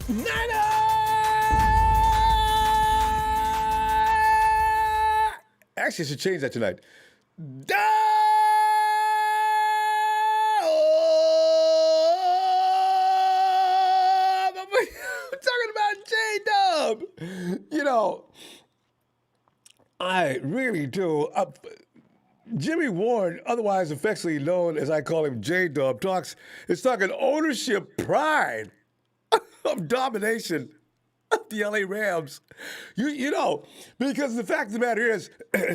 Niner! Actually, I should change that tonight. I'm talking about J-Dub. You know, I really do. Jimmie Ward, otherwise affectionately known as I call him J-Dub, is talking ownership pride of domination of the LA Rams. You know, because the fact of the matter is,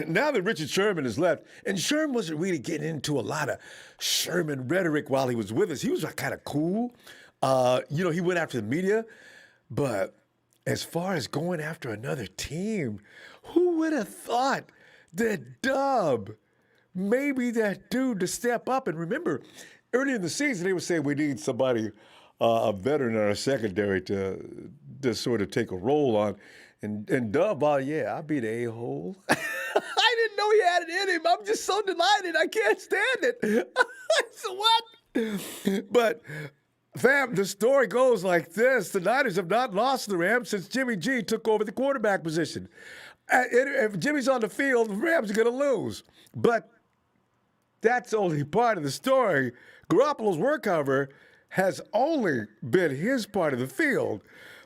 now that Richard Sherman has left, and Sherman wasn't really getting into a lot of Sherman rhetoric while he was with us. He was kind of cool. You know, he went after the media. But as far as going after another team, who would have thought that Dub, maybe that dude to step up? And remember, early in the season, they were saying we need somebody, a veteran in our secondary to sort of take a role on. And Dub, yeah, I'll be the a-hole. I didn't know he had it in him. I'm just so delighted. I can't stand it. So what? But, fam, the story goes like this. The Niners have not lost the Rams since Jimmy G took over the quarterback position. If Jimmy's on the field, the Rams are going to lose. But that's only part of the story. Garoppolo's work, however, has only been his part of the field.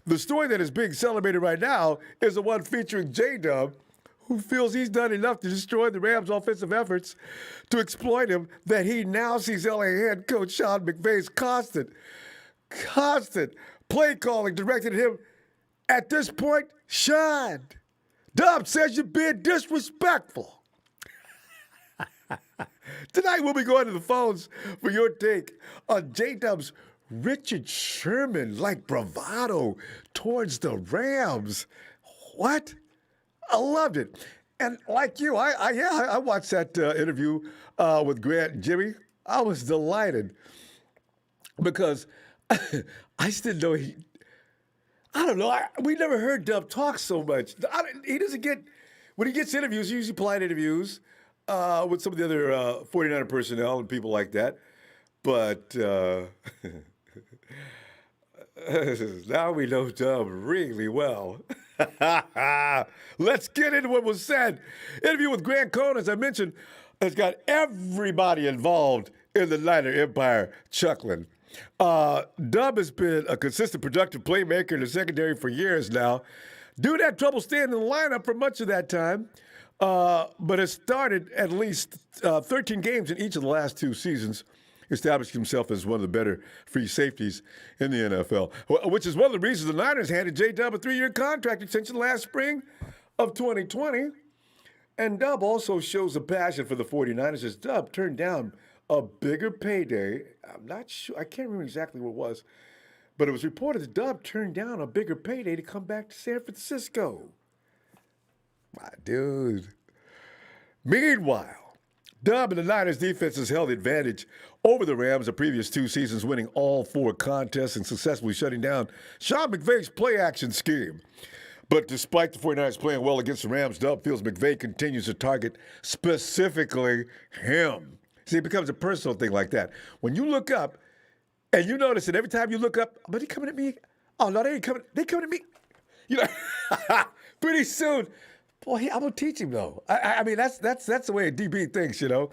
The story that is being celebrated right now is the one featuring J-Dub, who feels he's done enough to destroy the Rams' offensive efforts to exploit him that he now sees LA head coach Sean McVay's constant play calling directed at him. At this point, Sean, Dub says you're being disrespectful. Tonight we'll be going to the phones for your take on J-Dub's Richard Sherman-like bravado towards the Rams. What? I loved it. And like you, I watched that interview with Grant and Jimmy. I was delighted because I just didn't know I don't know. We never heard Dub talk so much. He doesn't get, when he gets interviews, usually polite interviews with some of the other 49er personnel and people like that. But now we know Dub really well. Let's get into what was said. Interview with Grant Cohn, as I mentioned, has got everybody involved in the Niner empire chuckling. Dub has been a consistent, productive playmaker in the secondary for years now. Dude had trouble staying in the lineup for much of that time, but has started at least 13 games in each of the last two seasons, establishing himself as one of the better free safeties in the NFL, which is one of the reasons the Niners handed J-Dub a 3-year contract extension last spring of 2020. And Dub also shows a passion for the 49ers as Dub turned down a bigger payday. I'm not sure. I can't remember exactly what it was. But it was reported that Dub turned down a bigger payday to come back to San Francisco. My dude. Meanwhile, Dub and the Niners defense has held the advantage over the Rams the previous two seasons, winning all 4 contests and successfully shutting down Sean McVay's play-action scheme. But despite the 49ers playing well against the Rams, Dub feels McVay continues to target specifically him. See, it becomes a personal thing like that. When you look up, and you notice that every time you look up, but he coming at me. Oh, no, they ain't coming. They coming at me. You know, pretty soon, boy, I'm going to teach him, though. I mean, that's the way a DB thinks, you know.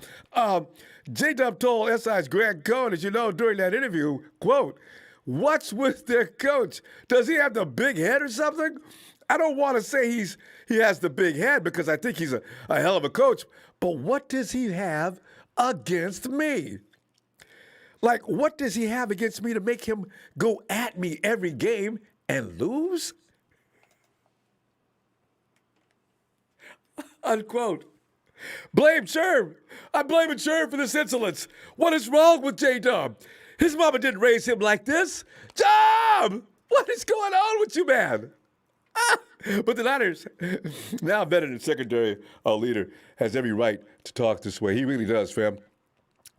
J-Dub told SI's Grant Cohn, as you know, during that interview, quote, "What's with their coach? Does he have the big head or something? I don't want to say he has the big head because I think he's a hell of a coach, but what does he have against me? Like, what does he have against me to make him go at me every game and lose?" Unquote. Blame Sherm. I'm blaming Sherm for this insolence. What is wrong with J-Dub? His mama didn't raise him like this. Dub! What is going on with you, man? But the Niners, now veteran secondary leader, has every right to talk this way. He really does, fam.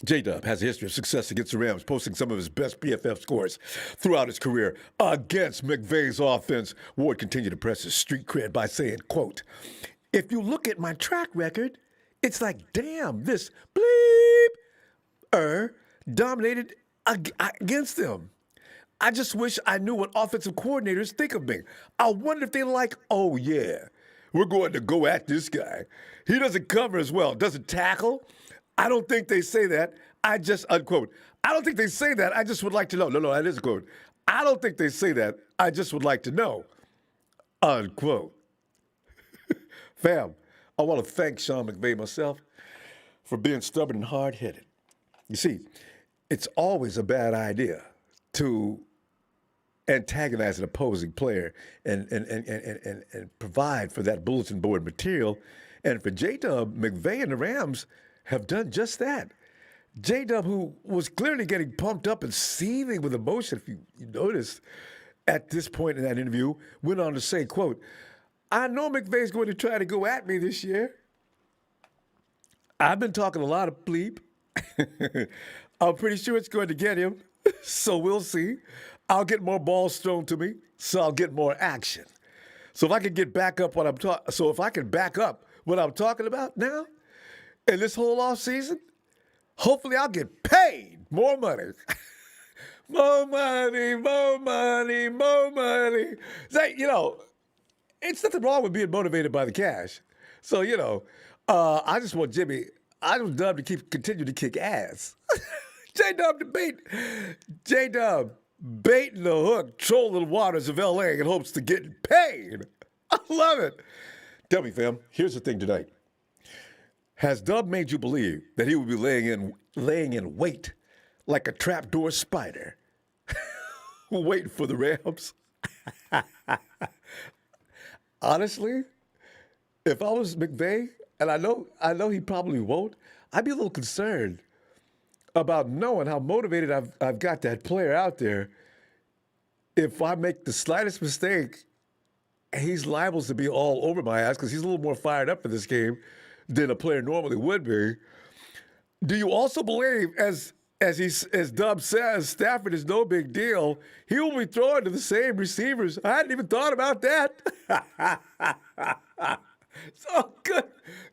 J-Dub has a history of success against the Rams, posting some of his best PFF scores throughout his career against McVay's offense. Ward continued to press his street cred by saying, quote, "If you look at my track record, it's like, damn, this bleep dominated against them. I just wish I knew what offensive coordinators think of me. I wonder if they're like, oh, yeah, we're going to go at this guy. He doesn't cover as well, doesn't tackle. I don't think they say that. I just, unquote, I don't think they say that. I just would like to know. No, that is a quote. I don't think they say that. I just would like to know, unquote. Fam, I want to thank Sean McVay myself for being stubborn and hard-headed. You see, it's always a bad idea to antagonize an opposing player and provide for that bulletin board material. And for J-Dub, McVay and the Rams have done just that. J-Dub, who was clearly getting pumped up and seething with emotion, if you noticed, at this point in that interview, went on to say, quote, I know McVay's going to try to go at me this year. I've been talking a lot of bleep. I'm pretty sure it's going to get him, so we'll see. I'll get more balls thrown to me, so I'll get more action. So if I can get back up what I'm talking, so if I can back up what I'm talking about now, in this whole off season, hopefully I'll get paid more money. More money, more money, more money. Say, it's nothing wrong with being motivated by the cash. So, I just want I just Dub to continue to kick ass. J-Dub J-Dub baiting the hook, trolling the waters of L.A. in hopes to get paid. I love it. Tell me, fam, here's the thing tonight. Has Dub made you believe that he will be laying in wait like a trapdoor spider, waiting for the Rams? Honestly, if I was McVay, and I know he probably won't, I'd be a little concerned about knowing how motivated I've got that player out there. If I make the slightest mistake, he's liable to be all over my ass because he's a little more fired up for this game than a player normally would be. Do you also believe, as Dub says, Stafford is no big deal? He will be throwing to the same receivers. I hadn't even thought about that. So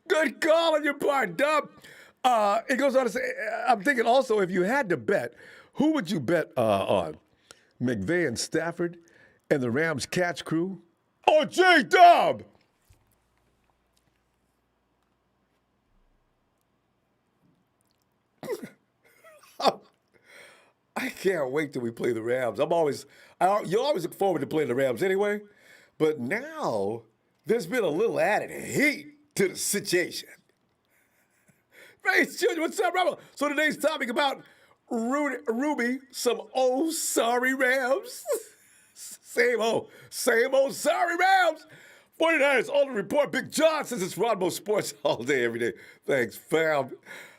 good call on your part, Dub. It goes on to say, I'm thinking also, if you had to bet, who would you bet on? McVay and Stafford and the Rams catch crew? Or J-Dub? I can't wait till we play the Rams. You always look forward to playing the Rams anyway, but now there's been a little added heat to the situation. Hey, Junior, what's up, Ronbo? So today's topic about Ruby, some old sorry Rams. Same old sorry Rams. 49ers on the report. Big John says it's Ronbo Sports all day, every day. Thanks, fam.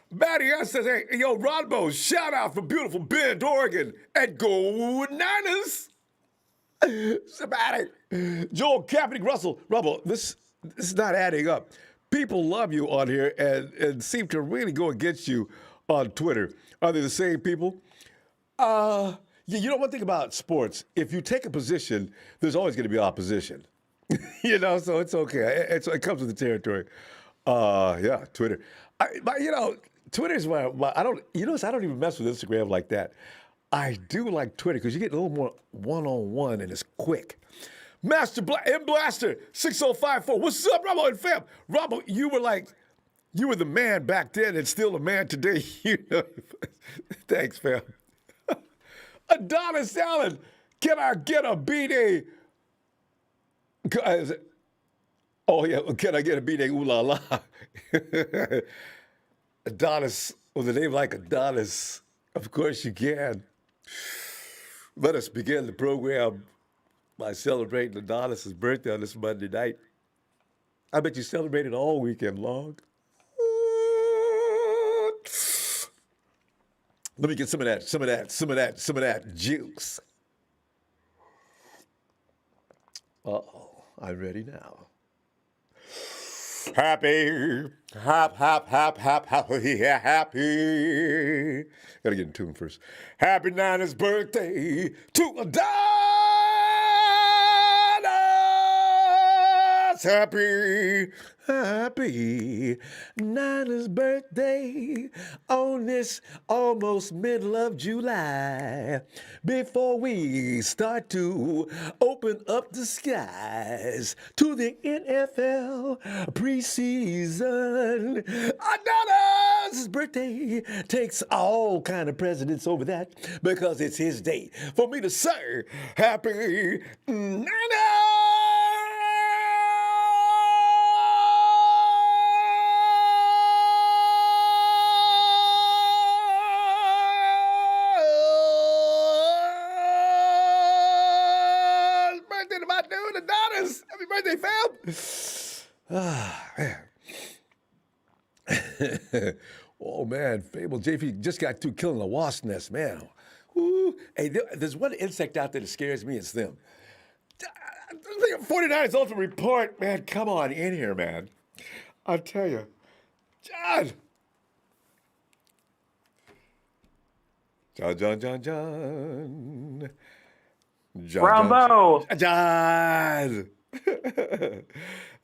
Matty S says, hey, yo, Ronbo, shout out from beautiful Bend, Oregon, and go Niners. Somebody. Joel Kaepernick Russell. Ronbo, this is not adding up. People love you on here and seem to really go against you on Twitter. Are they the same people? Yeah, one thing about sports, if you take a position, there's always going to be opposition. So it's okay. It comes with the territory. Yeah, Twitter. Twitter is why I don't even mess with Instagram like that. I do like Twitter because you get a little more one-on-one and it's quick. Master M Blaster 6054. What's up, Ronbo and fam? Ronbo, you were the man back then and still the man today. Thanks, fam. Adonis Allen, can I get a B-Day? Oh, yeah, can I get a B-Day? Ooh la la. Adonis, with a name like Adonis, of course you can. Let us begin the program by celebrating Adonis' birthday on this Monday night. I bet you celebrated all weekend long. Let me get some of that juice. Uh-oh, I'm ready now. Happy. Gotta get in tune first. Happy Niners birthday to Adonis. Happy Nana's birthday on this almost middle of July. Before we start to open up the skies to the NFL preseason, Nana's birthday takes all kind of precedence over that because it's his day for me to say Happy Nana. Birthday to my dude, the Donnas. Happy birthday, fam. Ah, man. Oh, man. Fable JP just got through killing a wasp nest, man. Ooh. Hey, there's one insect out there that scares me. It's them. 49ers Ultimate Report, man. Come on in here, man. I'll tell you. John. John. Ronbo. John.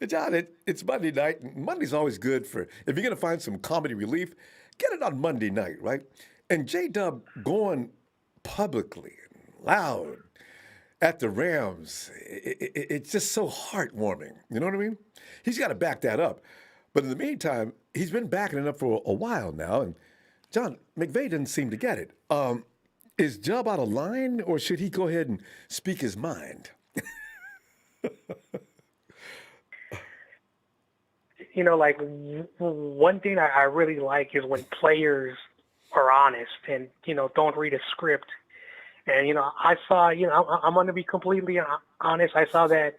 John, it's Monday night. Monday's always good for, if you're going to find some comedy relief, get it on Monday night, right? And J-Dub going publicly and loud at the Rams, it's just so heartwarming. You know what I mean? He's got to back that up. But in the meantime, he's been backing it up for a while now. And John, McVay didn't seem to get it. Is Jub out of line, or should he go ahead and speak his mind? You know, like, one thing I really like is when players are honest and, you know, don't read a script. And, you know, I saw, you know, I'm going to be completely honest. I saw that,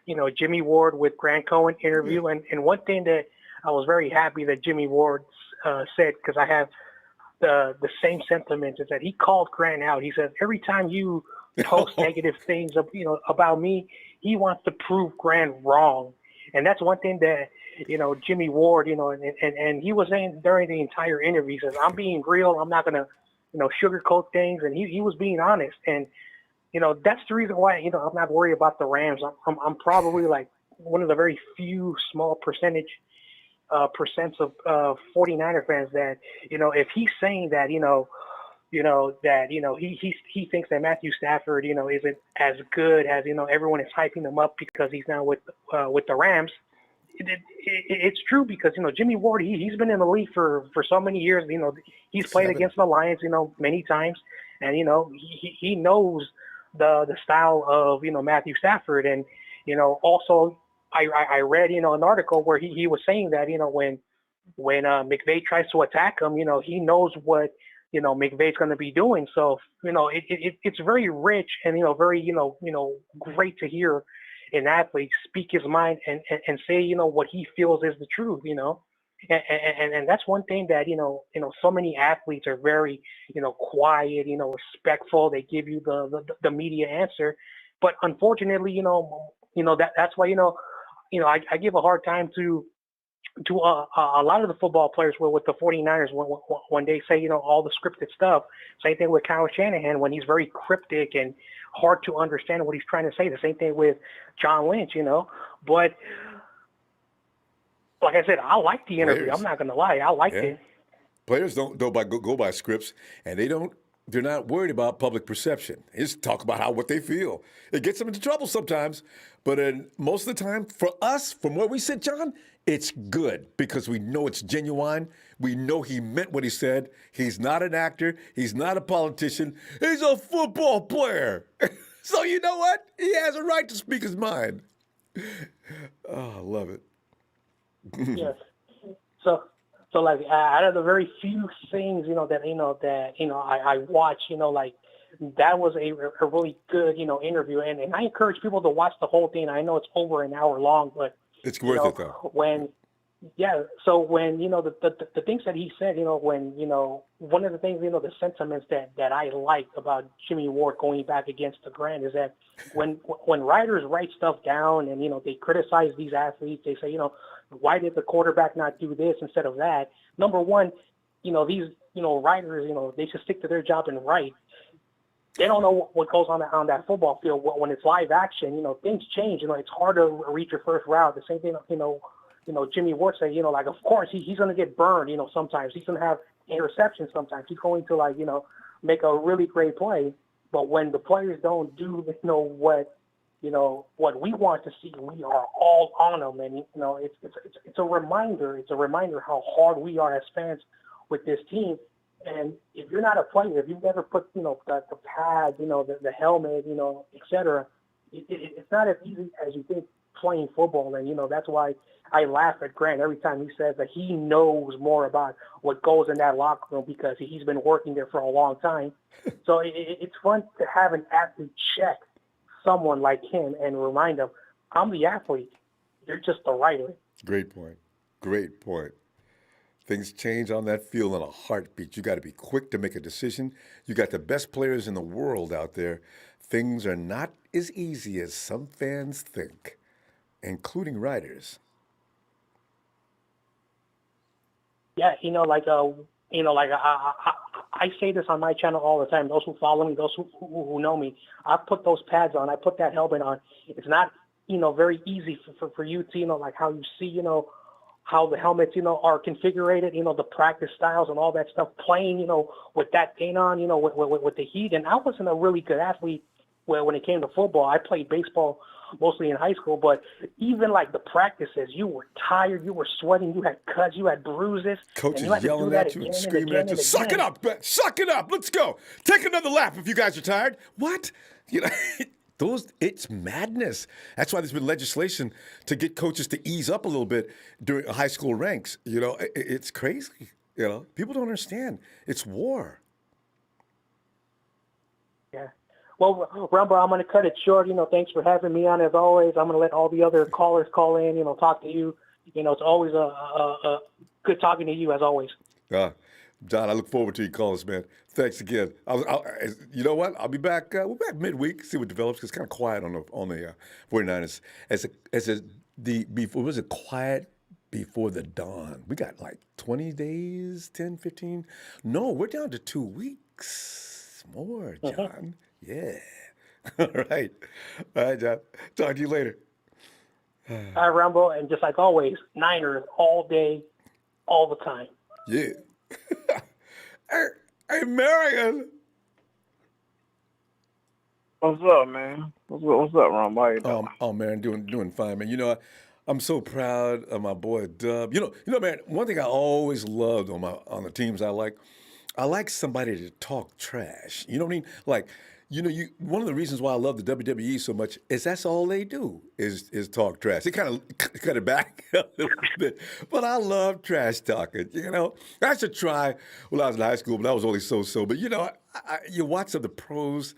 you know, Jimmie Ward with Grant Cohen interview. And one thing that I was very happy that Jimmie Ward said, because I have the same sentiments, is that he called Grant out. He says, every time you post negative things, you know, about me, he wants to prove Grant wrong. And that's one thing that, you know, Jimmie Ward, you know, and he was saying during the entire interview, he says, I'm being real. I'm not going to, you know, sugarcoat things. And he was being honest. And, you know, that's the reason why, you know, I'm not worried about the Rams. I'm probably like one of the very few small percents of 49er fans that, you know, if he's saying that, he thinks that Matthew Stafford, you know, isn't as good as, you know, everyone is hyping him up because he's now with the Rams. It's true because, you know, Jimmie Ward, he's been in the league for so many years. You know, he's played against the Lions, you know, many times. And, you know, he knows the style of, you know, Matthew Stafford. And, you know, also I read, you know, an article where he was saying that, you know, when McVay tries to attack him, you know, he knows what, you know, McVay's going to be doing. So, you know, it's very rich and, you know, very, you know, great to hear an athlete speak his mind and say, you know, what he feels is the truth, you know. And that's one thing that, you know, so many athletes are very, you know, quiet, you know, respectful. They give you the media answer. But unfortunately, you know, that's why, you know, I give a hard time to a lot of the football players with the 49ers when they say, you know, all the scripted stuff. Same thing with Kyle Shanahan when he's very cryptic and hard to understand what he's trying to say. The same thing with John Lynch, you know. But like I said, I like the interview. I'm not going to lie. I liked it. Players don't go by scripts, and they're not worried about public perception. They just talk about what they feel. It gets them into trouble sometimes, but most of the time, for us, from where we sit, John, it's good because we know it's genuine. We know he meant what he said. He's not an actor. He's not a politician. He's a football player. So you know what? He has a right to speak his mind. Oh, I love it. Yes. So like out of the very few things, you know, that I watched, you know, like that was a really good, you know, interview. And I encourage people to watch the whole thing. I know it's over an hour long, but it's worth it though. So when, you know, the things that he said, you know, when, you know, one of the things, you know, the sentiments that I like about Jimmie Ward going back against the Grant is that when writers write stuff down and, you know, they criticize these athletes, they say, you know, why did the quarterback not do this instead of that? Number one, you know, these, you know, writers, you know, they should stick to their job and write. They don't know what goes on that football field when it's live action. Things change. It's hard to read your first route. The same thing, Jimmie Ward said, of course he's going to get burned. Sometimes he's going to have interceptions. Sometimes he's going to make a really great play. But when the players don't do, what we want to see, we are all on them. And it's a reminder. It's a reminder how hard we are as fans with this team. And if you're not a player, if you've never put, the pad, the helmet, et cetera, it's not as easy as you think playing football. And, that's why I laugh at Grant every time he says that he knows more about what goes in that locker room because he's been working there for a long time. So it's fun to have an athlete check someone like him and remind them, I'm the athlete. You're just the writer. Great point. Great point. Things change on that field in a heartbeat. You got to be quick to make a decision. You got the best players in the world out there. Things are not as easy as some fans think, including writers. Yeah, I say this on my channel all the time. Those who follow me, those who know me, I put those pads on. I put that helmet on. It's not, very easy for you to, how you see, how the helmets, are configured, the practice styles and all that stuff, playing, with that thing on, with the heat. And I wasn't a really good athlete when it came to football. I played baseball mostly in high school, but even the practices, you were tired, you were sweating, you had cuts, you had bruises. Coaches yelling at you and screaming at you, suck it up, let's go. Take another lap if you guys are tired. What? It's madness. That's why there's been legislation to get coaches to ease up a little bit during high school ranks. It's crazy. People don't understand. It's war. Yeah. Well, Ronbo, I'm going to cut it short. Thanks for having me on as always. I'm going to let all the other callers call in, talk to you. It's always a good talking to you as always. John, I look forward to your calls, man. Thanks again. You know what? I'll be back. We're back midweek. See what develops. It's kind of quiet on the 49ers. Was it quiet before the dawn? We got 20 days, 10, 15. No, we're down to 2 weeks more, John. Yeah. All right, John. Talk to you later. All right, Ronbo, and just like always, Niners all day, all the time. Yeah. Hey, Marion. What's up, man? What's up, Ron? How you doing? Oh, man, doing fine, man. I'm so proud of my boy Dub. Man, one thing I always loved on the teams I like somebody to talk trash. You know what I mean? One of the reasons why I love the WWE so much is that's all they do is talk trash. They kind of cut it back a little bit, but I love trash talking. I should try when I was in high school, but I was only so. But you watch some of the pros,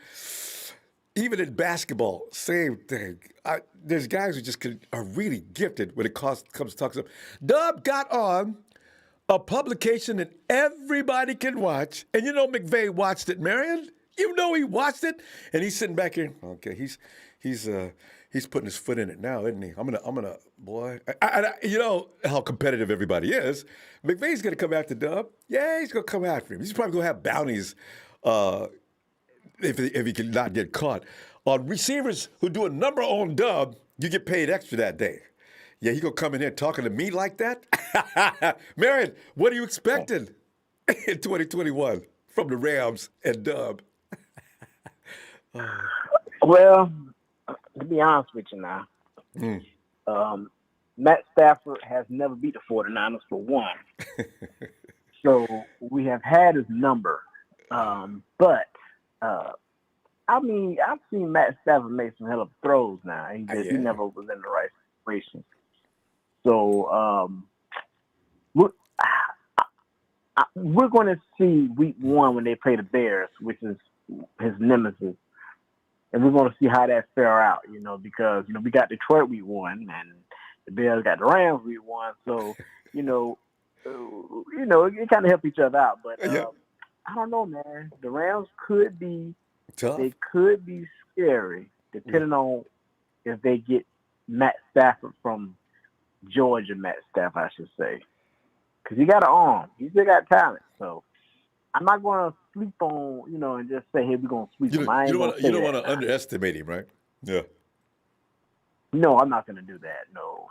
even in basketball, same thing. There's guys who just are really gifted when it comes to talking stuff. Dub got on a publication that everybody can watch, and McVay watched it, Marion. He watched it, and he's sitting back here. Okay, he's putting his foot in it now, isn't he? I'm gonna, boy. You know how competitive everybody is. McVay's gonna come after Dub. Yeah, he's gonna come after him. He's probably gonna have bounties if he can not get caught. On receivers who do a number on Dub, you get paid extra that day. Yeah, he gonna come in here talking to me like that? Marion, what are you expecting in 2021 from the Rams and Dub? Well, to be honest with you now, Matt Stafford has never beat the 49ers for one. So we have had his number. But I've seen Matt Stafford make some hell of throws now. He never was in the right situation. So we're going to see week one when they play the Bears, which is his nemesis. And we're going to see how that fare out, because, we got Detroit week one and the Bears got the Rams week one. So, it kind of help each other out. But I don't know, man. The Rams could be tough. They could be scary, depending on if they get Matt Stafford from Georgia Matt Stafford, I should say. Because he got an arm. He still got talent. So I'm not going to sleep on, and just say, hey, we're going to sweep him. I ain't going to say you don't that. want to underestimate him, right? Yeah. No, I'm not going to do that. No.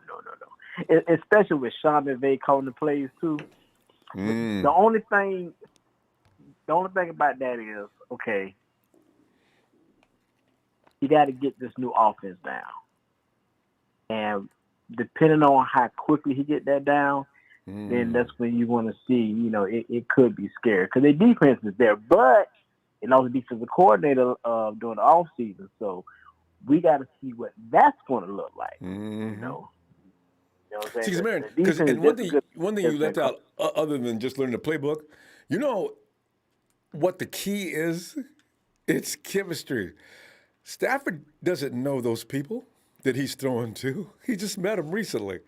Especially with Sean McVay calling the plays too. The only thing about that is, okay, you got to get this new offense down, and depending on how quickly he get that down, then that's when you want to see, it could be scary because their defense is there, but it also defensive coordinator during the off season, so we got to see what that's going to look like. You know what I'm saying? See, Because and one thing you left out, other than just learning the playbook, what the key is? It's chemistry. Stafford doesn't know those people that he's throwing to. He just met them recently.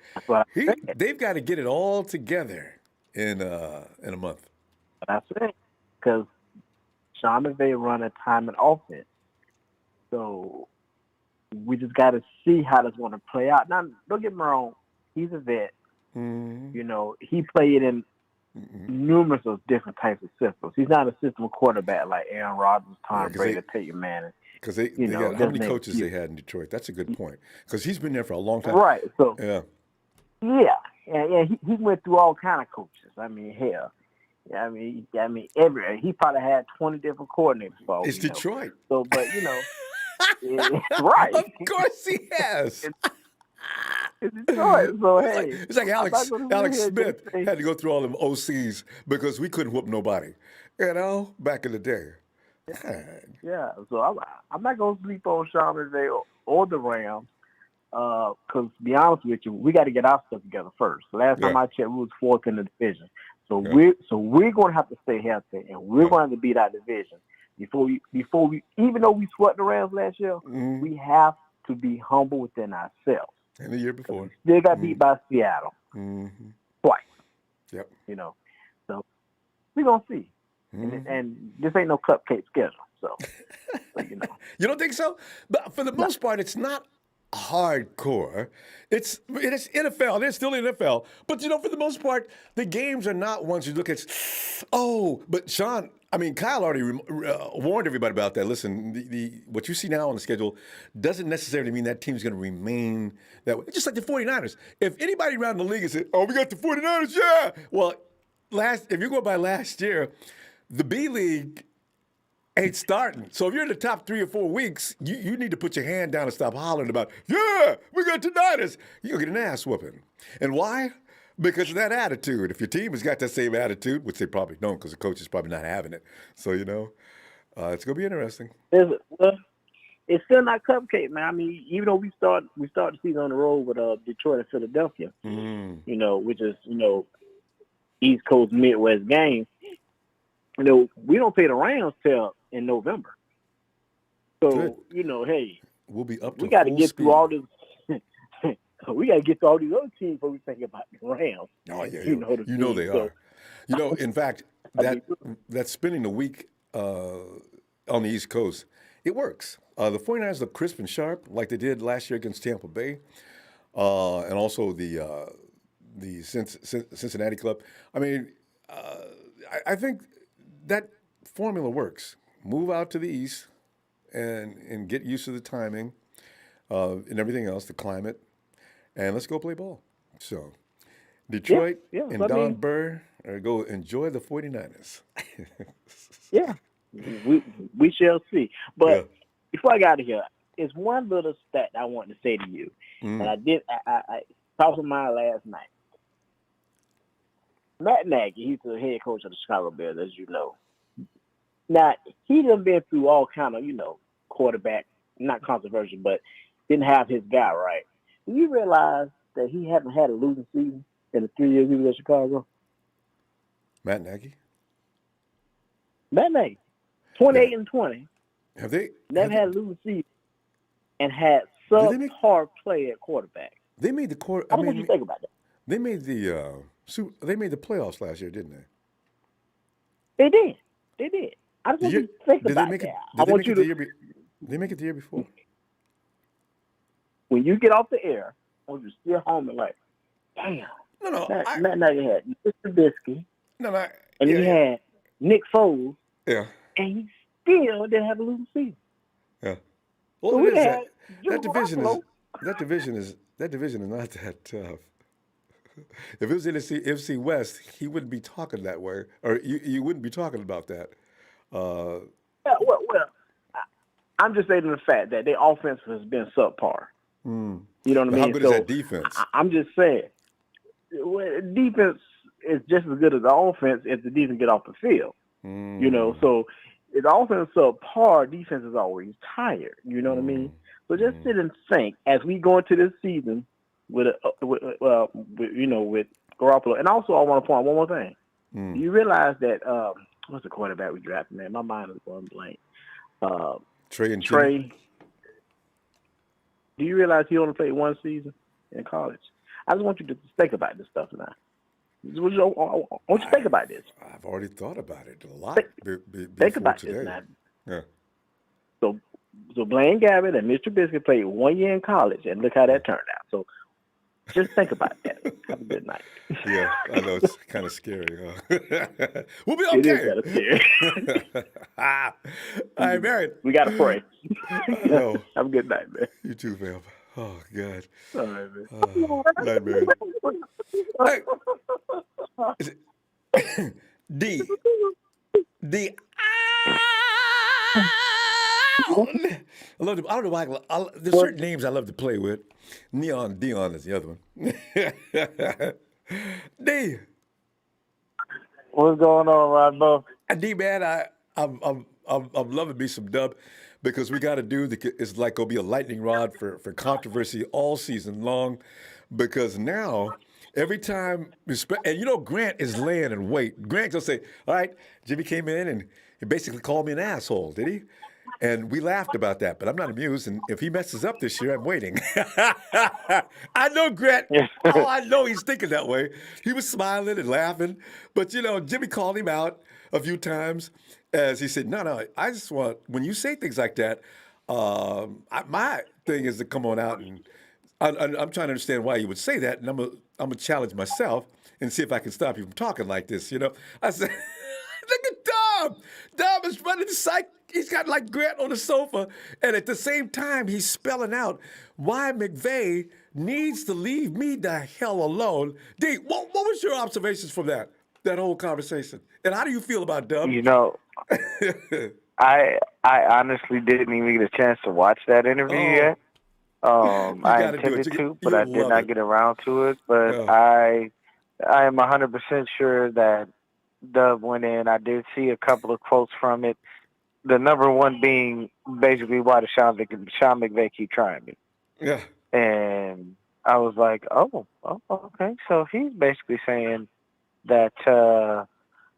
They've got to get it all together in a month. That's it. Because Sean McVay run a time and offense. So we just got to see how that's going to play out. Now, don't get me wrong. He's a vet. He played in numerous of different types of systems. He's not a system quarterback like Aaron Rodgers, Tom Brady, Peyton Manning. Because they got how many coaches they had in Detroit? That's a good point. Because he's been there for a long time. Right. So yeah, he went through all kind of coaches. I mean, hell. He probably had 20 different coordinators. It's Detroit. So, but right. Of course he has. It's Detroit. So hey, it's like Alex Smith had to go through all them OCs because we couldn't whoop nobody. Back in the day. Yeah. So I'm not gonna sleep on Sean McVay or the Rams. Because to be honest with you, we got to get our stuff together first. Last time I checked, we was fourth in the division. So we're going to have to stay healthy, and we're going to have to beat our division before we. Even though we swept the Rams last year, we have to be humble within ourselves. And the year before, we still got beat by Seattle twice. Yep. So we're gonna see, and this ain't no cupcake schedule. So, you don't think so? But for the most part, it's not hardcore. It's NFL. They're still in NFL. But for the most part, the games are not ones you look at. But Sean, Kyle already warned everybody about that. Listen, what you see now on the schedule doesn't necessarily mean that team's going to remain that way. It's just like the 49ers. If anybody around the league is saying, we got the 49ers, yeah. Well, if you go by last year, the B League ain't starting. So if you're in the top 3 or 4 weeks, you need to put your hand down and stop hollering about, we got the Niners. You're going to get an ass whooping. And why? Because of that attitude. If your team has got that same attitude, which they probably don't because the coach is probably not having it. So, it's going to be interesting. It's still not cupcake, man. Even though we start the season on the road with Detroit and Philadelphia, which is, East Coast Midwest game, we don't play the Rams till in November. So, hey, we'll be up to we got to get speed. through all this. We got to get through all these other teams before we think about the Rams. Oh, yeah. They are. In fact, that spending the week on the East Coast, it works. The 49ers look crisp and sharp like they did last year against Tampa Bay, and also the Cincinnati club. I think that formula works. Move out to the East and get used to the timing and everything else, the climate, and let's go play ball. So, Detroit and Don Burr go enjoy the 49ers. Yeah, we shall see. But before I got out of here, it's one little stat I want to say to you, and I talked to mine last night. Matt Nagy, he's the head coach of the Chicago Bears, as you know. Now, he done been through all kind of, quarterback, not controversial, but didn't have his guy right. Do you realize that he hasn't had a losing season in the 3 years he was at Chicago? Matt Nagy? Matt Nagy, 28-20. Have they? Never had a losing season and had subpar play at quarterback. They made the quarter. What do you think about that? They made the playoffs last year, didn't they? They did. I just want you to think about that. They make it the year before. When you get off the air, I want you to steer home and damn. No. Matt Nagy had Mr. Trubisky. No. And he had Nick Foles, Yeah. and he still didn't have a losing season. Yeah. So Well, we it is had Jimmy that division is Garoppolo. that division is not that tough. If it was in the NFC West, he wouldn't be talking that way, or you wouldn't be talking about that. Uh, Yeah, well, I'm just stating the fact that their offense has been subpar. You know what I but how mean? good is So that defense? I'm just saying, defense is just as good as the offense if the defense get off the field. You know, so if the offense is subpar, defense is always tired. You know what I mean? So just sit and think as we go into this season with Garoppolo. And also, I want to point out one more thing. Do you realize that what's the quarterback we drafted? Man, my mind is going blank. Trey and Trey. Jimmy? Do you realize he only played one season in college? I just want you to think about this stuff now. I want you to think about this. I've already thought about it a lot Think about today. this now. Yeah. So Blaine Gabbert and Mr. Biscuit played 1 year in college, and look how that turned out. So just think about that. Have a good night. Yeah, I know it's kind of scary. Huh? We'll be okay. It is kind of scary. All right, Marion. We got to pray. I know. Have a good night, man. You too, fam. Oh, God. All right, man. Night, Marion. Hey. Is it D. I love I don't know why. There's certain names I love to play with. Dion is the other one. D. What's going on, Ronbo? D, man, I'm loving me some Dub because we got to do it's like gonna be a lightning rod for controversy all season long because now every time and Grant is laying in wait. Grant's gonna say, "All right, Jimmy came in and he basically called me an asshole, did he?" And we laughed about that, but I'm not amused. And if he messes up this year, I'm waiting. I know Grant. Oh, I know he's thinking that way. He was smiling and laughing. But, Jimmy called him out a few times as he said, no, I just want, when you say things like that, my thing is to come on out and I'm trying to understand why you would say that. And I'm going to challenge myself and see if I can stop you from talking like this. I said, look at Dom. Dom is running the psych. He's got like Grant on the sofa, and at the same time, he's spelling out why McVay needs to leave me the hell alone. D, what was your observations from that whole conversation? And how do you feel about Dub? I honestly didn't even get a chance to watch that interview yet. I intended to, but I did not get around to it. But I am 100% sure that Dub went in. I did see a couple of quotes from it. The number one being basically why does Sean McVay keep trying me? Yeah. And I was like, oh, okay. So he's basically saying that,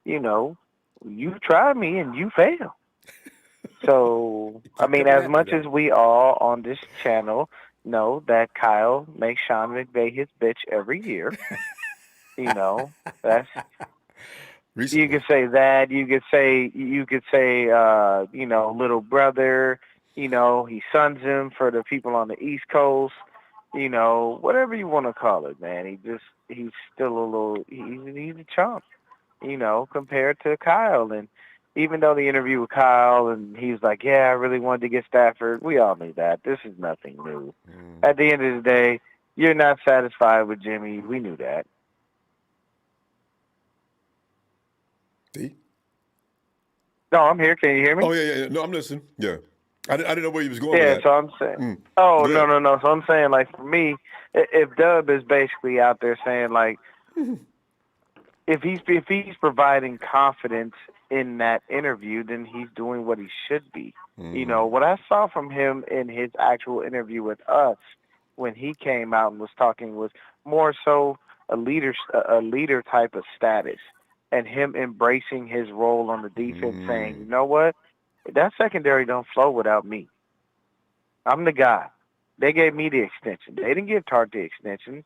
you tried me and you failed. So, I mean, as much as we all on this channel know that Kyle makes Sean McVay his bitch every year, that's... Recently. You could say that. You could say, little brother. He sons him for the people on the East Coast. Whatever you want to call it, man. He's still a little. He's a chump. Compared to Kyle. And even though the interview with Kyle and he's like, yeah, I really wanted to get Stafford. We all knew that. This is nothing new. At the end of the day, you're not satisfied with Jimmy. We knew that. D? No, I'm here. Can you hear me? Oh, yeah. No, I'm listening. Yeah. I didn't know where you was going with that. So I'm saying. Oh, no. So I'm saying, like, for me, if Dub is basically out there saying, like, if he's providing confidence in that interview, then he's doing what he should be. What I saw from him in his actual interview with us when he came out and was talking was more so a leader type of status. And him embracing his role on the defense, saying, you know what? That secondary don't flow without me. I'm the guy. They gave me the extension. They didn't give Tart the extension.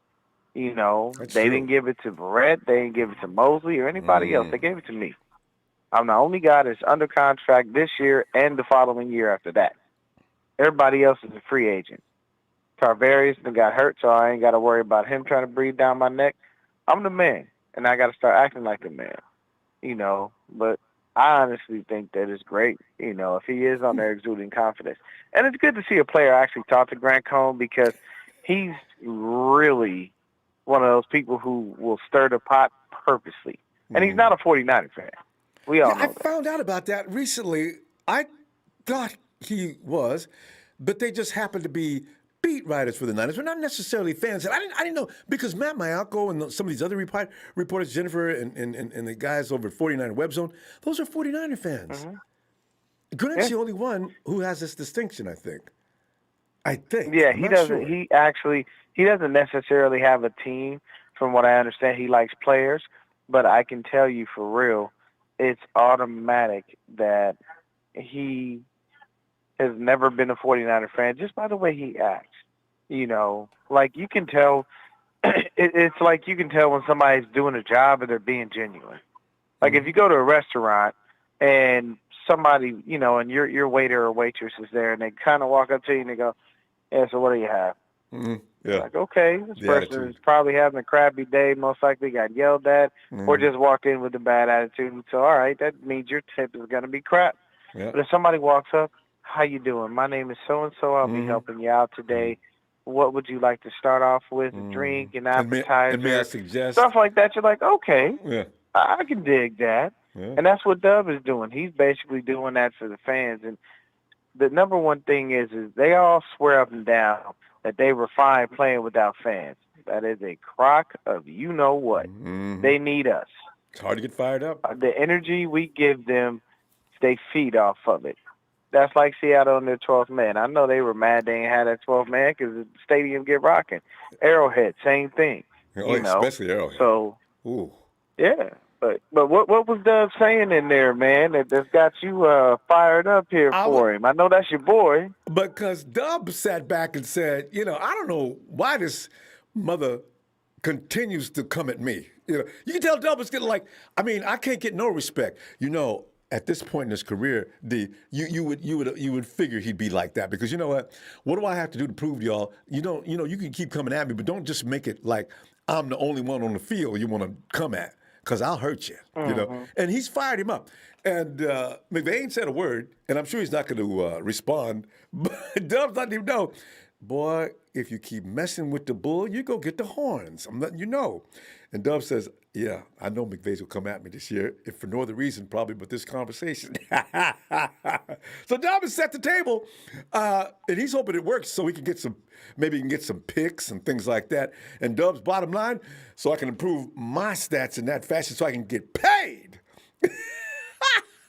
They didn't give it to Barrett. They didn't give it to Mosley or anybody else. They gave it to me. I'm the only guy that's under contract this year and the following year after that. Everybody else is a free agent. Tarvarius got hurt, so I ain't got to worry about him trying to breathe down my neck. I'm the man. And I got to start acting like a man, But I honestly think that is great, if he is on there exuding confidence. And it's good to see a player actually talk to Grant Cohn because he's really one of those people who will stir the pot purposely. And he's not a 49er fan. We all Yeah, I know that. found out about that recently. I thought he was, but they just happened to be beat writers for the Niners. We're not necessarily fans. And I didn't know because Matt, my uncle, and some of these other reporters, Jennifer and the guys over at 49er Web Zone, those are 49er fans. Grant's the only one who has this distinction, I think. Yeah, I'm he not doesn't. sure. He doesn't necessarily have a team. From what I understand, he likes players, but I can tell you for real, it's automatic that he has never been a 49er fan just by the way he acts. Like you can tell. It's like you can tell when somebody's doing a job and they're being genuine. Like if you go to a restaurant and somebody, and your waiter or waitress is there, and they kind of walk up to you and they go, "Yeah, so what do you have?" Yeah. Like, okay, this The person attitude. is probably having a crappy day, most likely got yelled at, or just walked in with a bad attitude. So, all right, that means your tip is going to be crap. Yeah. But if somebody walks up, how you doing? My name is so-and-so. I'll be helping you out today. What would you like to start off with? A drink, an appetizer, And may I suggest? stuff like that. You're like, okay, Yeah. I can dig that. Yeah. And that's what Dub is doing. He's basically doing that for the fans. And the number one thing is they all swear up and down that they were fine playing without fans. That is a crock of you-know-what. They need us. It's hard to get fired up. The energy we give them, they feed off of it. That's like Seattle and their 12th man. I know they were mad they ain't had that 12th man because the stadium get rocking. Arrowhead, same thing. Especially Arrowhead. So, ooh. yeah. But what was Dub saying in there, man, that's got you fired up here for him? I know that's your boy. Because Dub sat back and said, I don't know why this mother continues to come at me. You can tell Dub is getting I can't get no respect. At this point in his career, you would figure he'd be like that because you know what? What do I have to do to prove to y'all? You can keep coming at me, but don't just make it like I'm the only one on the field you want to come at. Because I'll hurt you, And he's fired him up. And McVay ain't said a word, and I'm sure he's not going to respond. But Dub's letting him know, boy, if you keep messing with the bull, you go get the horns. I'm letting you know. And Dub says, yeah, I know McVay's will come at me this year, if for no other reason probably but this conversation. So Dub has set the table, and he's hoping it works so he can get some picks and things like that. And Dub's bottom line, so I can improve my stats in that fashion so I can get paid.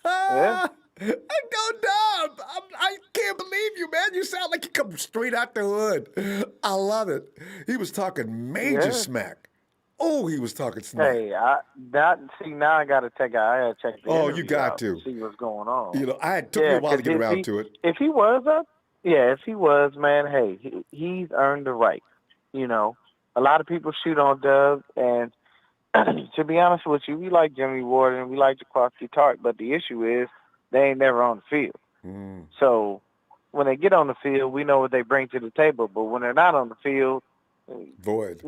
Yeah. Go Dub. I can't believe you, man. You sound like you come straight out the hood. I love it. He was talking major smack. Oh, he was talking smack. Hey, now I got to check the interview you got out to see what's going on. It took me a while to get around to it. If he was, man, hey, he's earned the right. A lot of people shoot on Dub, and to be honest with you, we like Jimmie Ward and we like Jaquaski Tart, but the issue is they ain't never on the field. So when they get on the field, we know what they bring to the table, but when they're not on the field, void.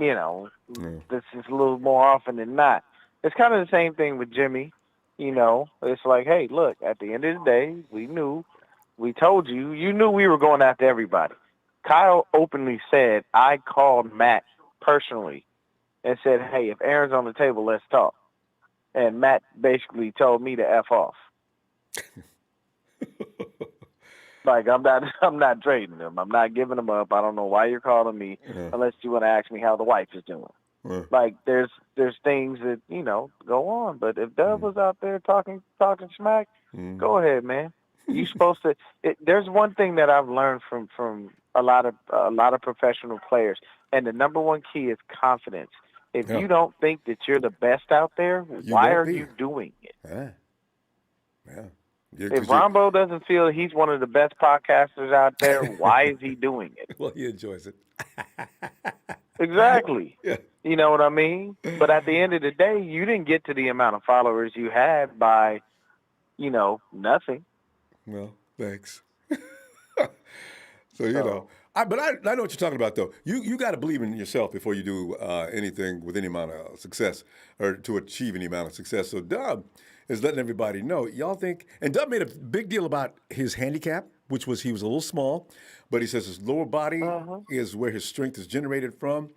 This is a little more often than not. It's kind of the same thing with Jimmy. It's like, hey, look, at the end of the day, we told you, you knew we were going after everybody. Kyle openly said, I called Matt personally and said, hey, if Aaron's on the table, let's talk. And Matt basically told me to F off. Like, I'm not trading him. I'm not giving him up. I don't know why you're calling me unless you want to ask me how the wife is doing. Like, there's things that, go on. But if Dub was out there talking smack, go ahead, man. You supposed to. There's one thing that I've learned from a lot of professional players, and the number one key is confidence. If you don't think that you're the best out there, why are you doing it? Yeah. If Ronbo doesn't feel he's one of the best podcasters out there, why is he doing it? Well, he enjoys it. Exactly. Yeah. You know what I mean? But at the end of the day, you didn't get to the amount of followers you had by, nothing. Well, thanks. So, but I know what you're talking about, though. You got to believe in yourself before you do anything with any amount of success or to achieve any amount of success. So, Dub is letting everybody know. Y'all think, and Dub made a big deal about his handicap, which was he was a little small, but he says his lower body is where his strength is generated from.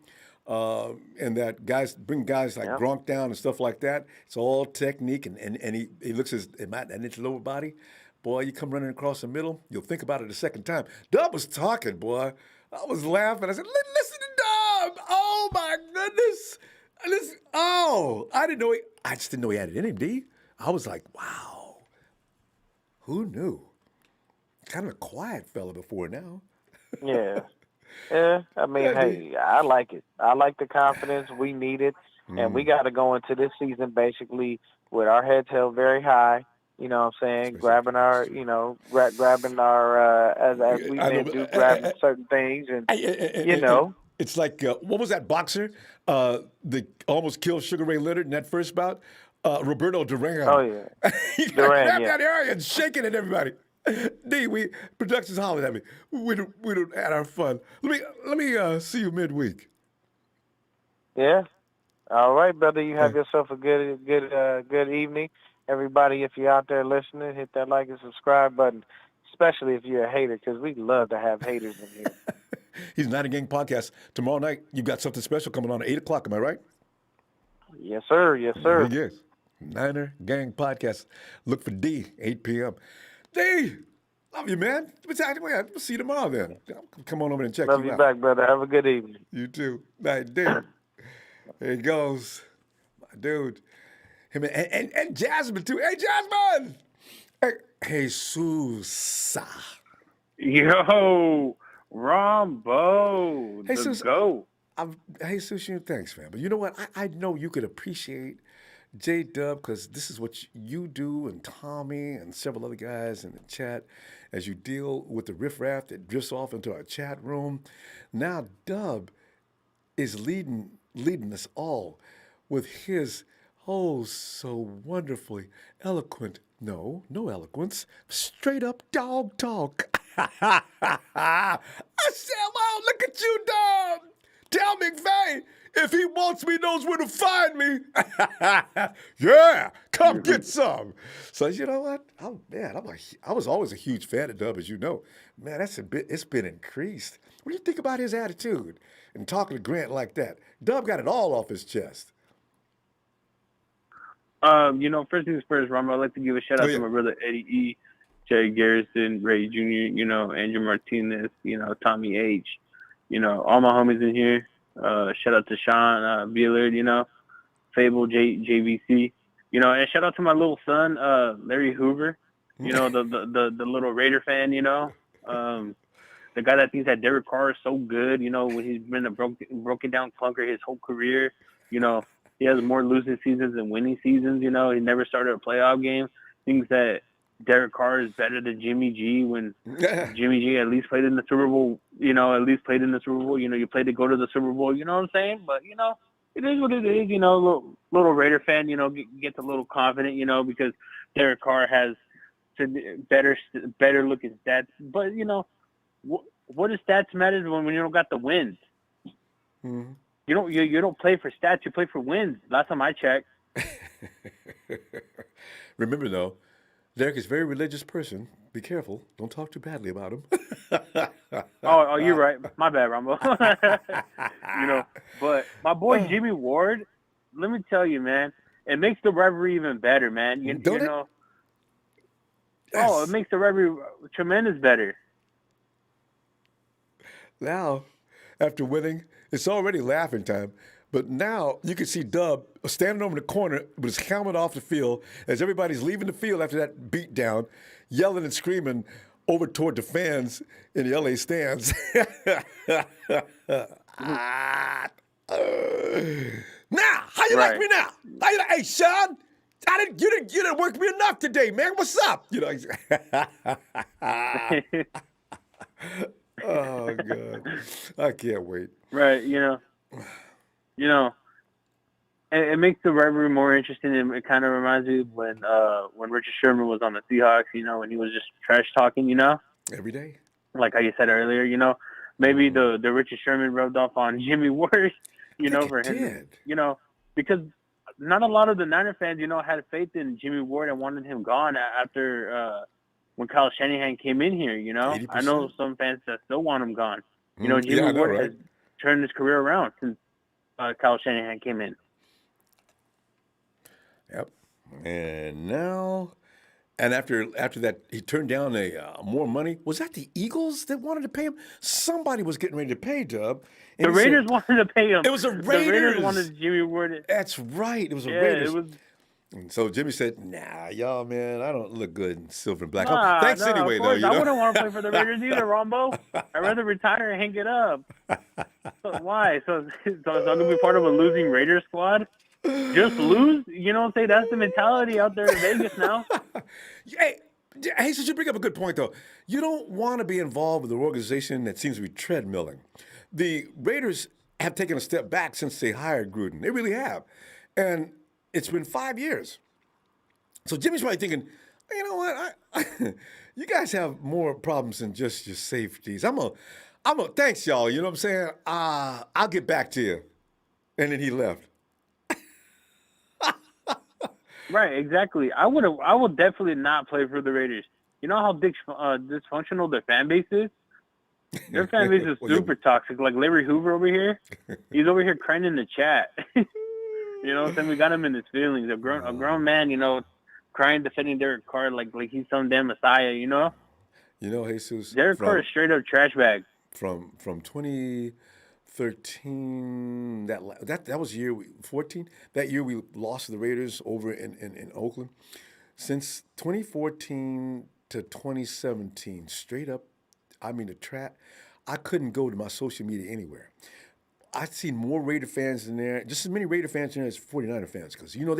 And that bring guys like Gronk down and stuff like that. It's all technique, and he looks at his lower body. Boy, you come running across the middle, you'll think about it a second time. Dub was talking, boy. I was laughing. I said, listen to Dub. Oh, my goodness. I just didn't know he had it in him, D. I was like, wow. Who knew? Kind of a quiet fella before now. Yeah. Yeah, I mean, hey, I like it. I like the confidence. We need it. And we got to go into this season basically with our heads held very high. You know what I'm saying? Grabbing our, grabbing our, as we men do, grabbing certain things. And, It's like, what was that boxer that almost killed Sugar Ray Leonard in that first bout? Roberto Duran. Oh, yeah. You grab that area and shaking at everybody. D, production's hollering at me. We don't had our fun. Let me see you midweek. Yeah. All right, brother. You have yourself a good evening. Everybody, if you're out there listening, hit that like and subscribe button, especially if you're a hater, because we love to have haters in here. He's Niner Gang Podcast. Tomorrow night, you've got something special coming on at 8 o'clock. Am I right? Yes, sir. Yes, sir. Yes. Niner Gang Podcast. Look for D, 8 p.m. D, love you, man. We'll see you tomorrow then. Come on over and check you out. Love you back, brother. Have a good evening. You too. Night, D. Here he goes. My dude. Him and Jasmine, too. Hey, Jasmine! Hey, Jesus. Yo, Ronbo, Hey, the GOAT. Hey, Sushi, thanks, man. But you know what? I know you could appreciate J-Dub because this is what you do and Tommy and several other guys in the chat as you deal with the riffraff that drifts off into our chat room. Now, Dub is leading us all with his so wonderfully eloquent, no eloquence, straight up dog talk. I said, wow, look at you, Dub. Tell McVay if he wants me, knows where to find me. Yeah, come get some. So you know what? I was always a huge fan of Dub, as you know. Man, it's been increased. What do you think about his attitude and talking to Grant like that? Dub got it all off his chest. First things first, Ronbo, I'd like to give a shout out to my brother Eddie E, Jerry Garrison, Ray Jr., Andrew Martinez, Tommy H, all my homies in here. Shout out to Sean Bealard, Fable JVC, and shout out to my little son, Larry Hoover, the little Raider fan, the guy that thinks that Derek Carr is so good, when he's been a broken down clunker his whole career, he has more losing seasons than winning seasons, he never started a playoff game, thinks that Derek Carr is better than Jimmy G when Jimmy G at least played in the Super Bowl, you played to go to the Super Bowl, you know what I'm saying? But, it is what it is, little Raider fan, gets a little confident, because Derek Carr has better looking stats. But, what does stats matter when you don't got the wins? Mm-hmm. You don't play for stats, you play for wins. Last time I checked. Remember, though, Derek is a very religious person. Be careful. Don't talk too badly about him. oh, you're right. My bad, Ronbo. But my boy Jimmie Ward, let me tell you, man, it makes the rivalry even better, man. You know. Yes. Oh, it makes the rivalry tremendous better. Now, after winning, it's already laughing time. But now you can see Dub standing over in the corner with his helmet off the field as everybody's leaving the field after that beatdown, yelling and screaming over toward the fans in the LA stands. Now, how you like me now? Hey, Sean, you didn't work me enough today, man. What's up? Oh God, I can't wait. Right, it makes the rivalry more interesting, and it kind of reminds me when Richard Sherman was on the Seahawks, when he was just trash talking, Every day. Like how you said earlier, maybe the Richard Sherman rubbed off on Jimmie Ward, for him, because not a lot of the Niner fans, had faith in Jimmie Ward and wanted him gone after when Kyle Shanahan came in here. 80%. I know some fans that still want him gone. Yeah, Jimmie I know, Ward right? has turned his career around since Kyle Shanahan came in. Yep. And after that, he turned down more money. Was that the Eagles that wanted to pay him? Somebody was getting ready to pay Dub. The Raiders wanted to pay him. It was the Raiders. The Raiders wanted Jimmie Ward. That's right. It was the Yeah, Raiders. it was. And so Jimmy said, "Nah, y'all, man, I don't look good in silver and black." Nah, Thanks nah, anyway, of though. course. You I know? wouldn't want to play for the Raiders either, Ronbo. I'd rather retire and hang it up. So why? So I'm going to be part of a losing Raiders squad? Just lose? You know what I'm saying? That's the mentality out there in Vegas now. Hey, so you bring up a good point, though. You don't want to be involved with an organization that seems to be treadmilling. The Raiders have taken a step back since they hired Gruden. They really have. And it's been 5 years. So Jimmy's probably thinking, you know what? You guys have more problems than just your safeties. Thanks, y'all. You know what I'm saying? I'll get back to you. And then he left. Right, exactly. I would definitely not play for the Raiders. You know how dysfunctional their fan base is? Their fan base is super toxic. Like Larry Hoover over here, he's over here crying in the chat. You know what I'm saying? We got him in his feelings. A grown man, crying defending Derek Carr like he's some damn messiah. You know, Jesus. Derek Carr is straight up trash bag. From 2013, that was year 14. That year we lost to the Raiders over in Oakland. Since 2014 to 2017, straight up, I couldn't go to my social media anywhere. I've seen more Raider fans in there, just as many Raider fans in there as 49er fans, because you know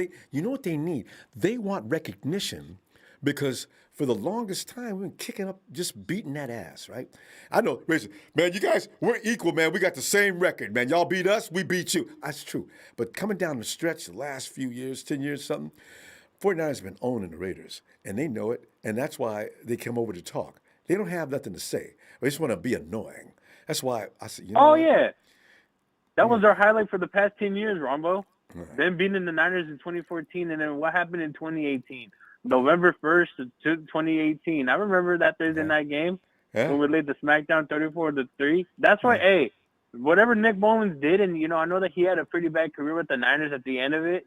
what they need. They want recognition, because for the longest time we've been kicking up, just beating that ass, right? I know, man, you guys, we're equal, man. We got the same record, man. Y'all beat us, we beat you. That's true. But coming down the stretch, the last few years, 10 years, something, 49ers have been owning the Raiders, and they know it, and that's why they come over to talk. They don't have nothing to say. They just want to be annoying. That's why I said, yeah. That was our highlight for the past 10 years, Ronbo. Them beating the Niners in 2014, and then what happened in 2018? November 1st to 2018. I remember that Thursday night game when we laid the smackdown 34-3. That's why, whatever Nick Mullins did, and, I know that he had a pretty bad career with the Niners at the end of it,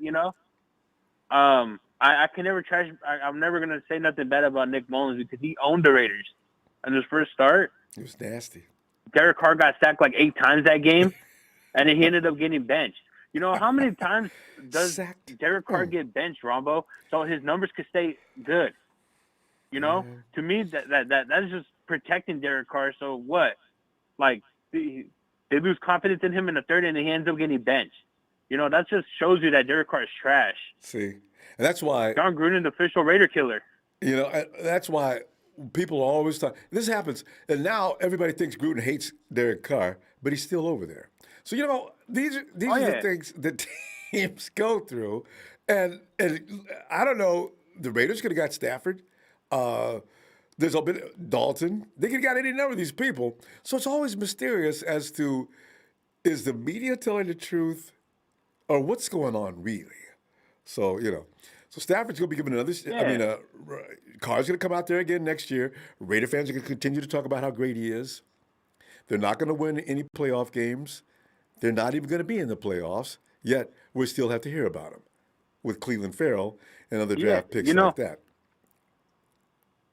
I can never trash – I'm never going to say nothing bad about Nick Mullins because he owned the Raiders. On his first start, it was nasty. Derek Carr got sacked like 8 times that game, and then he ended up getting benched. You know, how many times does Derek Carr get benched, Ronbo, so his numbers could stay good? To me, that's just protecting Derek Carr. So what? Like, they lose confidence in him in the third, and he ends up getting benched. That just shows you that Derek Carr is trash. See, and that's why John Gruden, the official Raider killer. That's why people always talk. This happens, and now everybody thinks Gruden hates Derek Carr, but he's still over there. So these are the things that teams go through, and I don't know. The Raiders could have got Stafford. There's a bit Dalton. They could have got any number of these people. So it's always mysterious as to, is the media telling the truth, or what's going on really? So So Stafford's going to be given another. Carr's going to come out there again next year. Raider fans are going to continue to talk about how great he is. They're not going to win any playoff games. They're not even going to be in the playoffs. Yet we still have to hear about him with Cleveland Farrell and other draft picks like that.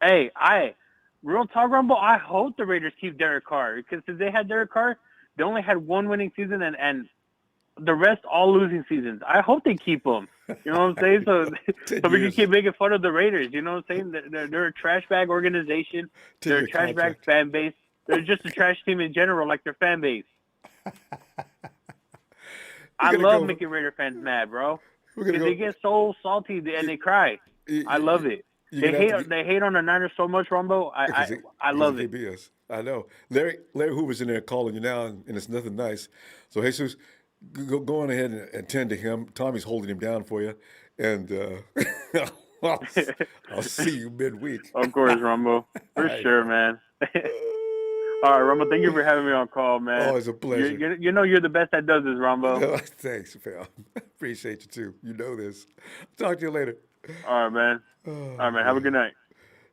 Hey, real talk, Rumble. I hope the Raiders keep Derek Carr, because if they had Derek Carr, they only had one winning season and the rest all losing seasons. I hope they keep him. You know what I'm saying? So we can keep making fun of the Raiders. You know what I'm saying? They're a trash bag organization. They're a trash bag fan base. They're just a trash team in general, like their fan base. I love making Raider fans mad, bro. Because they get so salty and they cry. I love it. They hate on the Niners so much, Ronbo. I love it. I know. Larry Hoover's in there calling you now, and it's nothing nice. So Jesus, go on ahead and tend to him. Tommy's holding him down for you, and I'll see you midweek. Of course, Ronbo. For sure, man. All right, Ronbo, thank you for having me on call, man. Always a pleasure. You're the best that does this, Ronbo. Thanks, pal. Appreciate you too. You know this. Talk to you later. All right, man. All right, man. Have a good night.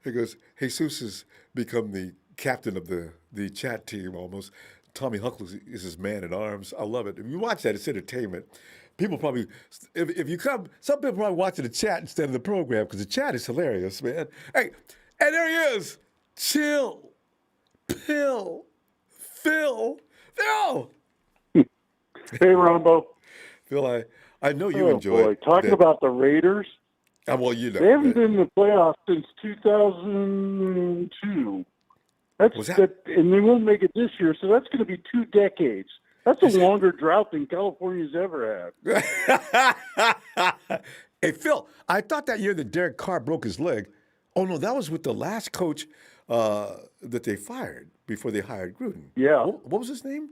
He goes, Jesus has become the captain of the chat team almost. Tommy Huckle is his man at arms. I love it. If you watch that, it's entertainment. People probably, if you come, some people probably watching the chat instead of the program because the chat is hilarious, man. Hey, and there he is. Chill. Phil. Phil. Hey, Ronbo. Phil, I know you Oh, enjoy boy. it. Talking about the Raiders, Well, you know. they haven't been in the playoffs since 2002. Was that- And they won't make it this year, so that's going to be 2 decades. That's a longer drought than California's ever had. Hey, Phil, I thought that year that Derek Carr broke his leg. Oh, no, that was with the last coach that they fired before they hired Gruden. Yeah. What was his name?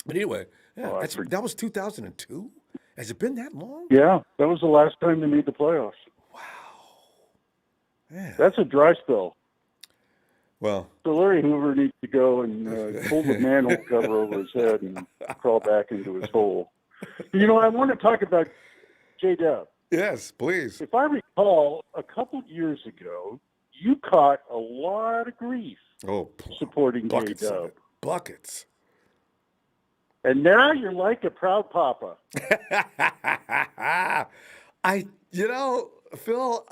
But anyway, yeah, Oh, that was 2002? Has it been that long? Yeah, that was the last time they made the playoffs. Yeah. That's a dry spell. Well, So Larry Hoover needs to go and pull the manhole cover over his head and crawl back into his hole. You know, I want to talk about J-Dub. yes, please. If I recall, a couple years ago, you caught a lot of grief Oh, supporting buckets of J-Dub. it. Buckets. And now you're like a proud papa. Phil,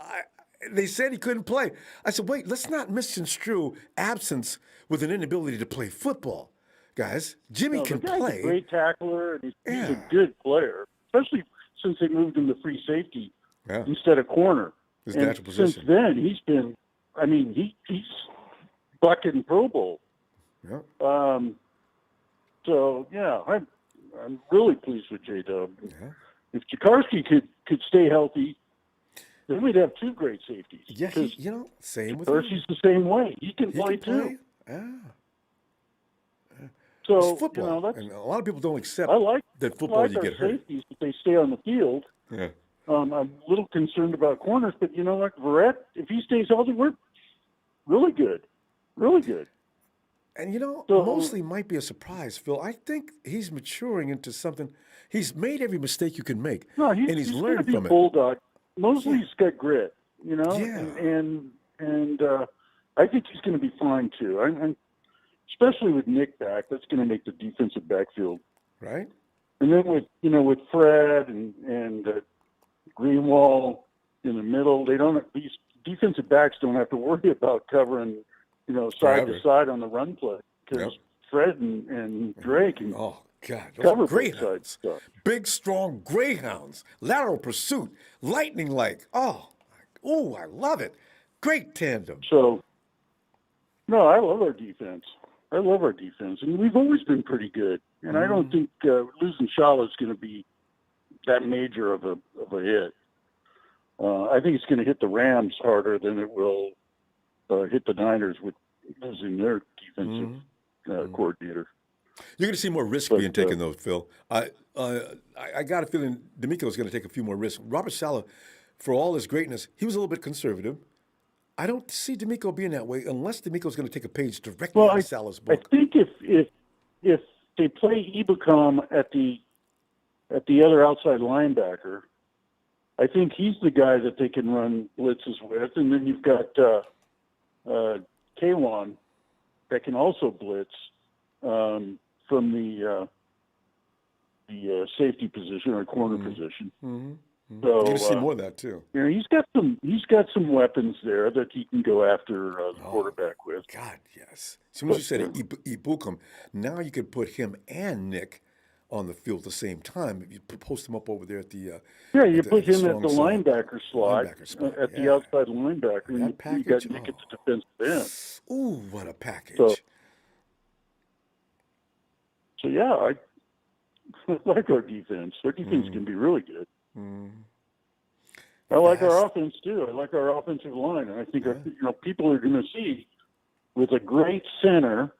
they said he couldn't play. I said, wait, let's not misconstrue absence with an inability to play football. Guys, Jimmy No, can the guy's play. a great tackler, and he's Yeah. a good player, especially since they moved him to free safety Yeah, instead of corner. his And natural position. since then, he's been, he's bucking Pro Bowl. Yeah. So, yeah, I'm really pleased with J-Dub. Yeah. If Jakarski could stay healthy, then we'd have 2 great safeties. Yeah, Because same with him. Jakarski's the same way. He can He play can too. Yeah. So, It's football. that's, And a lot of people don't accept I like that football you our get hurt. safeties if they stay on the field. Yeah. I'm a little concerned about corners, but you know what, Verrett, if he stays healthy, we're really good. Really good. And So- mostly might be a surprise, Phil. I think he's maturing into something. He's made every mistake you can make, No, and he's gonna learned be from a it. bulldog. Mosley's got grit, Yeah. and I think he's going to be fine too. I'm especially with Nick back. That's going to make the defensive backfield. Right? And then with Fred and Greenwald in the middle, these defensive backs don't have to worry about covering, side Forever. to side on the run play because Yep. Fred and Dre can Oh God, those cover are both side greyhounds. stuff. Big, strong greyhounds. Lateral pursuit, lightning like. Oh, I love it. Great tandem. So, no, I love our defense. And we've always been pretty good. And I don't think losing Shala is going to be that major of a hit. I think it's going to hit the Rams harder than it will hit the Niners with losing their defensive coordinator. You're going to see more risk being taken, though, Phil. I got a feeling D'Amico's going to take a few more risks. Robert Saleh, for all his greatness, he was a little bit conservative. I don't see D'Amico being that way unless D'Amico's going to take a page directly out of Saleh's I book. think if they play Ibukam at the other outside linebacker, I think he's the guy that they can run blitzes with, and then you've got Kwan that can also blitz from the safety position or corner position. So You're going to see more of that, too. he's got some weapons there that he can go after the quarterback with. God, yes. As soon as you said Ibukam, now you could put him and Nick on the field at the same time. You post him up over there at the You at put the him at the strong side. linebacker slot, Linebacker spot, at the yeah. outside linebacker, and That you package, got Nick at the defensive end. Ooh, what a package. So yeah, I like our defense. Our defense can be really good. I like our offense too. I like our offensive line, and I think people are going to see with a great center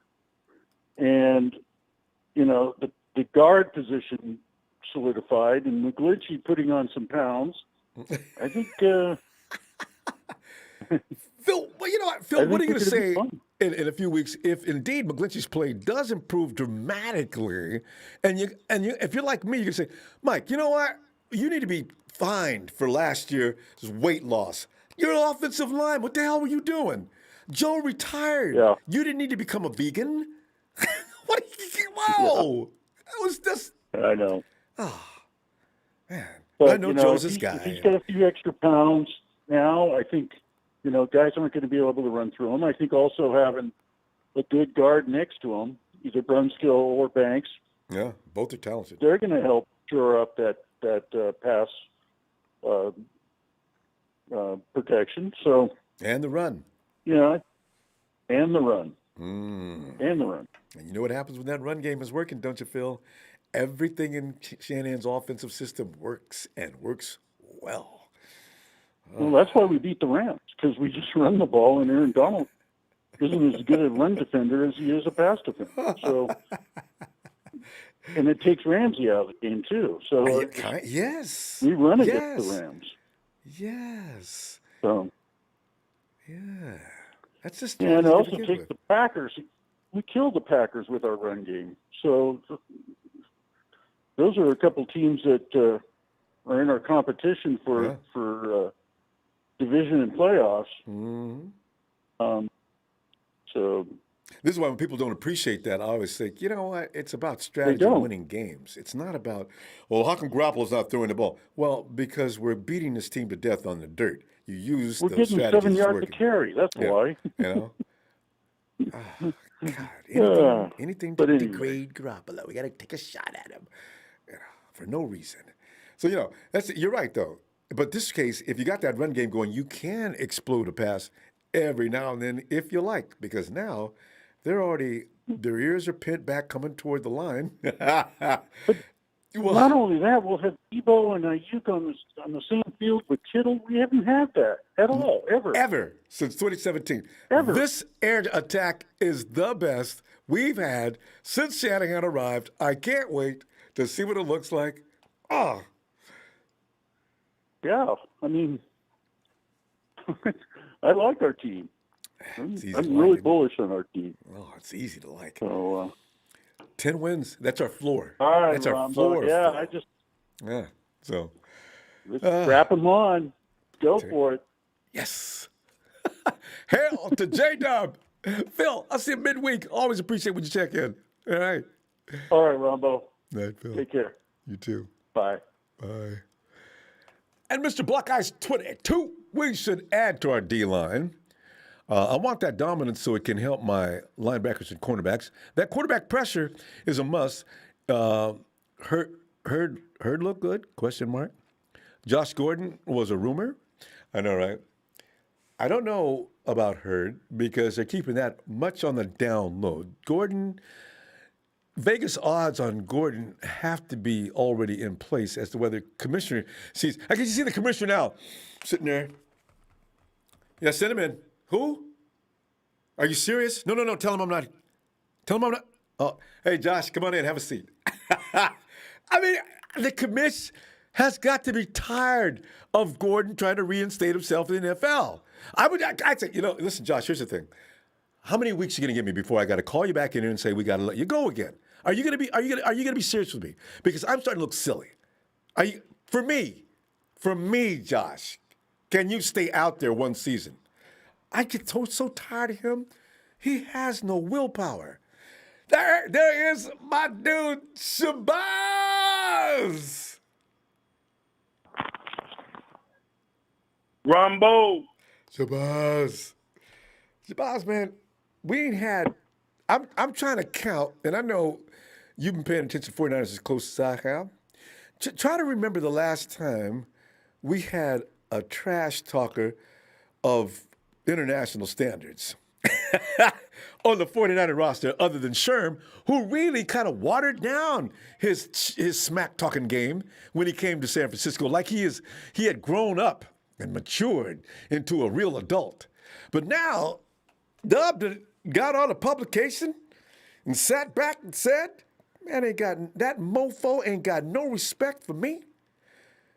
and the guard position solidified and McGlinchey putting on some pounds. I think. Phil, well, you know what, Phil, what are you going to say fun. in a few weeks if indeed McGlinchey's play does improve dramatically, and if you're like me, you can say, Mike, you know what? You need to be fined for last year's weight loss. You're an offensive line. What the hell were you doing? Joe retired. Yeah. You didn't need to become a vegan. What? Whoa! That was just. I know. Oh, man. But, I know Joe's this guy. If he's got a few extra pounds now, I think, guys aren't going to be able to run through him. I think also having a good guard next to him, either Brunskill or Banks, Yeah, both are talented. they're going to help shore up that pass protection. So, And the run. and the run. Mm. And the run. And you know what happens when that run game is working, don't you, Phil? Everything in Shanahan's offensive system works and works well. Well, that's why we beat the Rams, because we just run the ball, and Aaron Donald isn't as good a run defender as he is a pass defender. So, and it takes Ramsey out of the game too. So Yes. we run against the Rams. Yes. So Yeah. That's just. and it also takes the Packers. We killed the Packers with our run game. So those are a couple teams that are in our competition for division and playoffs. Mm-hmm. So this is why when people don't appreciate that, I always think, you know what? It's about strategy and winning games. It's not about, well, how come Garoppolo's not throwing the ball? Well, because we're beating this team to death on the dirt. You use we're those getting strategies. 7 yards working. to carry. That's why. God, anything to But degrade Garoppolo. We got to take a shot at him for no reason. So, you're right, though. But this case, if you got that run game going, you can explode a pass every now and then if you like, because now their ears are pinned back coming toward the line. Not only that, we'll have Debo and Ayuk on the same field with Kittle. We haven't had that at all, ever. Ever since 2017. Ever. This air attack is the best we've had since Shanahan arrived. I can't wait to see what it looks like. Oh. Yeah, I mean, I like our team. I'm really bullish on our team. Oh, it's easy to like. So, 10 wins. That's our floor. all right, That's our Ronbo. floor. Yeah, Yeah. So. Let's strap them on. Go for it. Yes. Hail to J-Dub. Phil, I'll see you midweek. Always appreciate when you check in. All right. All right, Ronbo. Night, Phil. Take care. You too. Bye. Bye. And Mr. Buckeye's 22, we should add to our D-line. I want that dominance so it can help my linebackers and cornerbacks. That quarterback pressure is a must. Hurd looked good? Question mark. Josh Gordon was a rumor. I know, right? I don't know about Hurd because they're keeping that much on the down low. Vegas odds on Gordon have to be already in place as to whether commissioner sees. I can see the commissioner now sitting there. Yeah, send him in. Who? Are you serious? No. Tell him I'm not. Oh, hey, Josh, come on in. Have a seat. I mean, the commish has got to be tired of Gordon trying to reinstate himself in the NFL. I'd say, listen, Josh, here's the thing. How many weeks are you going to give me before I got to call you back in here and say we got to let you go again? Are you going to be serious with me? Because I'm starting to look silly. For me, Josh, can you stay out there one season? I get so tired of him. He has no willpower. There is my dude, Shabazz. Ronbo. Shabazz, man, we ain't had. I'm trying to count, and I know you've been paying attention to 49ers as close as I have. Try to remember the last time we had a trash talker of international standards on the 49er roster other than Sherman, who really kind of watered down his smack-talking game when he came to San Francisco. Like he had grown up and matured into a real adult. But now, Dub got on a publication and sat back and said, man, that mofo ain't got no respect for me.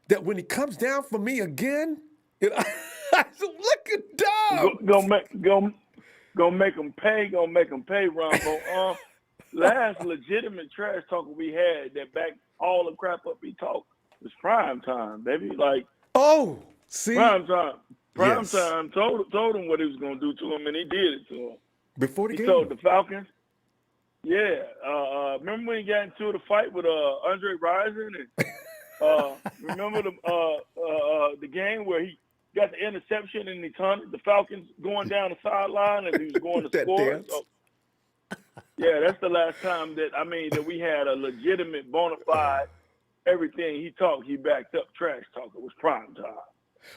That when he comes down for me again, look at Dub. Gonna make them pay, Ronbo. Last legitimate trash talker we had that backed all the crap up he talked It's prime time, baby. Like Oh, see, prime time. Prime Yes. time told him what he was gonna do to him, and he did it to him. before the He game. told the Falcons. Yeah. Remember when he got into the fight with Andre Rison, and remember the game where he got the interception and he taunted the Falcons going down the sideline as he was going to That score. dance. So, yeah, that's the last time that we had a legitimate, bona fide, everything he talked, he backed up trash talk. It was prime time.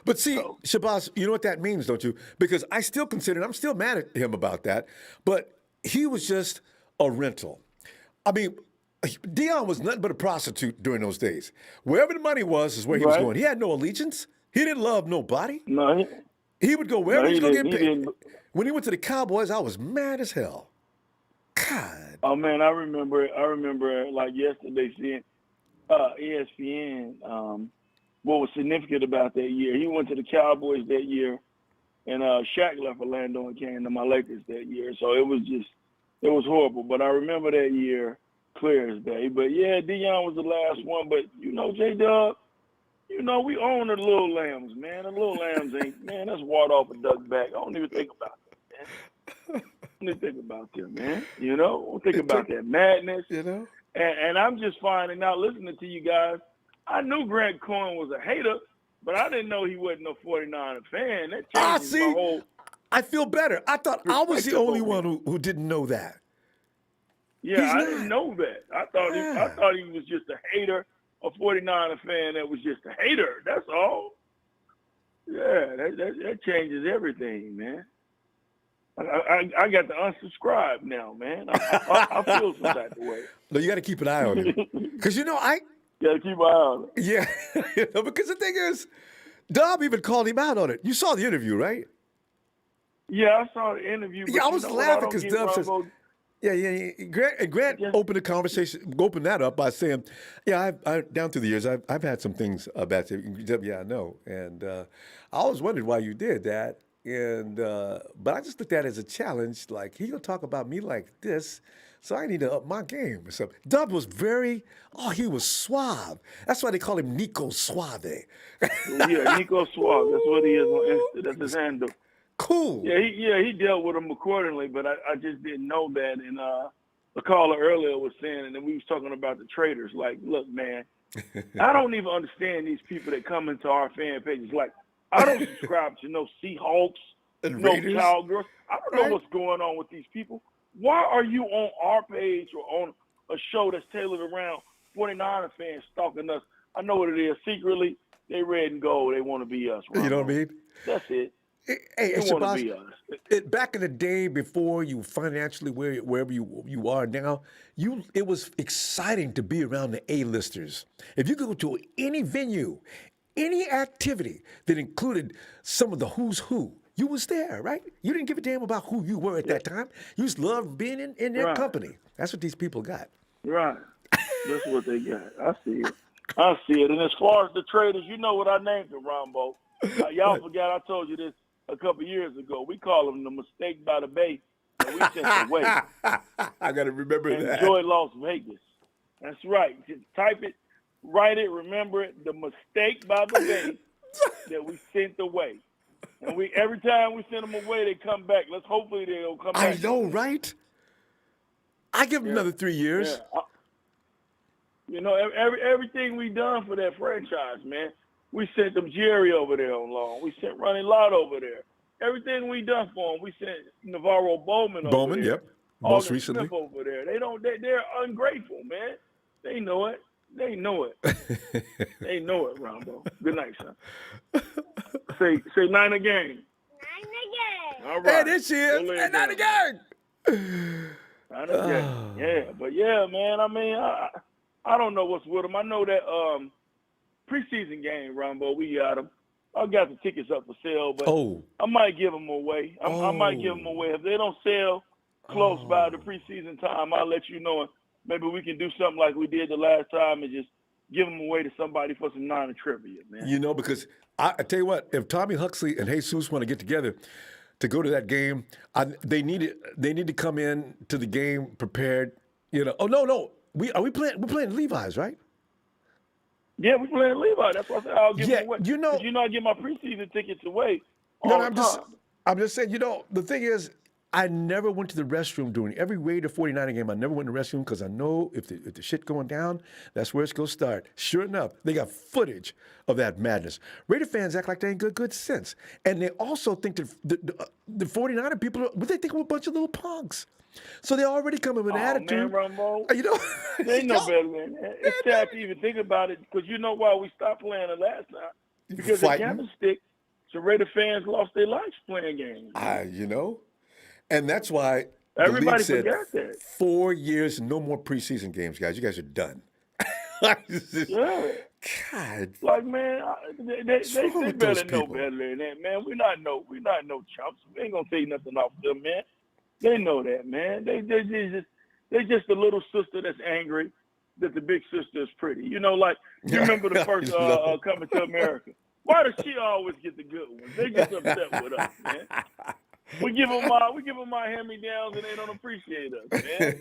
But see, Shabazz, you know what that means, don't you? Because I'm still mad at him about that, but he was just a rental. I mean, Dion was nothing but a prostitute during those days. Wherever the money was is where he was Right. going. He had no allegiance. He didn't love nobody. No, He would go wherever he he's going to get didn't. He paid. didn't. When he went to the Cowboys, I was mad as hell. God. Oh man, I remember like yesterday seeing ESPN. What was significant about that year? He went to the Cowboys that year, and Shaq left Orlando and came to my Lakers that year. So it was horrible. But I remember that year clear as day. But yeah, Deion was the last one. But J-Dub, we own the Little Lambs, man. The Little Lambs man, that's water off a duck back. I don't even think about that, man. I don't even think about them, man. I don't think about that madness. And I'm just finding out, listening to you guys, I knew Grant Cohn was a hater, but I didn't know he wasn't no 49er fan. That changes my whole. I feel better. I thought I was the only one who didn't know that. Yeah, I didn't know that. I thought he was just a hater, a 49er fan that was just a hater. That's all. Yeah, that changes everything, man. I got to unsubscribe now, man. I feel some type of way. No, you got to keep an eye on it. Because, Got to keep an eye on it. Yeah, because the thing is, Dub even called him out on it. You saw the interview, right? Yeah, I saw the interview. But Yeah, I was laughing because Dub says, Ronbo, yeah. Grant opened the conversation, opened that up by saying, yeah, I down through the years, I've had some things bad. Yeah, I know. And I always wondered why you did that. And but I just looked at it as a challenge. Like, he gonna talk about me like this, so I need to up my game or something. Dub was he was suave. That's why they call him Nico Suave. Yeah, Nico Suave. That's what he is on Insta. That's his handle. Cool. Yeah, he dealt with him accordingly, but I just didn't know that. And the caller earlier was saying, and then we was talking about the traders. Like, look, man, I don't even understand these people that come into our fan pages. Like, I don't subscribe to no Seahawks, no Raiders. Cowgirls. I don't know what's going on with these people. Why are you on our page or on a show that's tailored around 49er fans stalking us? I know what it is. Secretly, they red and gold. They want to be us. Ronbo. You know what I mean? That's it. Hey, They want to be Shabazz, us. back in the day before you financially wherever you are now, it was exciting to be around the A-listers. If you go to any venue, any activity that included some of the who's who, you was there, right? You didn't give a damn about who you were at that time. You just loved being in their company. That's what these people got. Right. That's what they got. I see it. And as far as the traders, you know what I named them, Ronbo. Y'all forgot I told you this a couple years ago. We call them the mistake by the bay that we sent away. I got to remember that. Enjoy Las Vegas. That's right. Just type it, write it, remember it. The mistake by the bay that we sent away. And every time we send them away, they come back. Hopefully they'll come back. I know, right? I give them another 3 years. Yeah. Everything we done for that franchise, man. We sent them Jerry over there on loan. We sent Ronnie Lott over there. Everything we done for them. We sent Navarro Bowman over there. Yep. Most Alden recently. Smith over there. They're ungrateful, man. They know it. They know it, Ronbo. Good night, son. Say nine again. 9 again. All right. Hey, this is Go lay it and not down. again. Nine again. Yeah, but yeah, man. I mean, I don't know what's with them. I know that preseason game, Ronbo, we got them. I got the tickets up for sale, but I might give them away. I might give them away. If they don't sell close by the preseason time, I'll let you know. Maybe we can do something like we did the last time and just give them away to somebody for some Niner trivia, man. Because I tell you what, if Tommy Huxley and Jesus want to get together to go to that game, they need to come in to the game prepared. Oh no, we're playing Levi's, right? Yeah, we playing Levi. That's why I said I'll give Yeah, them away. you know- 'Cause I get my preseason tickets away No, all no, the time. I'm just saying, the thing is, I never went to the restroom during every Raider 49er game. I never went to the restroom because I know if the shit going down, that's where it's going to start. Sure enough, they got footage of that madness. Raider fans act like they ain't good sense. And they also think that the 49er people, they think we're a bunch of little punks. So they already come in with an attitude. Man, Ronbo, They they know better than that. It's sad to even think about it because you know why we stopped playing the last time? Because the candlestick, so Raider fans lost their lives playing games. And that's why Everybody the league forgot said that. 4 years, no more preseason games, guys. You guys are done. Yeah. God. Like, man, they with better those know people? better than that, man. We're not no chumps. We ain't gonna take nothing off them, man. They know that, man. They just a little sister that's angry that the big sister is pretty. You remember the first Coming to America. Why does she always get the good ones? They just upset with us, man. We give them my hand-me-downs and they don't appreciate us, man.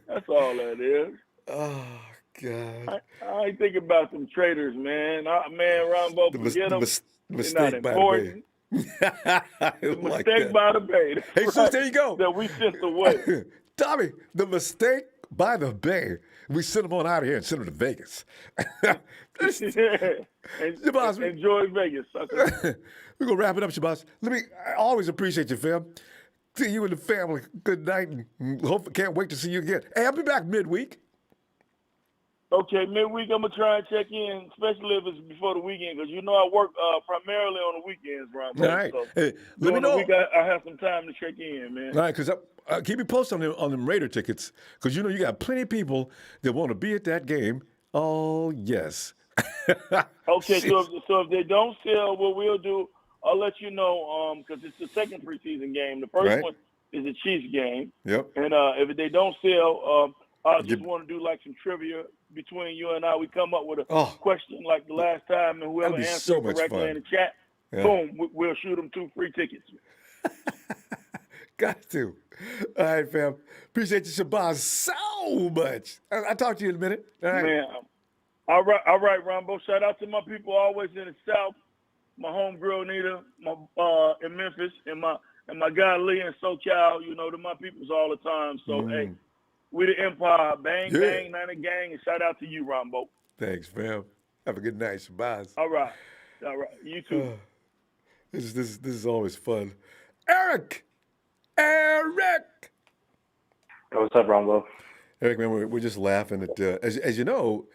That's all that is. Oh, God. I ain't thinking about them traitors, man. Ronbo, forget them. They're not important. The mistake by the bay. Hey, sis, there you go. That we sent away. Tommy, the mistake by the bay. We sent them on out of here and sent them to Vegas. Enjoy Vegas, sucker. We're going to wrap it up, Shabazz. I always appreciate you, fam. To you and the family, good night. And can't wait to see you again. Hey, I'll be back midweek. Okay, midweek I'm going to try and check in, especially if it's before the weekend, because I work primarily on the weekends, Ron. All right. So hey, let me know. The week I have some time to check in, man. All right, because keep me posted on them Raider tickets, because you got plenty of people that want to be at that game. Oh, yes. Okay, so if they don't sell, what we'll do, I'll let you know, because it's the second preseason game. The first one is the Chiefs game. Yep. And if they don't sell, I just want to do like some trivia between you and I. We come up with a question like the last time, and whoever answers so much correctly fun. in the chat, boom, we'll shoot them 2 free tickets. Got to. All right, fam. Appreciate you, Shabazz, so much. I'll talk to you in a minute. All right. Man, all right, Ronbo. Shout out to my people always in the South. My homegirl Nita, in Memphis, and my guy Lee in SoCal. They're my peoples all the time. So hey, we the Empire. Bang, bang, Niner gang, and shout out to you, Ronbo. Thanks, fam. Have a good night, Shabazz. All right. You too. This is always fun. Eric! What's up, Ronbo? Eric, man, we're just laughing at as you know,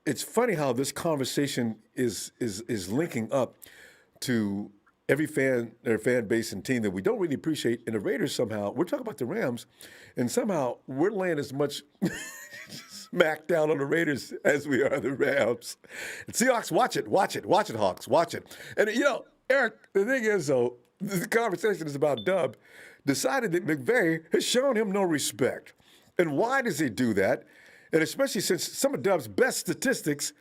it's funny how this conversation is linking up to every fan base and team that we don't really appreciate. And the Raiders somehow, we're talking about the Rams, and somehow we're laying as much smack down on the Raiders as we are the Rams. And Seahawks, watch it, Hawks, watch it. And Eric, the thing is though, the conversation is about Dub, decided that McVay has shown him no respect. And why does he do that? And especially since some of Dub's best statistics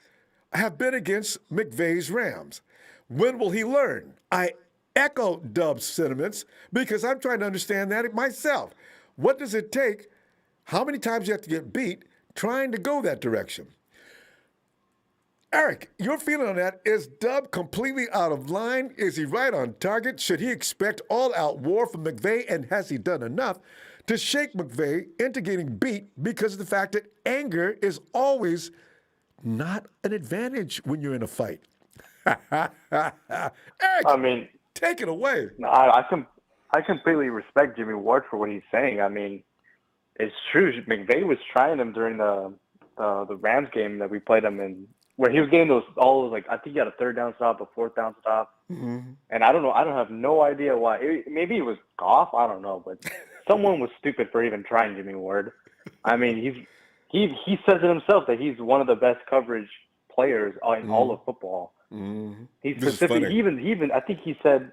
have been against McVay's Rams. When will he learn? I echo Dub's sentiments because I'm trying to understand that myself. What does it take? How many times you have to get beat trying to go that direction? Eric, your feeling on that, is Dub completely out of line? Is he right on target? Should he expect all-out war from McVay? And has he done enough to shake McVay into getting beat because of the fact that anger is always not an advantage when you're in a fight? Eric, take it away. No, I completely respect Jimmie Ward for what he's saying. It's true. McVay was trying him during the Rams game that we played him in, where he was getting all those, I think he had a 3rd down stop, a 4th down stop. Mm-hmm. And I don't know. I don't have no idea why. Maybe it was Goff. I don't know. But someone was stupid for even trying Jimmie Ward. He says it himself that he's one of the best coverage players in all of football. Mm-hmm. He's specific. Even I think he said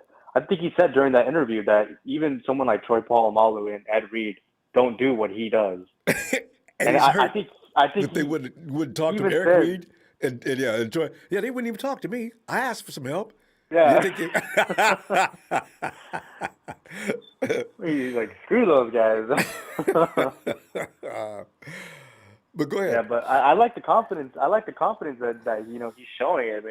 during that interview that even someone like Troy Polamalu and Ed Reed don't do what he does. and I think that they wouldn't talk to Eric Reed and Troy. Yeah, they wouldn't even talk to me. I asked for some help. Yeah. He's like, screw those guys. But go Yeah, ahead. but I like the confidence. I like the confidence that he's showing.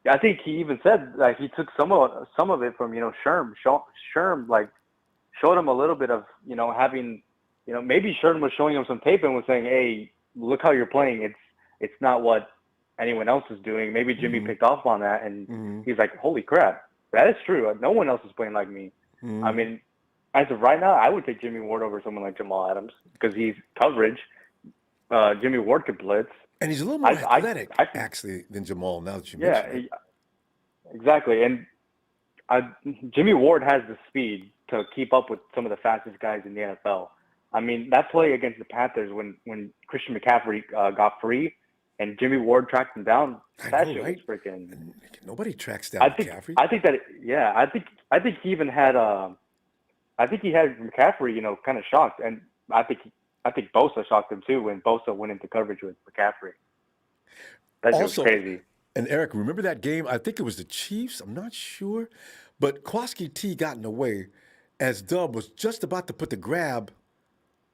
I think he even said like he took some of it from Sherm. Sherm like showed him a little bit of having maybe Sherm was showing him some tape and was saying, hey, look how you're playing. It's not what anyone else is doing. Maybe Jimmy picked off on that, and he's like, holy crap, that is true. No one else is playing like me. I mean, as of right now, I would take Jimmie Ward over someone like Jamal Adams because he's coverage. Jimmie Ward could blitz. And he's a little more athletic, actually, than Jamal, now that you mention it. Exactly. And Jimmie Ward has the speed to keep up with some of the fastest guys in the NFL. I mean, that play against the Panthers when Christian McCaffrey got free and Jimmie Ward tracked him down, that shit was freaking. And nobody tracks down McCaffrey. I think he even had I think he had McCaffrey, kind of shocked, and I think Bosa shocked him too when Bosa went into coverage with McCaffrey. That was crazy. And Eric, remember that game? I think it was the Chiefs. I'm not sure, but Kwaski T got in the way as Dub was just about to put the grab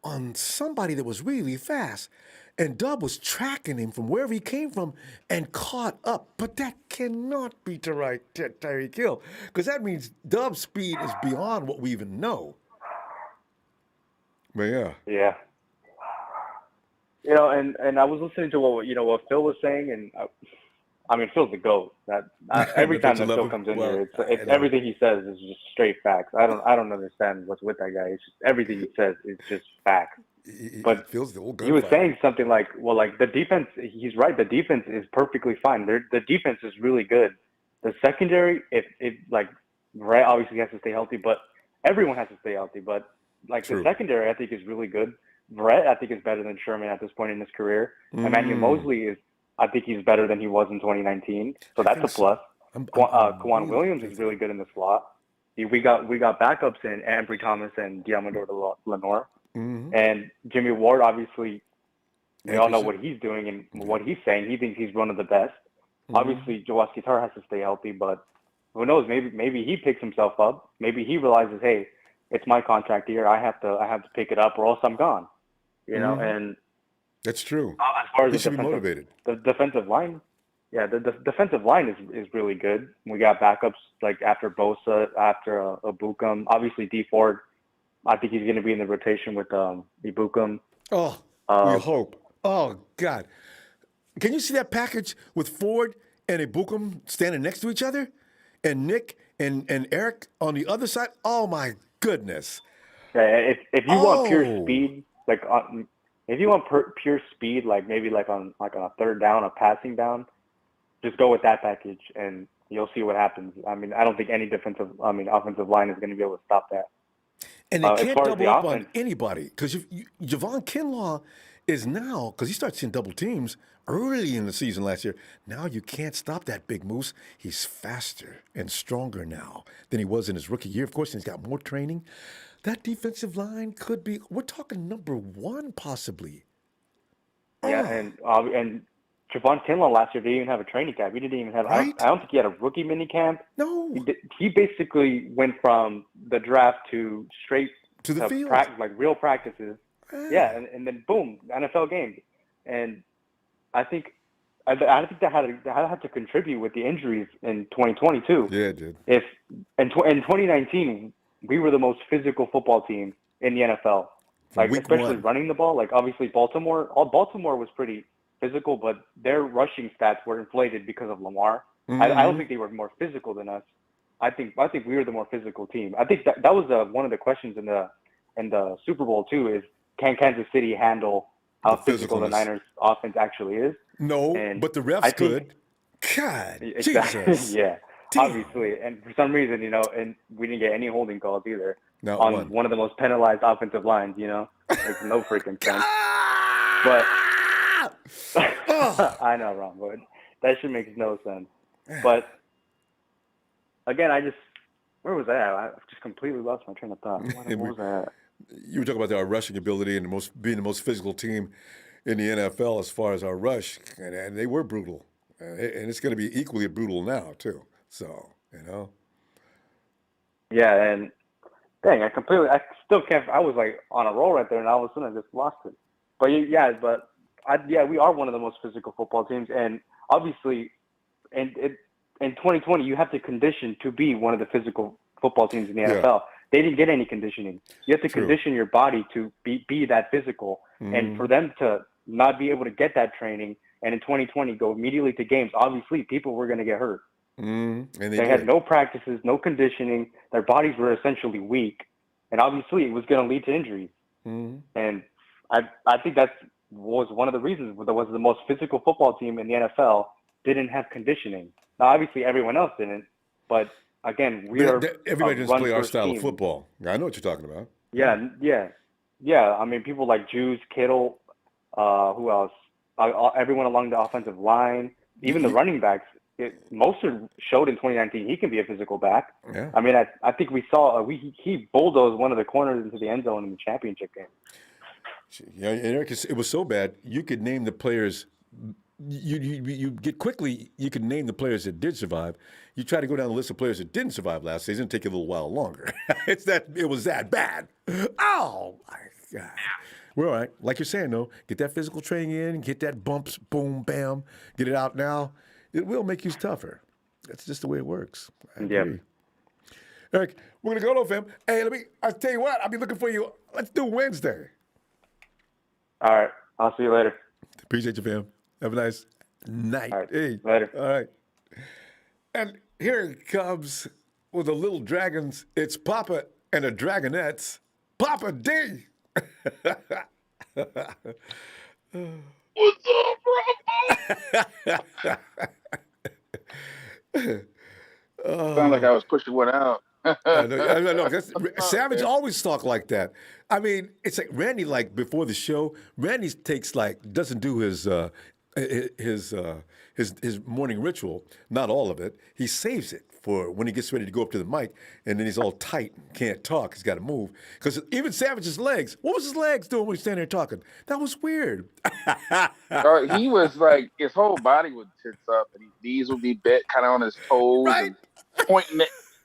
on somebody that was really fast, and Dub was tracking him from wherever he came from and caught up. But that cannot be Tyreek Hill, because that means Dub's speed is beyond what we even know. But yeah. And I was listening to what Phil was saying, and I mean, Phil's the GOAT. Every time that Phil comes in here, it's everything he says is just straight facts. I don't understand what's with that guy. It's just everything he says is just facts. But Phil's the old he was saying something like, the defense. He's right. The defense is perfectly fine. The defense is really good. The secondary, Brett obviously has to stay healthy, but everyone has to stay healthy. But the secondary, I think, is really good. Brett, I think, is better than Sherman at this point in his career. Emmanuel Mosley I think he's better than he was in 2019, so that's a plus. Kwan Williams is really good in the slot. We got backups in Ambry Thomas and Diamador Lenore, and Jimmie Ward. Obviously, we all know what he's doing and what he's saying. He thinks he's one of the best. Obviously, Jawaski Tarr has to stay healthy, but who knows? Maybe he picks himself up. Maybe he realizes, hey, it's my contract here. I have to pick it up, or else I'm gone. And that's true. As far as he should be motivated. The defensive line, the defensive line is really good. We got backups like after Bosa, after Ibukum. Obviously, D Ford. I think he's going to be in the rotation with Ibukum. Oh, we hope. Oh God, can you see that package with Ford and Ibukum standing next to each other, and Nick and Eric on the other side? Oh my goodness. Yeah, if you want pure speed, if you want pure speed, maybe on a third down, a passing down, just go with that package, and you'll see what happens. I mean, I don't think any offensive line is going to be able to stop that. And they can't double up on anybody, because Javon Kinlaw is now, because he started seeing double teams early in the season last year. Now you can't stop that big moose. He's faster and stronger now than he was in his rookie year. Of course, and he's got more training. That defensive line could be, we're talking number one possibly. Yeah, and Javon Kinlaw last year didn't even have a training camp. He didn't even have, I don't think he had a rookie mini camp. No. He basically went from the draft to straight to the field. Real practices. Yeah, and then boom, NFL game. And I think that had to contribute with the injuries in 2022. Yeah, it did. If in 2019, we were the most physical football team in the NFL, especially running the ball. Obviously Baltimore was pretty physical, but their rushing stats were inflated because of Lamar. I don't think they were more physical than us. I think we were the more physical team. I think that was one of the questions in the Super Bowl too, is can Kansas City handle how physical the Niners offense actually is? No, but the refs could. God, exactly. Jesus. Yeah. Damn. Obviously, and for some reason, and we didn't get any holding calls either on one of the most penalized offensive lines, no freaking sense. But I know, Ronbo, that shit makes no sense. But again, where was that? I just completely lost my train of thought. Where was that? You were talking about our rushing ability and being the most physical team in the NFL as far as our rush, and they were brutal, and it's going to be equally brutal now too. So, Yeah, and dang, I still can't. I was on a roll right there, and all of a sudden I just lost it. But we are one of the most physical football teams, and obviously, in 2020, you have to condition to be one of the physical football teams in the NFL. They didn't get any conditioning. You have to condition your body to be that physical, and for them to not be able to get that training, and in 2020 go immediately to games, obviously people were going to get hurt. And they had no practices, no conditioning. Their bodies were essentially weak, and obviously it was going to lead to injuries. And I think that was one of the reasons that was the most physical football team in the NFL didn't have conditioning. Now, obviously, everyone else didn't, but again, everybody doesn't play our style of football. I know what you're talking about. Yeah. I mean, people like Juice, Kittle, who else? Everyone along the offensive line, even the running backs. Mostert showed in 2019 he can be a physical back. Yeah. I mean, I think we saw he bulldozed one of the corners into the end zone in the championship game. Yeah, Eric, it was so bad you could name the players. You get quickly. You can name the players that did survive. You try to go down the list of players that didn't survive last season. It'll take you a little while longer. It was that bad. Oh my God. We're all right. Like you're saying though, get that physical training in, get that bumps, boom, bam, get it out now. It will make you tougher. That's just the way it works. I agree. Eric, we're gonna go though, fam. Hey, I'll tell you what. I'll be looking for you. Let's do Wednesday. All right. I'll see you later. Appreciate you, fam. Have a nice night. All right. Hey. Later. All right. And here it comes with the little dragons. It's Papa and the Dragonettes. Papa D. What's up, bro? Sound like I was pushing one out. I know. Savage always talk like that. I mean, it's like Randy. Like before the show, Randy doesn't do his morning ritual. Not all of it. He saves it for when he gets ready to go up to the mic, and then he's all tight and can't talk. He's got to move because even Savage's legs. What was his legs doing when he's standing there talking? That was weird. He was like his whole body would tense up, and his knees would be bent, kind of on his toes, right? And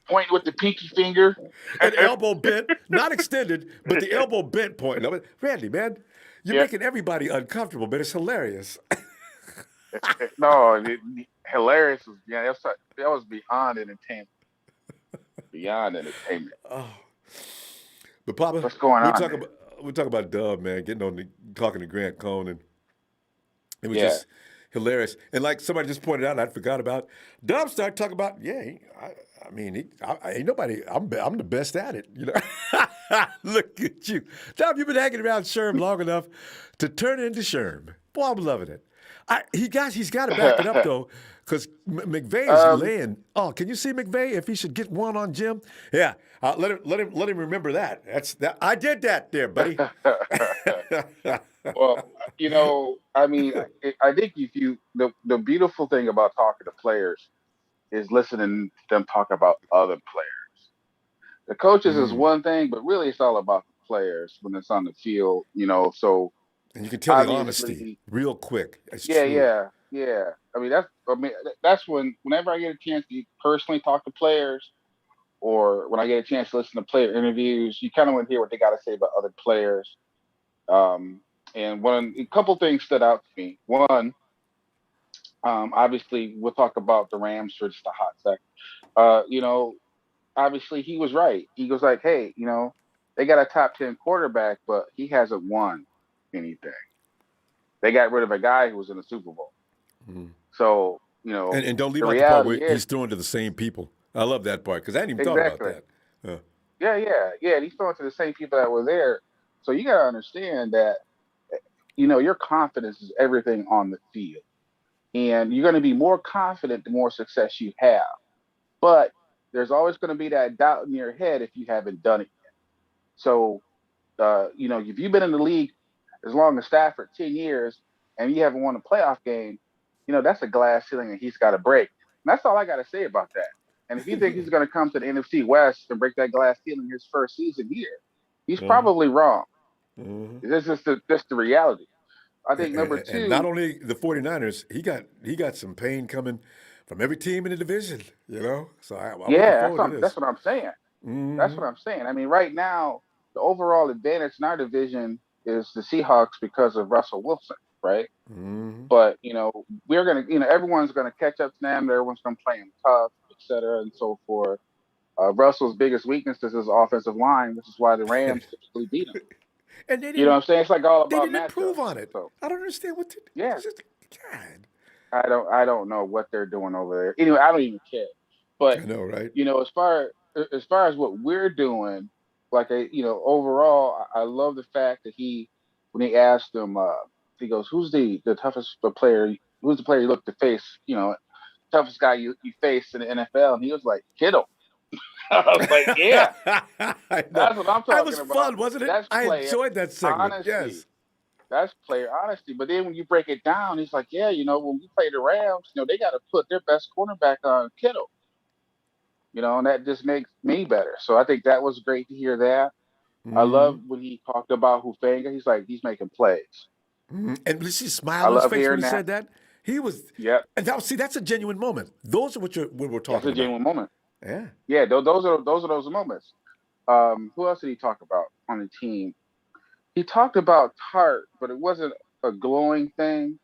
pointing with the pinky finger. And elbow bent, not extended, but the elbow bent pointing. Randy, man, you're making everybody uncomfortable, but it's hilarious. No, hilarious. That was beyond entertainment. Beyond entertainment. Oh. But Papa, what's going on? We talk about Dub, man, talking to Grant Cohn, and it was just hilarious. And like somebody just pointed out, I forgot about, Dub started talking about, ain't nobody, I'm the best at it, you know. Look at you. Dub, you've been hanging around Sherm long enough to turn into Sherm. Boy, I'm loving it. He's got to back it up, though, because McVay's laying. Oh, can you see McVay if he should get one on Jim? Yeah, let him remember that. I did that there, buddy. Well, I mean, I think the beautiful thing about talking to players is listening to them talk about other players. The coaches is one thing, but really it's all about the players when it's on the field, so. And you can tell the honesty real quick. It's true. Yeah. I mean, that's whenever I get a chance to personally talk to players, or when I get a chance to listen to player interviews, you kind of want to hear what they got to say about other players. And a couple things stood out to me. One, obviously, we'll talk about the Rams for just a hot second. Obviously, he was right. He was like, hey, they got a top 10 quarterback, but he hasn't won anything. They got rid of a guy who was in the Super Bowl. So, and don't leave out the part where he's throwing to the same people. I love that part because I didn't even thought about that. Yeah. He's throwing to the same people that were there. So you got to understand that, your confidence is everything on the field. And you're going to be more confident the more success you have. But there's always going to be that doubt in your head if you haven't done it yet. So, if you've been in the league as long as Stafford, 10 years, and you haven't won a playoff game, that's a glass ceiling that he's got to break. And that's all I got to say about that. And if you think he's going to come to the NFC West and break that glass ceiling his first season here, he's probably wrong. This is just the reality. I think number two. And not only the 49ers, he got some pain coming from every team in the division, So that's what I'm saying. That's what I'm saying. I mean, right now, the overall advantage in our division is the Seahawks because of Russell Wilson. right? Mm-hmm. But we're gonna, everyone's gonna catch up to them. Everyone's gonna play him tough, et cetera, and so forth. Russell's biggest weakness is his offensive line, which is why the Rams typically beat him. And they You know what didn't I'm saying? It's like all they about didn't improve matchups. on it. So I don't understand what to yeah, God. I don't know what they're doing over there. Anyway, I don't even care. But I know, right? as far as what we're doing, like overall, I love the fact that when he asked him, he goes, "Who's the toughest player? Who's the player you look to face? Toughest guy you face in the NFL?" And he was like, "Kittle." I was like, "Yeah, I know. that's what I'm That was talking fun, about. wasn't it? That's I player enjoyed that segment. honesty. Yes. That's player honesty." But then when you break it down, he's like, "Yeah, when we play the Rams, they got to put their best cornerback on Kittle. And that just makes me better." So I think that was great to hear that. I Mm-hmm. love when he talked about Hufanga. He's like, he's making plays. Mm-hmm. And did you see a smile I on his love face when hearing he that. said that? He was, Yep, and that's a genuine moment. Those are what we're that's talking a about. genuine moment. Yeah. Yeah, those are those moments. Who else did he talk about on the team? He talked about Tart, but it wasn't a glowing thing.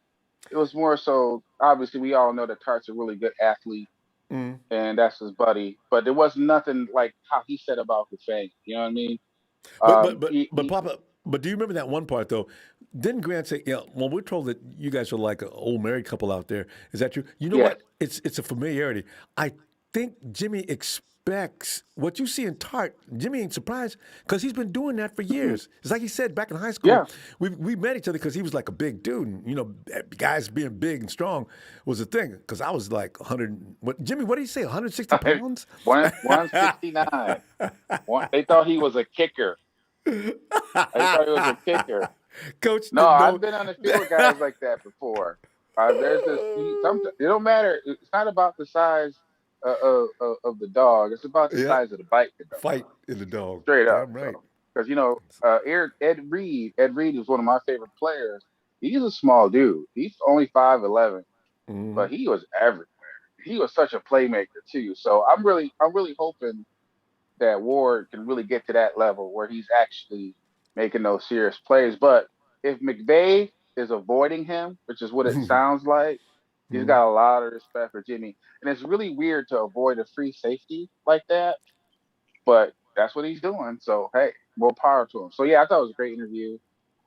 It was more so, obviously, we all know that Tart's a really good athlete, Mm. and that's his buddy. But there was nothing like how he said about Hufanga. You know what I mean? But Papa, but do you remember that one part though? Didn't Grant say, "Yeah, well, we're told that you guys are like an old married couple out there. Is that true?" You know Yes. what? It's a familiarity. I think Jimmy expects what you see in Tart. Jimmy ain't surprised because he's been doing that for years. It's like he said back in high school. Yeah. We met each other because he was like a big dude. And, guys being big and strong was a thing. Because I was like 100. Jimmy, what did he say? 160 pounds? 169. They thought he was a kicker. They thought he was a kicker. Coach, No, I've been on the field with guys like that before. There's this. It don't matter. It's not about the size of the dog. It's about the size of the bite. Fight in the dog. Straight up. Damn right. Because Ed Reed. Ed Reed is one of my favorite players. He's a small dude. He's only 5'11", but he was everywhere. He was such a playmaker too. So I'm really hoping that Ward can really get to that level where he's actually making those serious plays. But if McVay is avoiding him, which is what it sounds like, he's got a lot of respect for Jimmy. And it's really weird to avoid a free safety like that, but that's what he's doing. So, hey, more power to him. So, yeah, I thought it was a great interview.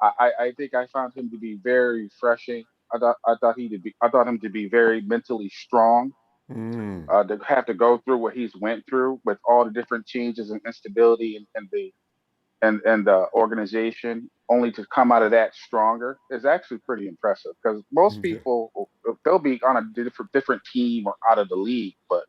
I think I found him to be very refreshing. I thought him to be very mentally strong. To have to go through what he's went through with all the different changes and instability and the organization, only to come out of that stronger is actually pretty impressive. Because most people, they'll be on a different team or out of the league, but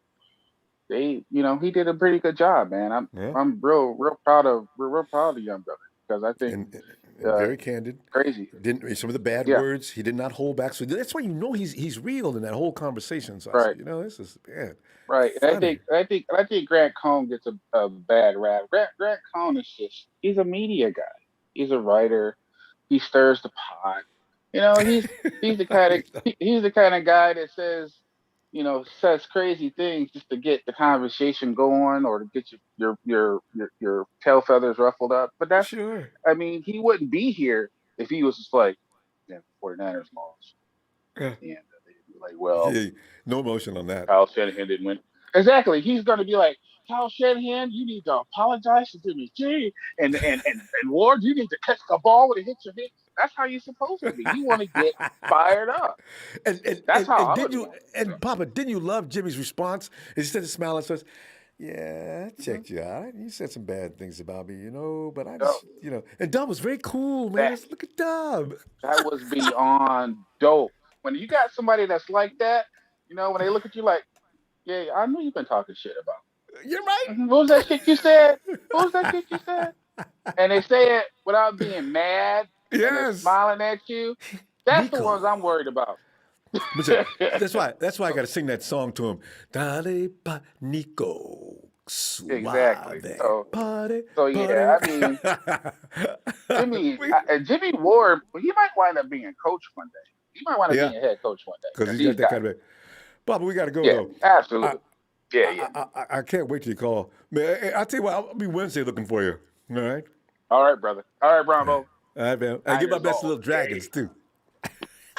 he did a pretty good job, man. I'm real proud of young brother, because I think and very candid. Crazy. Some of the bad words he did not hold back. So that's why he's real in that whole conversation. So I said, this is bad. Right. And I think Grant Cohn gets a bad rap. Grant Cohn is he's a media guy. He's a writer. He stirs the pot. He's the kind of guy that says crazy things just to get the conversation going or to get your tail feathers ruffled up. But that's sure. I mean, he wouldn't be here if he was just like, 49ers lost. Yeah. And they'd be like, well, no emotion on that. Kyle Shanahan didn't win. Exactly. He's going to be like, Kyle Shanahan, you need to apologize to Jimmy G. And Ward, you need to catch the ball when it hits your head. That's how you're supposed to be. You want to get fired up. Papa, didn't you love Jimmy's response? Instead of smiling, says, "Yeah, I checked you out. You said some bad things about me, but I just, And Dub was very cool, man. Look at Dub. That was beyond dope. When you got somebody that's like that, when they look at you like, yeah, I know you've been talking shit about me. You're right. What was that shit you said? And they say it without being mad. Yes. And they're smiling at you. That's Nico. The ones I'm worried about. That's why I got to sing that song to him. Dale pa Nico. Suave. Exactly. Party. Yeah, I mean, Jimmy Ward, he might wind up being a coach one day. He might wind up being a head coach one day. Because he's got that kind of. Bobby, we got to go though. Absolutely. I can't wait till you call. Man, I'll tell you what, I'll be Wednesday looking for you. All right? All right, brother. All right, Ronbo. All right, man. I give my best to little dragons, too.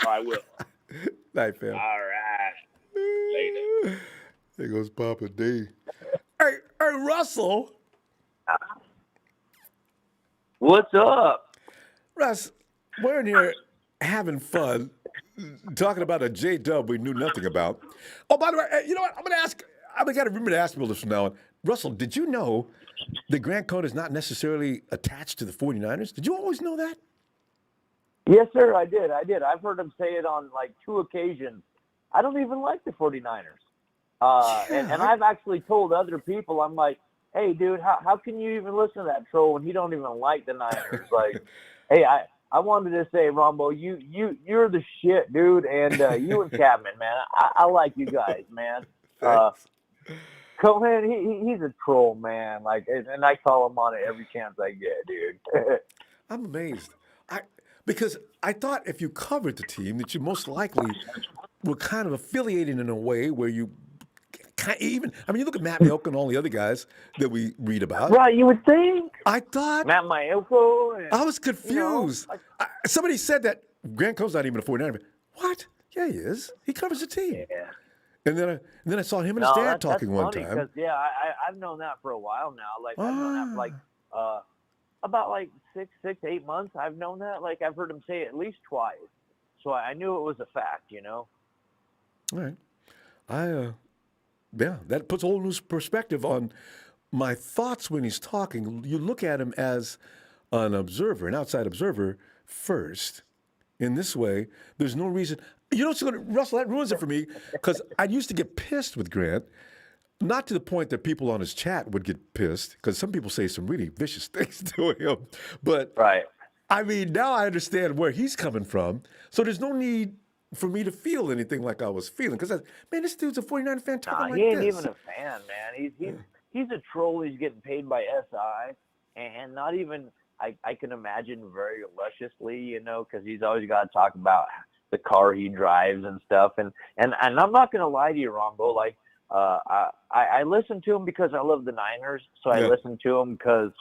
I will. Night, fam. All right. Later. There goes Papa D. Hey, Russell. What's up? Russ, we're in here having fun, talking about a J-Dub we knew nothing about. Oh, by the way, you know what? I'm going to ask, I got to remember to ask people this from now on. Russell, did you know that Grant Cohn is not necessarily attached to the 49ers? Did you always know that? Yes, sir, I did. I've heard him say it on like 2 occasions. I don't even like the 49ers. And I've actually told other people, I'm like, hey, dude, how can you even listen to that troll when you don't even like the Niners? Like, hey, I wanted to say, Ronbo, you're the shit, dude, and you and Chapman, man, I like you guys, man. Cohen, he's a troll, man. Like, and I call him on it every chance I get, dude. I'm amazed. Because I thought if you covered the team that you most likely were kind of affiliated in a way where you you look at Matt Milk and all the other guys that we read about. Right, you would think. I thought. Matt Milko. I was confused. Somebody said that Grant Cohn's not even a 49er. What? Yeah, he is. He covers the team. Yeah. And then I saw him and his dad talking one time. Because, yeah, I've known that for a while now. Like, I've known that for like about like 8 months. I've known that. Like, I've heard him say it at least twice. So I knew it was a fact, you know? All right. Yeah, that puts a whole new perspective on my thoughts when he's talking. You look at him as an observer, an outside observer first. In this way, there's no reason. You know, Russell, that ruins it for me because I used to get pissed with Grant, not to the point that people on his chat would get pissed because some people say some really vicious things to him. But right. I mean, now I understand where he's coming from. So there's no need for me to feel anything like I was feeling. Because, man, this dude's a 49er fan talking like this. He ain't even a fan, man. He's a troll. He's getting paid by SI. And not even, I can imagine, very lusciously, you know, because he's always got to talk about the car he drives and stuff. And I'm not going to lie to you, Ronbo. Like, I listen to him because I love the Niners. So I listen to him because,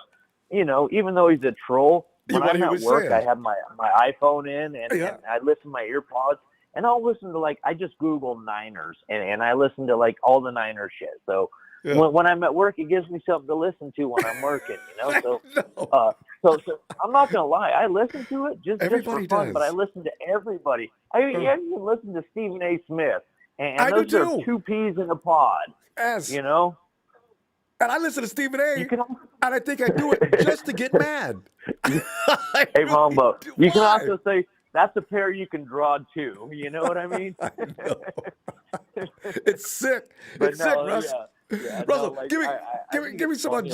you know, even though he's a troll, when I'm at work, I have my iPhone in and I listen to my earpods. And I'll listen to, like, I just Google Niners, and I listen to, like, all the Niner shit. So when I'm at work, it gives me something to listen to when I'm working, you know? So I'm not going to lie. I listen to it just for fun, but I listen to everybody. I even listen to Stephen A. Smith. And those are 2 peas in a pod, you know? And I listen to Stephen A. And I think I do it just to get mad. Hey, Ronbo, you can also say, that's a pair you can draw too. You know what I mean? I know. It's sick. It's sick, Russ. Yeah, Russell, no, like, give me some on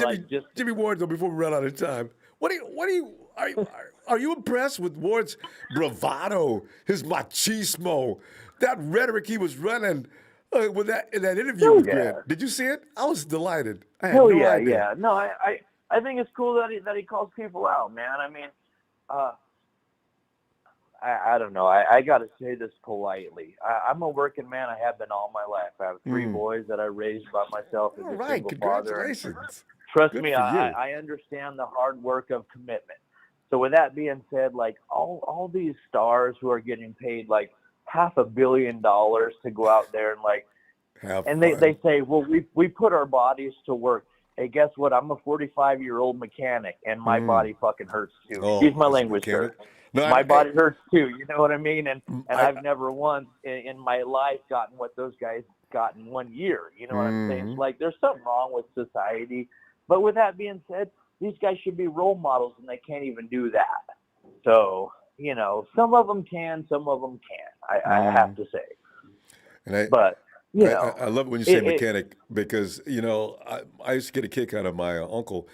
Jimmy Ward though before we run out of time. Are you impressed with Ward's bravado, his machismo, that rhetoric he was running in that interview with Grant? Did you see it? I was delighted. I had no idea. Yeah. No, I think it's cool that he calls people out, man. I mean, I don't know. I got to say this politely. I'm a working man. I have been all my life. I have 3 boys that I raised by myself as a single congratulations. father. Trust me, I understand the hard work of commitment. So with that being said, like all these stars who are getting paid like $500 million to go out there and like, they say, well, we put our bodies to work. Hey, guess what? I'm a 45-year-old mechanic, and my body fucking hurts too. Excuse my language, sir. No, my body hurts too. You know what I mean? And I've never once in my life gotten what those guys got in 1 year. You know what I'm saying? It's like there's something wrong with society. But with that being said, these guys should be role models, and they can't even do that. So, you know, some of them can, some of them can't. I have to say. But you know, I love it when you say mechanic because, you know, I used to get a kick out of my uncle.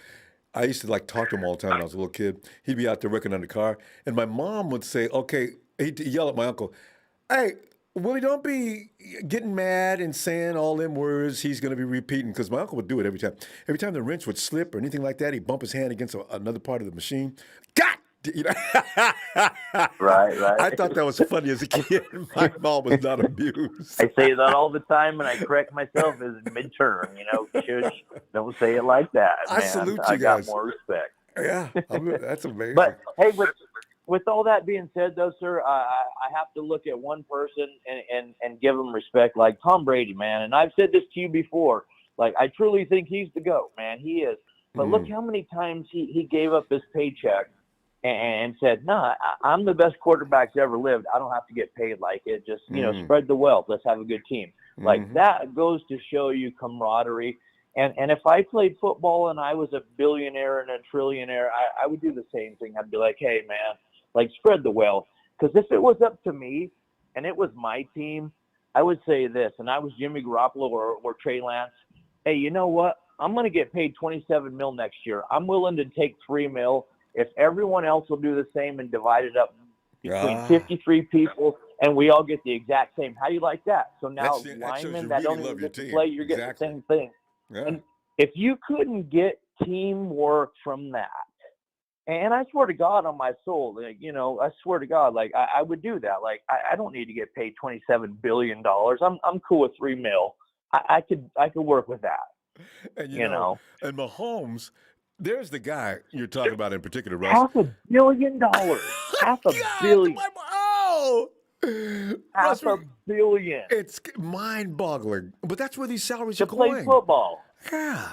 I used to like talk to him all the time when I was a little kid. He'd be out there working on the car, and my mom would say, "Okay," he'd yell at my uncle, "Hey, Willie, don't be getting mad and saying all them words he's going to be repeating," because my uncle would do it every time. Every time the wrench would slip or anything like that, he'd bump his hand against another part of the machine. God! You know? Right. I thought that was funny as a kid. My mom was not amused. I say that all the time, and I correct myself as midterm. You know, shush, don't say it like that. I man. salute you I guys. got more respect. Yeah, that's amazing. But hey, with all that being said, though, sir, I have to look at one person and give him respect, like Tom Brady, man. And I've said this to you before. Like, I truly think he's the GOAT, man. He is. But look how many times he gave up his paycheck and said, no, I'm the best quarterback that's ever lived. I don't have to get paid like it. Just, spread the wealth. Let's have a good team. Like, that goes to show you camaraderie. And if I played football and I was a billionaire and a trillionaire, I would do the same thing. I'd be like, hey, man, like, spread the wealth. Because if it was up to me and it was my team, I would say this, and I was Jimmy Garropolo or Trey Lance, hey, you know what? I'm going to get paid $27 million next year. I'm willing to take $3 million if everyone else will do the same and divide it up between 53 people, and we all get the exact same. How do you like that? So now linemen that don't even get to play, you're getting the same thing. Yeah. And if you couldn't get teamwork from that, and I swear to God on my soul, like, I swear to God, like I would do that. Like I don't need to get paid $27 billion. I'm cool with $3 million. I could work with that. And you know, and Mahomes, there's the guy you're talking about in particular, Russ. $500 million. $500 million. Oh, $500 million. It's mind-boggling. But that's where these salaries are to play going. Football. Yeah.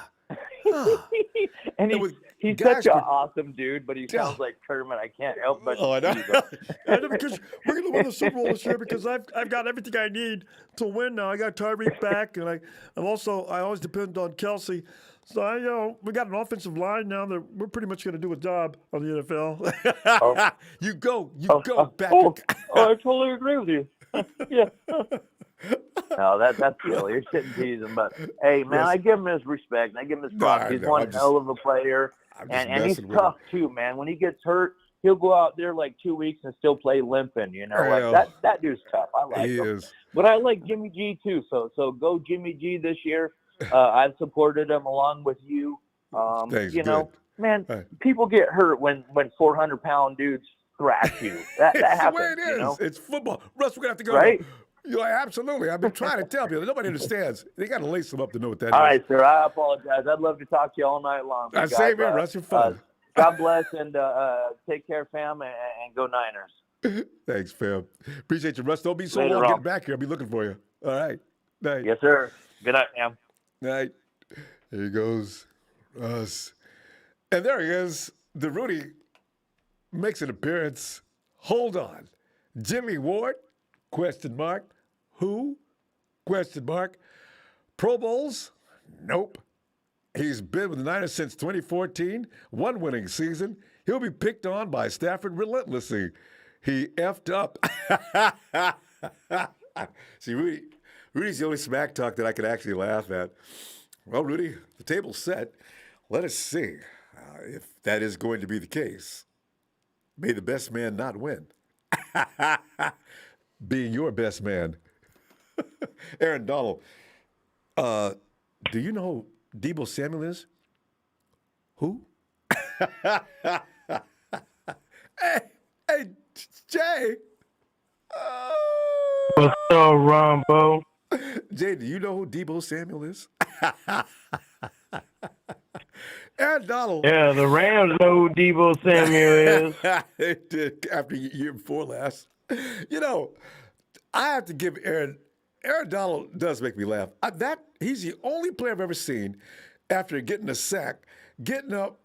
And he's such an awesome dude, but he sounds like Kermit. I can't help but I know. Because we're going to win the Super Bowl this year because I've got everything I need to win now. I got Tyreek back, and I always depend on Kelsey. So we got an offensive line now that we're pretty much going to do a job on the NFL. You go back. I totally agree with you. Yeah. No, that's silly. You're shitting teasing, but hey, man, I give him his respect. I give him his props. He's one hell of a player, and he's tough too, man. When he gets hurt, he'll go out there like 2 weeks and still play limping. Like that dude's tough. I like him. But I like Jimmy G too. So go Jimmy G this year. I've supported him along with you. Man, people get hurt when 400-pound dudes thrash you. That happens. The way it is. It's football. Russ, we're gonna have to go. Right? Absolutely. I've been trying to tell people. Nobody understands. They got to lace them up to know what that is. All right, sir. I apologize. I'd love to talk to you all night long. Same here, Russ. You're fun. God bless, and take care, fam, and go Niners. Thanks, fam. Appreciate you, Russ. Don't be so long getting back here. I'll be looking for you. All right. Night. Yes, sir. Good night, fam. Night. There he goes, Russ. And there he is. The Rudy makes an appearance. Hold on. Jimmie Ward? ? Who? ? Pro Bowls? Nope. He's been with the Niners since 2014, one winning season. He'll be picked on by Stafford relentlessly. He effed up. See, Rudy's the only smack talk that I could actually laugh at. Well, Rudy, the table's set. Let us see if that is going to be the case. May the best man not win. Being your best man. Aaron Donald, do you know who Deebo Samuel is? Who? hey, Jay. What's up, Ronbo? Jay, do you know who Deebo Samuel is? Aaron Donald. Yeah, the Rams know who Deebo Samuel is. They did after year before last. I have to give Aaron Donald does make me laugh. He's the only player I've ever seen after getting a sack, getting up,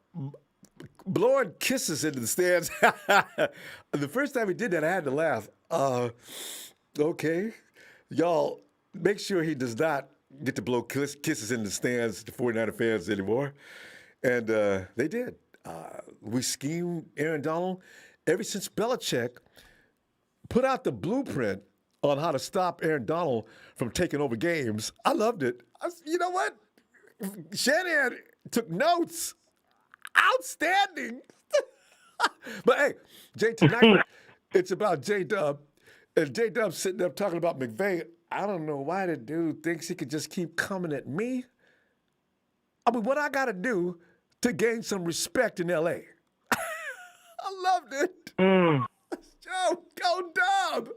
blowing kisses into the stands. The first time he did that, I had to laugh. Okay, y'all, make sure he does not get to blow kisses in the stands to 49er fans anymore. And they did. We schemed Aaron Donald ever since Belichick put out the blueprint on how to stop Aaron Donald from taking over games. I loved it. You know what? Shanahan took notes. Outstanding. But hey, Jay, tonight it's about J-Dub. And J-Dub's sitting up talking about McVay. I don't know why the dude thinks he could just keep coming at me. I mean, what I got to do to gain some respect in L.A.? I loved it. Joe, go Dub.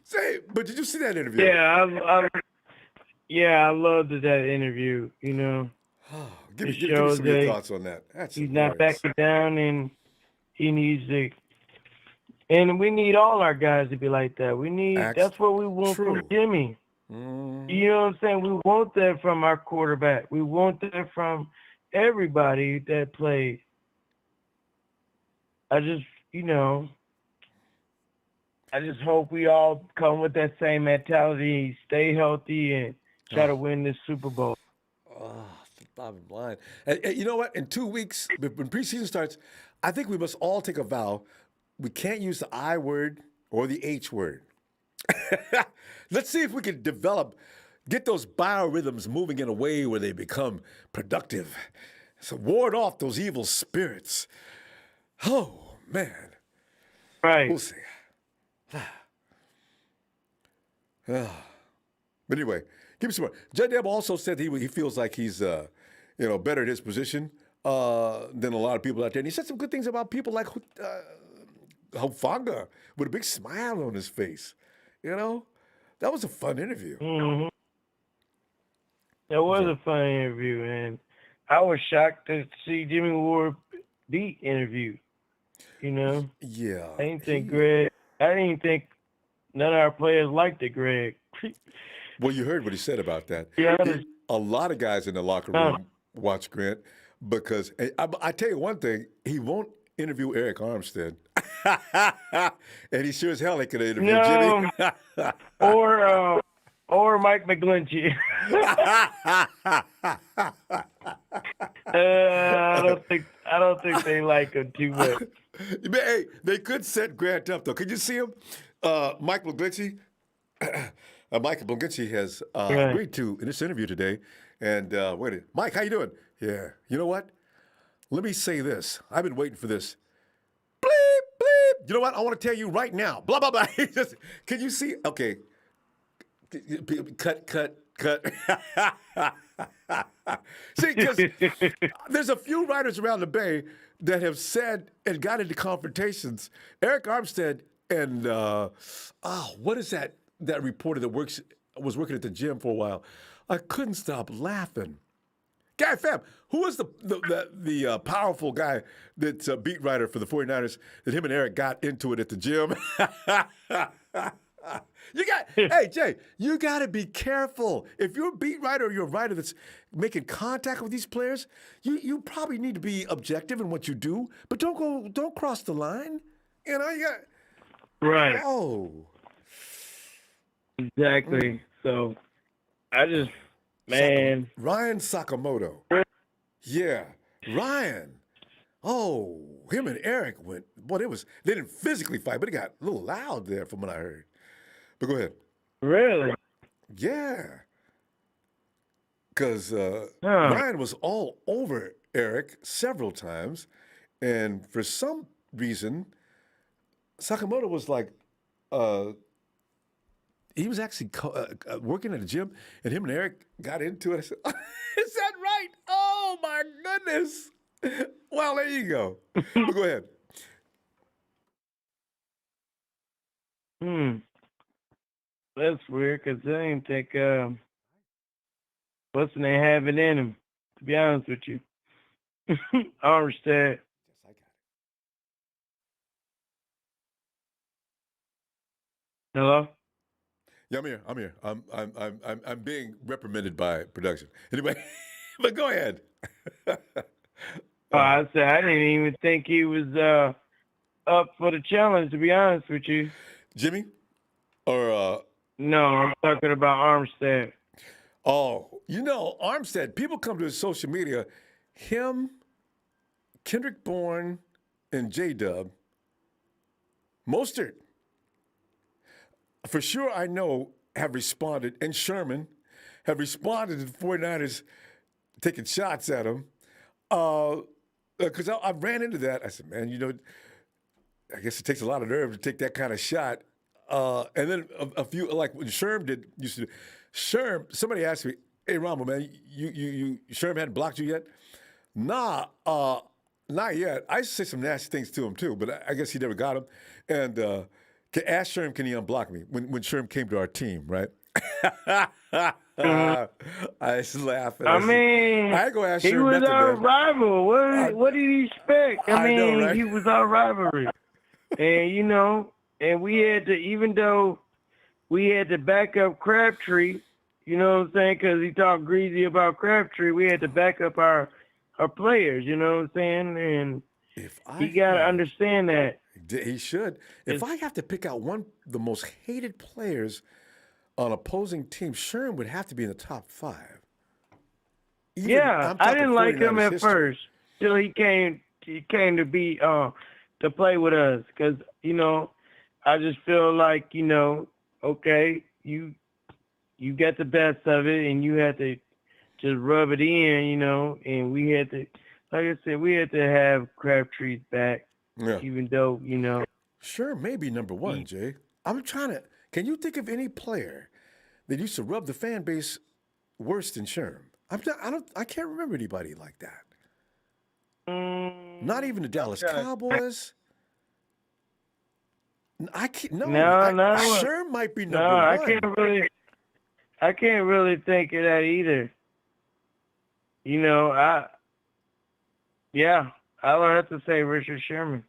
Say, but did you see that interview? Yeah, I loved that interview. Give me some of your thoughts on that. He's not backing down, and he needs to And we need all our guys to be like that. That's what we want True. from Jimmy. You know what I'm saying? We want that from our quarterback. We want that from everybody that plays. I just hope we all come with that same mentality, stay healthy, and try to win this Super Bowl. Oh, the bottom line. And you know what? In 2 weeks, when preseason starts, I think we must all take a vow. We can't use the I word or the H word. Let's see if we can get those biorhythms moving in a way where they become productive. So ward off those evil spirits. Oh, man. Right. We'll see. But anyway, give me some more. J-Deb also said he feels like he's better at his position than a lot of people out there. And he said some good things about people like Hufanga with a big smile on his face. That was a fun interview. Mm-hmm. That was a fun interview, and I was shocked to see Jimmie Ward beat interview. Yeah. I didn't think none of our players liked it, Greg. Well, you heard what he said about that. Yeah. A lot of guys in the locker room watch Grant because I tell you one thing, he won't interview Eric Armstead. And he sure as hell ain't gonna interview Jimmy. or Mike McGlinchey. I don't think they like him too much. Hey, they could set Grant up though. Could you see him? Mike McGlinchey. Mike McGlinchey has agreed to in this interview today. And Mike, how you doing? Yeah. You know what? Let me say this. I've been waiting for this. Bleep, bleep. You know what? I want to tell you right now. Blah, blah, blah. Can you see? Okay. Cut. See, because there's a few writers around the Bay that have said and got into confrontations. Eric Armstead and, what is that reporter that was working at the gym for a while? I couldn't stop laughing. Guy Fam, who was the powerful guy that's a beat writer for the 49ers that him and Eric got into it at the gym? Hey, Jay, you got to be careful. If you're a beat writer or you're a writer that's making contact with these players, you probably need to be objective in what you do, but don't cross the line. You got right. Oh, exactly. So I just Ryan Sakamoto. Yeah, Ryan. Oh, him and Eric went. Boy, they didn't physically fight, but it got a little loud there from what I heard. But go ahead. Really? Yeah. Because Ryan was all over Eric several times, and for some reason, Sakamoto was like, he was actually working at a gym, and him and Eric got into it. I said, is that right? Oh, my goodness. Well, there you go. But go ahead. That's weird, because I didn't think What's they have it in him, to be honest with you. Armstead. Hello? Yeah, I'm here. I'm being reprimanded by production. Anyway, but go ahead. I said I didn't even think he was up for the challenge, to be honest with you. Jimmy? Or no, I'm talking about Armstead. Oh, Armstead, people come to his social media, him, Kendrick Bourne, and J-Dub, Mostert, for sure I know, have responded, and Sherman have responded to the 49ers taking shots at him. Because I ran into that. I said, man, I guess it takes a lot of nerve to take that kind of shot. And then a few, like when Sherm used to do. Sherm, somebody asked me, hey, Ronbo, man, Sherm hadn't blocked you yet? Nah, not yet. I used to say some nasty things to him, too, but I guess he never got him. And ask Sherm, can he unblock me? When Sherm came to our team, right? I was laughing. I ain't gonna ask he Sherm was nothing, our man. rival. What did he expect? I mean, know, right? He was our rivalry. And and we had to, even though we had to back up Crabtree, you know what I'm saying? Because he talked greasy about Crabtree, we had to back up our players, you know what I'm saying? And he got to understand that. He should. If I have to pick out the most hated players on opposing teams, Sherman would have to be in the top 5. I didn't like him at first till he came to be to play with us, because I just feel like okay, you got the best of it, and you had to just rub it in, and we had to, like I said, we had to have Crabtree's back, even though Sure, maybe number 1, Jay. I'm trying to. Can you think of any player that used to rub the fan base worse than Sherm? I can't remember anybody like that. Not even the Dallas Cowboys. I can't. No. Sherm might be number 1. I can't really think of that either. I would have to say Richard Sherman.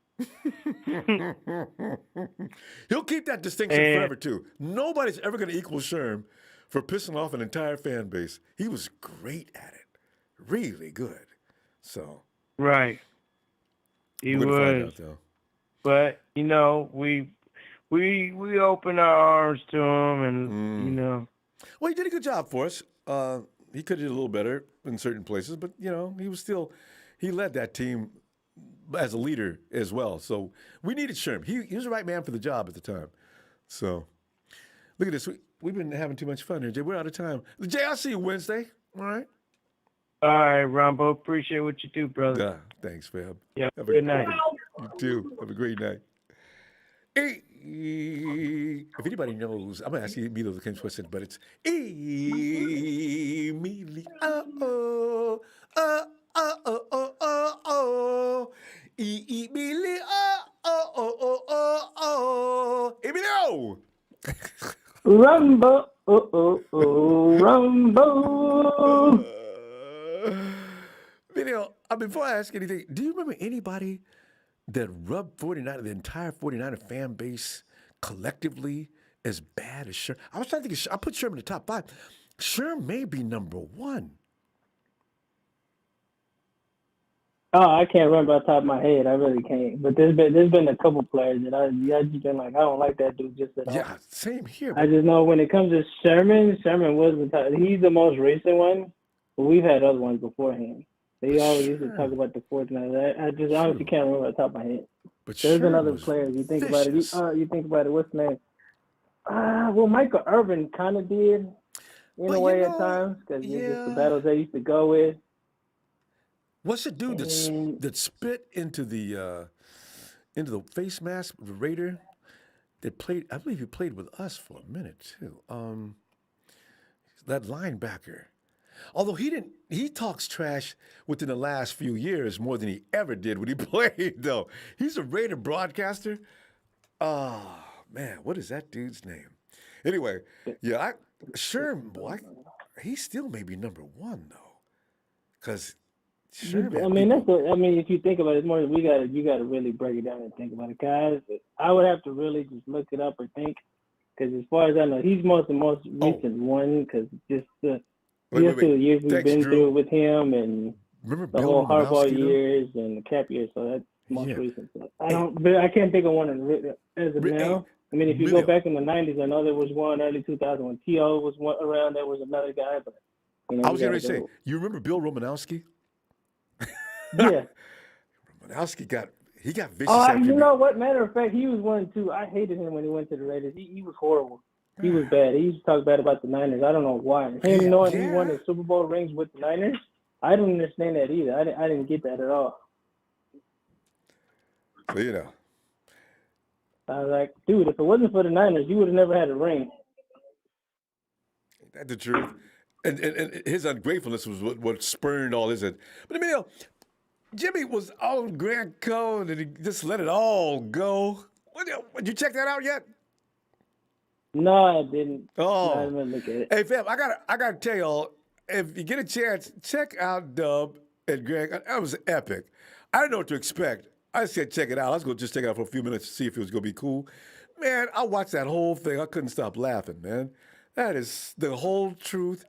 He'll keep that distinction forever too. Nobody's ever going to equal Sherm for pissing off an entire fan base. He was great at it, really good. So right, he was. Find out, though. But we opened our arms to him, and Well, he did a good job for us. He could have did a little better in certain places, but he led that team as a leader as well. So we needed Sherman. He was the right man for the job at the time. So look at this. We've been having too much fun here, Jay. We're out of time. Jay, I'll see you Wednesday. All right. All right, Ronbo. Appreciate what you do, brother. Thanks, fam. Yeah. Good night. You too. Have a great night. Hey, if anybody knows, I'm going to ask you Emilio the King question, but it's Emilio. Emilio. Rumbo, Rumbo. Emilio, before I ask anything, do you remember anybody that rubbed the entire 49er fan base collectively as bad as Sherman? I was trying to think I put Sherman in the top 5. Sherman may be number 1. Oh, I can't remember off the top of my head. I really can't. But there's been a couple players that I just been like, I don't like that dude just at all. Yeah, same here. I just know when it comes to Sherman was the top. He's the most recent one, but we've had other ones beforehand. They always used to talk about the 49ers. I just honestly can't remember off the top of my head. But there's been other players. You think about it. You think about it. What's his name? Well, Michael Irvin kind of did in a way at times, because just the battles they used to go with. What's the dude that spit into the face mask, the Raider, that played? I believe he played with us for a minute too. That linebacker. Although he talks trash within the last few years more than he ever did when he played. Though he's a Raider broadcaster. Oh man, what is that dude's name? Anyway, yeah, Sherman, boy, he still may be number 1 though, because. Sherman, if you think about it, it's more you got to really break it down and think about it, guys. I would have to really just look it up or think, because as far as I know, he's the most recent one, because just the years we've been through with him, and the whole Harbaugh years and the Cap years, so that's most recent. So I can't think of one as of now. I mean, if you go back in the 90s, I know there was one early 2000 when T.O. was around. There was another guy, but I was going to say, you remember Bill Romanowski? Yeah. Romanowski got vicious. You know what? Matter of fact, he was one too. I hated him when he went to the Raiders. He was horrible. He was bad. He used to talk bad about the Niners. I don't know why. Him knowing he won the Super Bowl rings with the Niners, I don't understand that either. I didn't get that at all. So, I was like, dude, if it wasn't for the Niners, you would have never had a ring. That's the truth. And his ungratefulness was what spurned all his. But Emilio, Jimmy was on Grant Cohn and he just let it all go. Did you check that out yet? No, I didn't. Oh, I didn't look at it. Hey, fam, I gotta tell y'all, if you get a chance, check out Dub and Greg. That was epic. I didn't know what to expect. I said, check it out. I was going to just check it out for a few minutes to see if it was going to be cool. Man, I watched that whole thing. I couldn't stop laughing, man. That is the whole truth,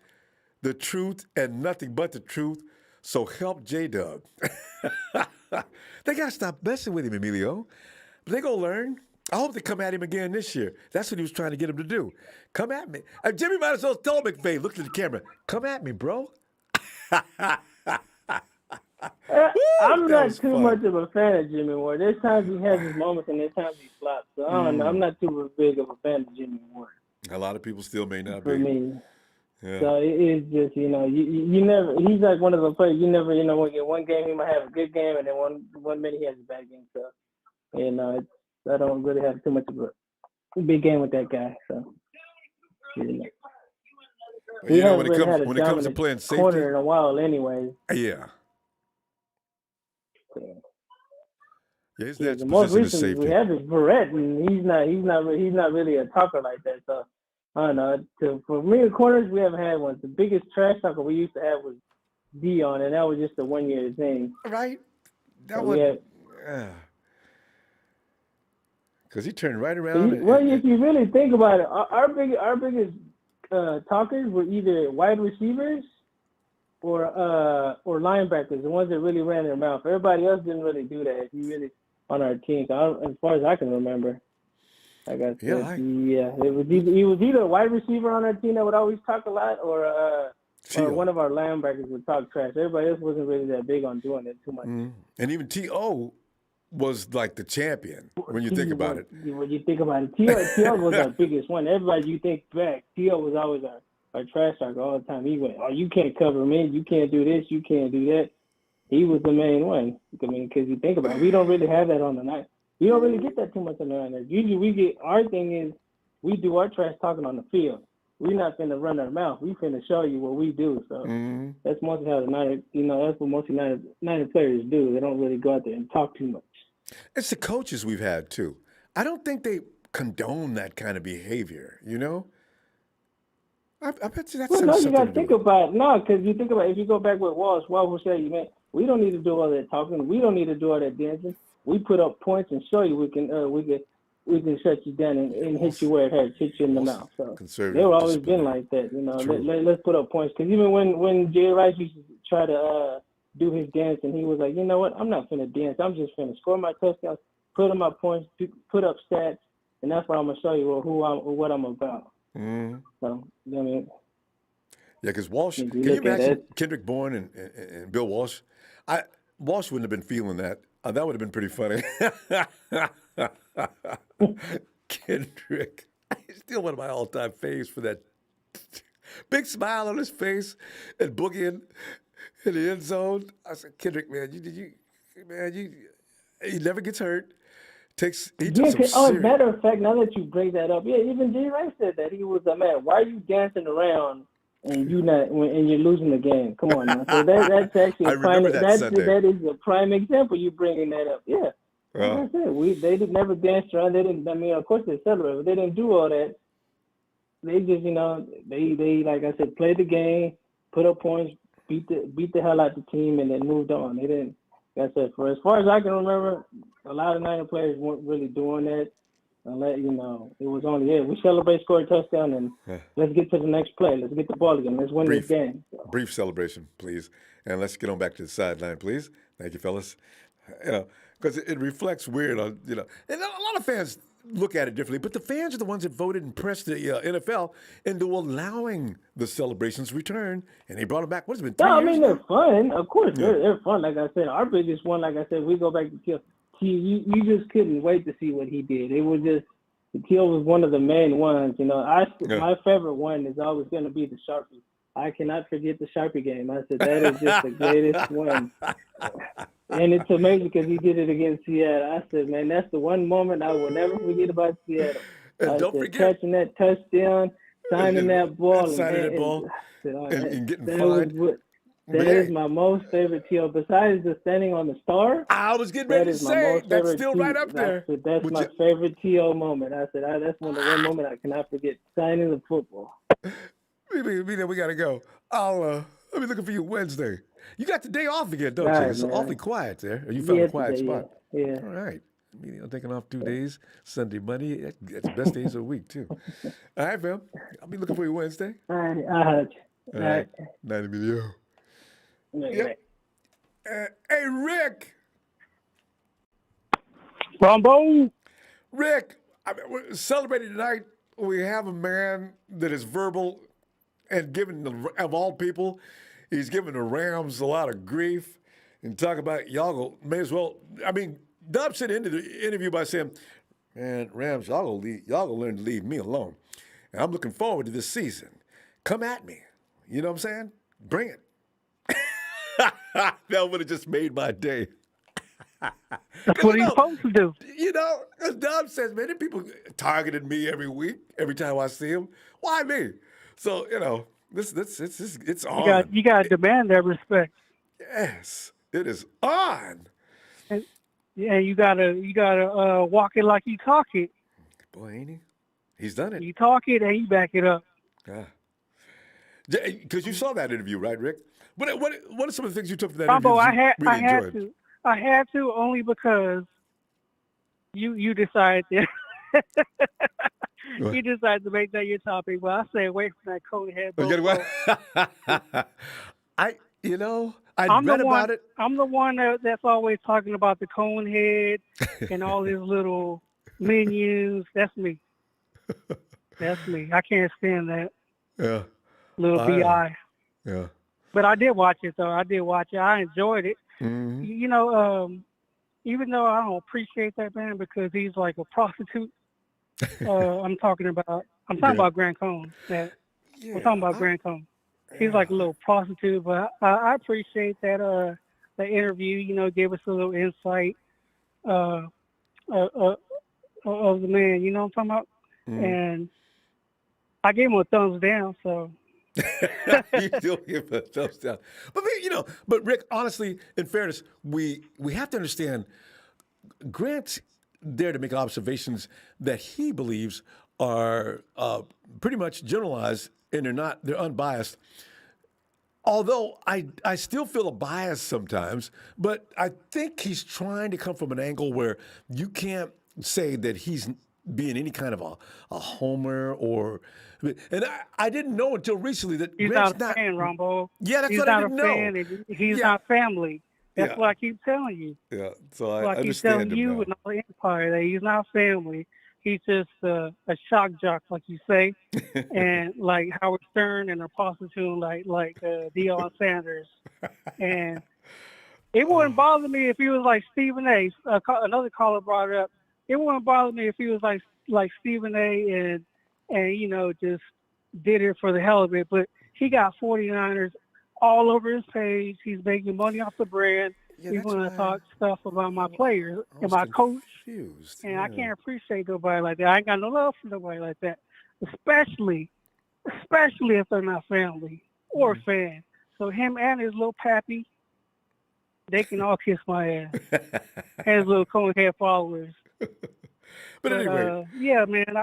and nothing but the truth. So help J-Dub. They got to stop messing with him, Emilio. They going to learn. I hope they come at him again this year. That's what he was trying to get him to do. Come at me. Jimmy might as well tell McVay, look at the camera, come at me, bro. I'm not too much of a fan of Jimmie Ward. There's times he has his moments and there's times he flops. So I don't know. I'm not too big of a fan of Jimmie Ward. A lot of people still may not for be. me. Yeah. So it's just, you never, he's like one of those players, you never, one game he might have a good game and then one minute he has a bad game. So, I don't really have too much of a big game with that guy. So, when it comes to playing safety, corner in a while, anyway. Yeah. Yeah, he's that the most position recent safety. we have is Barrett, and he's not really a talker like that. So I don't know. For me, the corners we haven't had one. The biggest trash talker we used to have was Dion, and that was just a 1 year thing. Right. That so was. Because he turned right around. If you really think about it, our biggest talkers were either wide receivers or linebackers, the ones that really ran their mouth. Everybody else didn't really do that. If you really on our team, so as far as I can remember, like I said, it was either a wide receiver on our team that would always talk a lot, or one of our linebackers would talk trash. Everybody else wasn't really that big on doing it too much. Mm-hmm. And even T.O. was like the champion when you think about it. When you think about it, T.O. was our biggest one. Everybody, you think back, T.O. was always our trash talker all the time. He went, "Oh, you can't cover me. You can't do this. You can't do that." He was the main one. I mean, because you think about it, we don't really have that on the night. We don't really get that too much on the night. Usually, our thing is we do our trash talking on the field. We're not finna run our mouth. We finna show you what we do. So that's mostly how the Niner, that's what most Niner players do. They don't really go out there and talk too much. It's the coaches we've had too. I don't think they condone that kind of behavior. I bet you that's no, you got to think about it. No, because you think about it, if you go back with Walsh will say, man, we don't need to do all that talking. We don't need to do all that dancing. We put up points and show you we can shut you down and hit you where it hurts, hit you in the mouth. So they've always been like that. Let's put up points. Because even when Jay Rice used to try to do his dance, and he was like, you know what, I'm not finna dance. I'm just finna score my touchdowns, put up my points, put up stats, and that's what I'm gonna show you what I'm about. So yeah, because Walsh. Can you imagine Kendrick Bourne and Bill Walsh? Walsh wouldn't have been feeling that. That would have been pretty funny. Kendrick, he's still one of my all-time faves for that big smile on his face and boogieing in the end zone. I said, Kendrick, man, he never gets hurt. Matter of fact, now that you bring that up, even Jay Rice said that. He was man, why are you dancing around and you're losing the game? Come on now. So that's actually a prime. That is a prime example. You bringing that up, yeah. Like I said, they did never dance around. They didn't. I mean, of course they celebrated, but they didn't do all that. They just, they like I said, played the game, put up points, beat the hell out the team, and then moved on. They didn't. Like I said, for as far as I can remember, a lot of Niner players weren't really doing that. It was only we celebrate, score a touchdown, and let's get to the next play. Let's get the ball again. Let's win this game. So. Brief celebration, please, and let's get on back to the sideline, please. Thank you, fellas. Because it reflects weird on and a lot of fans look at it differently, but the fans are the ones that voted and pressed the NFL into allowing the celebrations return, and they brought them back. What has it been? 3 years? I mean, they're fun. Of course, they're fun. Like I said, our biggest one, like I said, we go back to Teal. You just couldn't wait to see what he did. It was just Teal was one of the main ones. My favorite one is always going to be the Sharpie. I cannot forget the Sharpie game. I said that is just the greatest one. And it's amazing because he did it against Seattle. I said, man, that's the one moment I will never forget about Seattle. And don't forget catching that touchdown, signing that ball, and getting fined. That is my most favorite Teal. Besides the standing on the star, I was getting ready to say that's still right up there. I said, that's my favorite Teal moment. I said that's one moment I cannot forget. Signing the football. We got to go. I'll be looking for you Wednesday. You got the day off again, don't you? Right, It's man. awfully quiet there. Or you found a quiet today, spot. Yeah. All right. Taking off 2 days, Sunday, Monday. That's the best days of the week, too. All right, fam. I'll be looking for you Wednesday. All right. All right. 90 million. Yep. Hey, Rick. Ronbo. Rick, we're celebrating tonight. We have a man that is verbal and giving, of all people, he's giving the Rams a lot of grief and talk about y'all may as well. I mean, Dub said into the interview by saying, "Man, Rams, y'all gonna learn to leave me alone. And I'm looking forward to this season. Come at me. You know what I'm saying? Bring it." That would have just made my day. That's what he's supposed to do. You know, as Dub says, man, there people targeted me every week, every time I see him. Why me? So, it's on. You got to demand that respect. Yes, it is on. And you gotta walk it like you talk it. Boy, ain't he? He's done it. You talk it and you back it up. Yeah. Because you saw that interview, right, Rick? What are some of the things you took from that Ronbo, interview you really enjoyed? I had to only because you decided to you decided to make that your topic. But I stay away from that cone head. I read about it. I'm the one that's always talking about the cone head and all his little minions. That's me. That's me. I can't stand that. Yeah. Little BI. Yeah. But I did watch it, though. I did watch it. I enjoyed it. Mm-hmm. You know, even though I don't appreciate that man because he's like a prostitute, I'm talking about Grant Cohn. I'm talking about Grant Cohn. He's like a little prostitute, but I appreciate that the interview. You know, gave us a little insight of the man. You know what I'm talking about? Mm-hmm. And I gave him a thumbs down. So. You still give a thumbs down. But Rick, honestly, in fairness, we have to understand Grant's there to make observations that he believes are pretty much generalized and they're unbiased. Although I still feel a bias sometimes, but I think he's trying to come from an angle where you can't say that he's being any kind of a homer or. And I didn't know until recently that he's Grant's not a fan, Ronbo. Yeah, that's he's what I didn't know. He's not a fan. He's not family. That's what I keep telling you. Yeah, so I like understand he's telling you now. and all the empire that he's not family. He's just a shock jock, like you say, and like Howard Stern and a prostitute like Deion Sanders. And it wouldn't bother me if he was like Stephen A. Another caller brought it up. It wouldn't bother me if he was like Stephen A. and just did it for the hell of it. But he got 49ers all over his page. He's making money off the brand. He's going to talk stuff about my players and my coach. And I can't appreciate nobody like that. I ain't got no love for nobody like that, especially if they're not family or fan. So him and his little pappy, they can all kiss my ass. And his little cone head followers. But anyway. Yeah, man,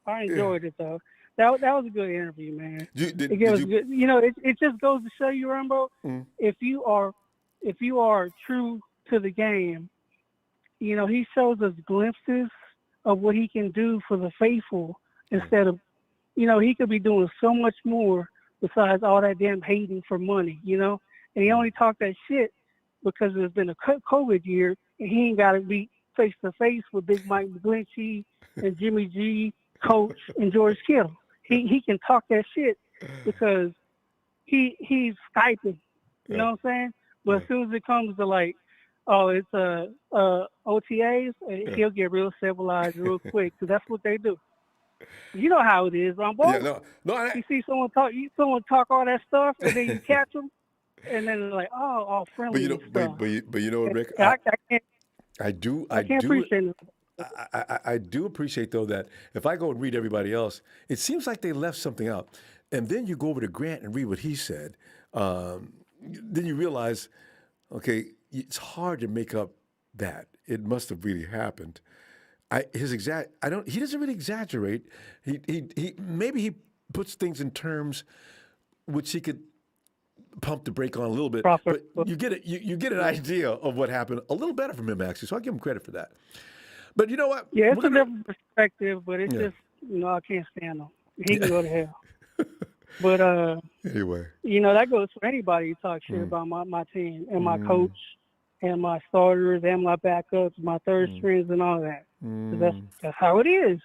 I enjoyed it, though. That was a good interview, man. It just goes to show you, Ronbo, if you are true to the game, he shows us glimpses of what he can do for the faithful instead of, he could be doing so much more besides all that damn hating for money, and he only talked that shit because it's been a COVID year and he ain't got to be face to face with Big Mike McGlinchey and Jimmy G, Coach, and George Kittle. He can talk that shit because he's Skyping. You know what I'm saying? But as soon as it comes to it's OTAs, he'll get real civilized real quick because that's what they do. You know how it is, Ronbo. Yeah, you see someone talk all that stuff, and then you catch them, and then they're like, all friendly. But you know what, Rick? I do appreciate though that if I go and read everybody else, it seems like they left something out. And then you go over to Grant and read what he said. Then you realize, okay, it's hard to make up that. It must have really happened. He doesn't really exaggerate. He maybe he puts things in terms which he could pump the brake on a little bit. Proper. But you get it. You get an idea of what happened a little better from him actually. So I give him credit for that. But you know what? Yeah, it's a different perspective, but it's Yeah. just, I can't stand him. He can go to hell. But anyway, that goes for anybody who talks shit about my team and my coach and my starters and my backups, my third strings and all that. 'Cause that's how it is.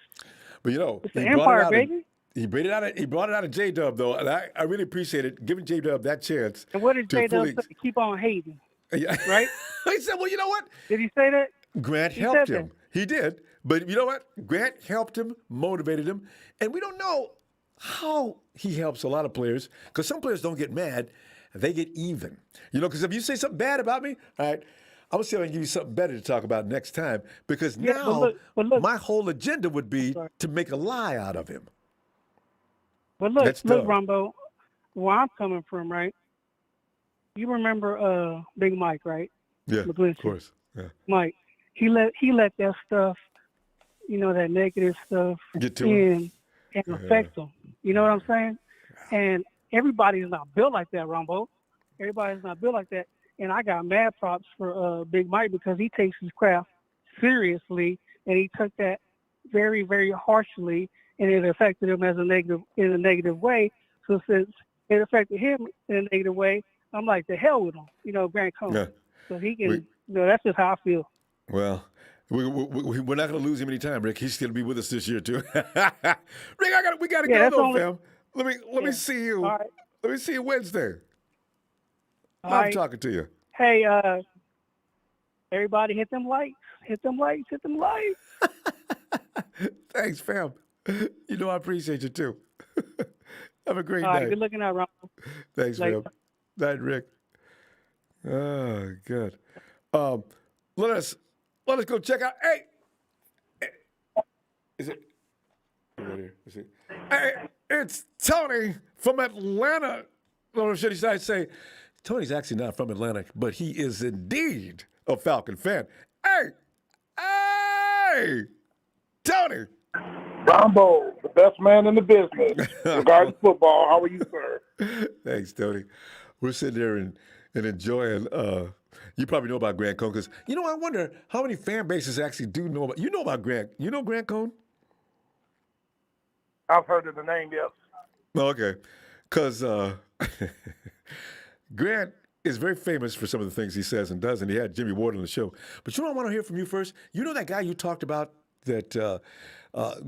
But It's the empire, baby. He brought it out of J-Dub though, and I really appreciate it, giving J-Dub that chance. And what did to J-Dub fully- say? Keep on hating, Yeah. right? He said, "Well, you know what? Did he say that? Grant He helped said him. He did. But you know what? Grant helped him, motivated him. And we don't know how he helps a lot of players because some players don't get mad. They get even. Because if you say something bad about me, all right, I'm going to see if I can give you something better to talk about next time because now my whole agenda would be to make a lie out of him. But look, That's tough. Ronbo, where I'm coming from, right? You remember Big Mike, right? Yeah, McGlinchey. of course. Yeah. Mike, he let that stuff, that negative stuff Get to him. and affect him. You know what I'm saying? And everybody's not built like that, Ronbo. Everybody's not built like that. And I got mad props for Big Mike because he takes his craft seriously and he took that very, very harshly and it affected him in a negative way. So since it affected him in a negative way, I'm like, the hell with him, Grant Cohn. Yeah. So he can, that's just how I feel. Well, we're not going to lose him any time, Rick. He's going to be with us this year too. Rick, we got to go though, fam. Let me see you. All right. Let me see you Wednesday. All Love right. talking to you. Hey, everybody hit them likes. Hit them likes. Hit them likes. Thanks, fam. I appreciate you too. Have a great All night. right, good looking out, Ron. Thanks, Later. fam. Night, Rick. Oh, good. Let us go check out. Hey, is it? Right here. Is it? Hey, it's Tony from Atlanta. Or should I say, Tony's actually not from Atlanta, but he is indeed a Falcon fan. Hey, Tony. Ronbo, the best man in the business regarding football. How are you, sir? Thanks, Tony. We're sitting there and enjoying. You probably know about Grant Cohn because I wonder how many fan bases actually do know about. You know about Grant. You know Grant Cohn? I've heard of the name, yes. Okay, because Grant is very famous for some of the things he says and does, and he had Jimmie Ward on the show. But I want to hear from you first. You know that guy you talked about that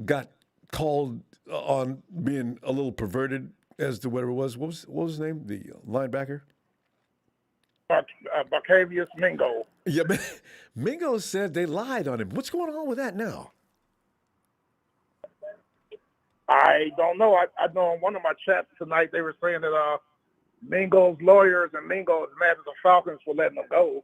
got called on being a little perverted as to whatever it was. What was his name? The linebacker? Barcavius Mingo. Yeah, Mingo said they lied on him. What's going on with that now? I don't know. I know on one of my chats tonight they were saying that Mingo's lawyers and Mingo is mad at the Falcons for letting him go.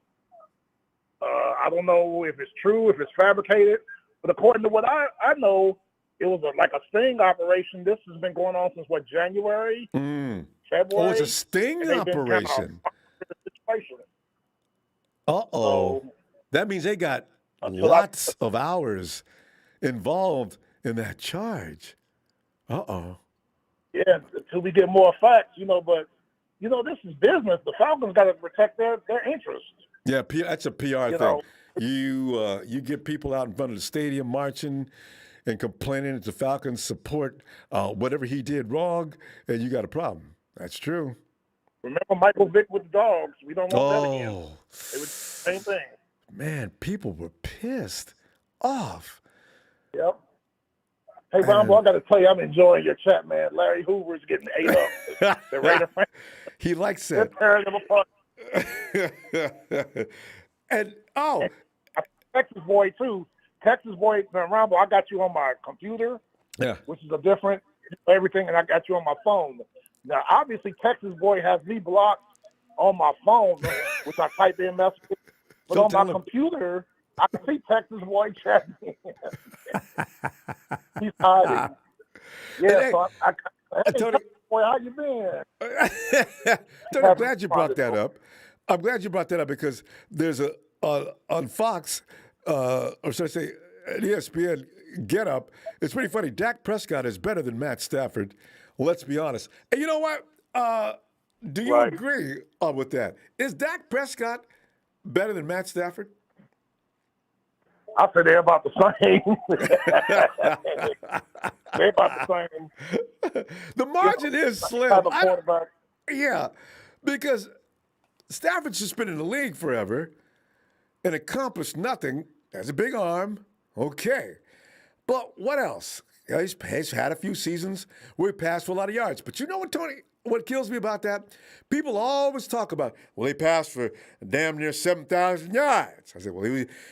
I don't know if it's true, if it's fabricated, but according to what I know, it was like a sting operation. This has been going on since January, February. Oh, it's a sting operation. Uh-oh. That means they got lots of hours involved in that charge. Uh-oh. Yeah, until we get more facts, but, this is business. The Falcons got to protect their interests. Yeah, that's a PR thing. You get people out in front of the stadium marching and complaining that the Falcons support whatever he did wrong, and you got a problem. That's true. Remember Michael Vick with the dogs? We don't want that again. It was the same thing. Man, people were pissed off. Yep. Hey, Ronbo, I got to tell you, I'm enjoying your chat, man. Larry Hoover's getting ate up. The Raider fans. He likes They're that. tearing them apart. And, Texas boy, too. Texas boy, Ronbo, I got you on my computer, which is a different everything, and I got you on my phone. Now, obviously, Texas boy has me blocked on my phone, which I type in messages. But on my computer, I can see Texas boy chatting. He's hiding. Yeah, so hey, Tony, Texas boy, how you been? Tony, I'm glad you brought that up. I'm glad you brought that up because there's on Fox, or should I say, an ESPN Get Up. It's pretty funny. Dak Prescott is better than Matt Stafford. Let's be honest. And you know what? Do you agree with that? Is Dak Prescott better than Matt Stafford? I say they're about the same. They're about the same. The margin is slim. Yeah, because Stafford's just been in the league forever and accomplished nothing. Has a big arm. Okay. But what else? Yeah, he's had a few seasons where he passed for a lot of yards. But you know what, Tony? What kills me about that? People always talk about, well, he passed for damn near 7,000 yards. I said, well,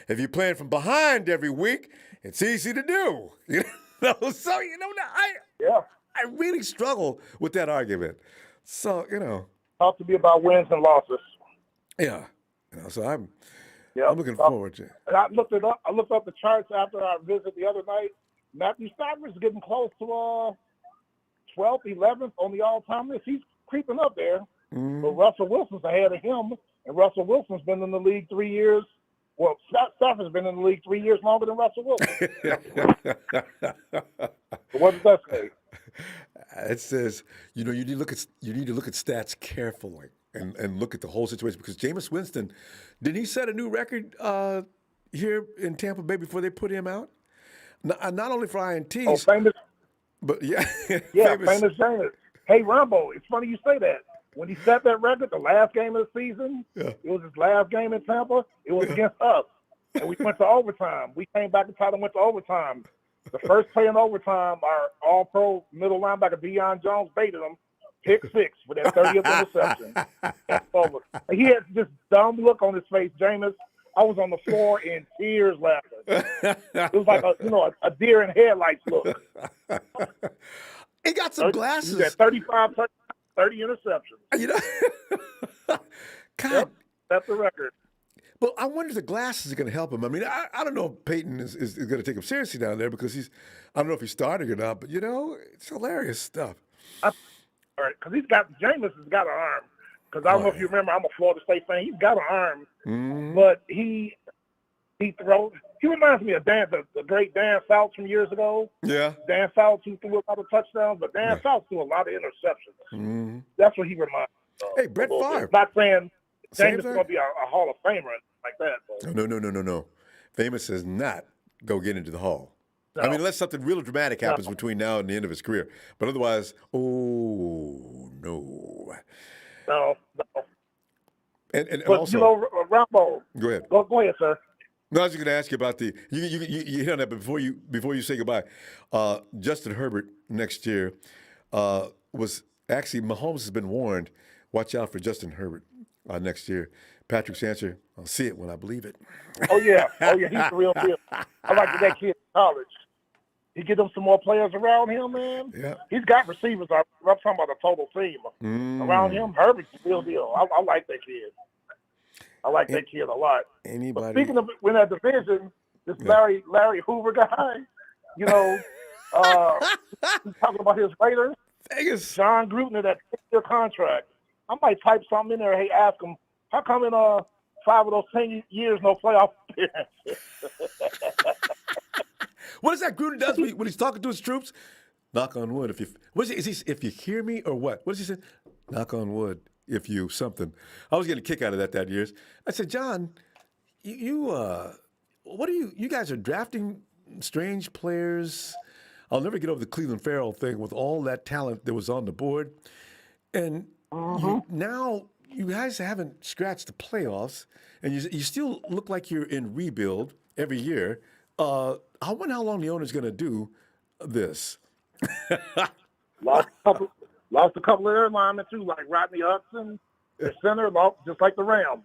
if you're playing from behind every week, it's easy to do. You know? So, I really struggle with that argument. So, Talk to me about wins and losses. Yeah. So I'm looking forward to it. And I looked it up. I looked up the charts after our visit the other night. Matthew Stafford's getting close to 12th, 11th on the all-time list. He's creeping up there. But Russell Wilson's ahead of him, and Russell Wilson's been in the league 3 years. Well, Stafford's been in the league 3 years longer than Russell Wilson. So what does that say? It says, you need to look at stats carefully and look at the whole situation, because Jameis Winston, didn't he set a new record here in Tampa Bay before they put him out? Not only for INTs. Oh, famous. But yeah. famous Jameis. Hey, Ronbo, it's funny you say that. When he set that record, the last game of the season, it was his last game in Tampa. It was against us. And we went to overtime. We came back and tried to went to overtime. The first play in overtime, our all-pro middle linebacker, Deion Jones, baited him. Pick 6 with that 30th interception. Over. He had this dumb look on his face, Jameis. I was on the floor in tears laughing. It was like a deer in headlights look. He got some glasses. He had 35, 30 interceptions. God. That's the record. Well, I wonder if the glasses are going to help him. I mean, I don't know if Peyton is going to take him seriously down there, because I don't know if he's starting or not, but, it's hilarious stuff. All right, because Jameis has got an arm. Because I don't know if you remember, I'm a Florida State fan. He's got an arm, but he throws. He reminds me of the great Dan Fouts from years ago. Yeah. Dan Fouts, who threw a lot of touchdowns, but Dan Fouts threw a lot of interceptions. That's what he reminds me of. Hey, Brett Favre. Not saying Jameis is going to be a Hall of Famer like that. But. No. Famous says not go get into the Hall. No. I mean, unless something real dramatic happens between now and the end of his career. But otherwise, no. No. And but, also, Ronbo. Go ahead. Go ahead, sir. No, I was just going to ask you about you hit on that, but before you say goodbye, Justin Herbert next year was actually, Mahomes has been warned, watch out for Justin Herbert next year. Patrick's answer, I'll see it when I believe it. Oh yeah, he's the real deal. I like that kid in college. He get them some more players around him, man. Yeah. He's got receivers. I'm talking about the total team. Around him, Herbert's the real deal. I like that kid. I like that kid a lot. Anybody? But speaking of in that division, this Larry Hoover guy, he's talking about his Raiders. Vegas. John Gruden, that 10-year contract. I might type something in there. Hey, ask him, how come in 5 of those 10 years no playoff appearance? What is that Gruden does when he's talking to his troops? Knock on wood. If you hear me or what? What does he say? Knock on wood. If you something. I was getting a kick out of that years. I said, John, what are you guys are drafting strange players. I'll never get over the Cleveland Farrell thing with all that talent that was on the board. And now you guys haven't scratched the playoffs, and you still look like you're in rebuild every year. I wonder how long the owner's going to do this. Lost a couple of air linemen too, like Rodney Hudson, the center, just like the Rams.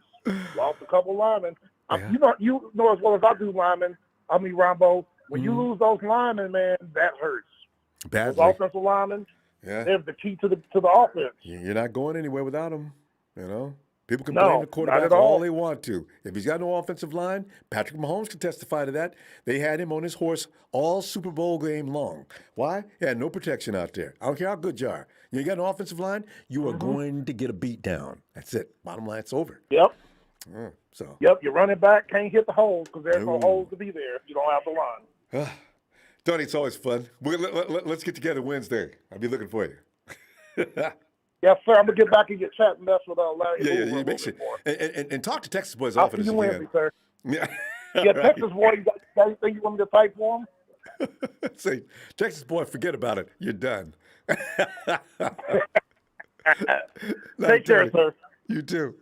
Lost a couple of linemen. Yeah. You know as well as I do linemen. I mean, Ronbo, when you lose those linemen, man, that hurts. Badly. Those offensive linemen, they're the key to the offense. You're not going anywhere without them. People can blame the quarterback all they want to. If he's got no offensive line, Patrick Mahomes can testify to that. They had him on his horse all Super Bowl game long. Why? He had no protection out there. I don't care how good you are. You got an offensive line, you are going to get a beat down. That's it. Bottom line, it's over. Yep. So. Yep, your running back can't hit the holes because there's no holes to be there if you don't have the line. Tony, it's always fun. Let's get together Wednesday. I'll be looking for you. Yes, sir. I'm gonna get back in your chat and mess with Larry. Yeah, Hoover yeah, a you make little sure. bit more. And talk to Texas boys I'll often see as you you Wednesday, can. sir. Yeah. Yeah, Right. Texas boy, you got anything you want me to type for him? Say, Texas boy, forget about it. You're done. Take care, sir. You too.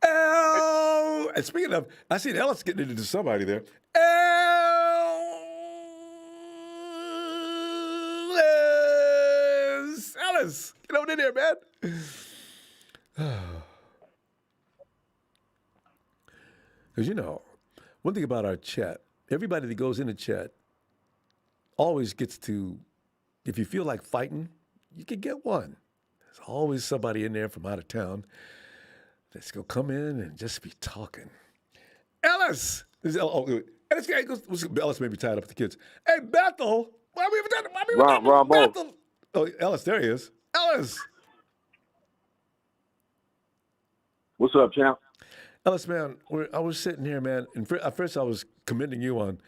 Oh, and speaking of, I seen Ellis getting into somebody there. Ellis, get on in there, man. Because one thing about our chat, everybody that goes in the chat always gets to, if you feel like fighting, you can get one. There's always somebody in there from out of town that's going to come in and just be talking. Ellis! Ellis may be tied up with the kids. Hey, Bethel! Why we Ronbo. Bethel? Oh, Ellis, there he is. Ellis! What's up, champ? Ellis, man, I was sitting here, man, and at first I was commending you on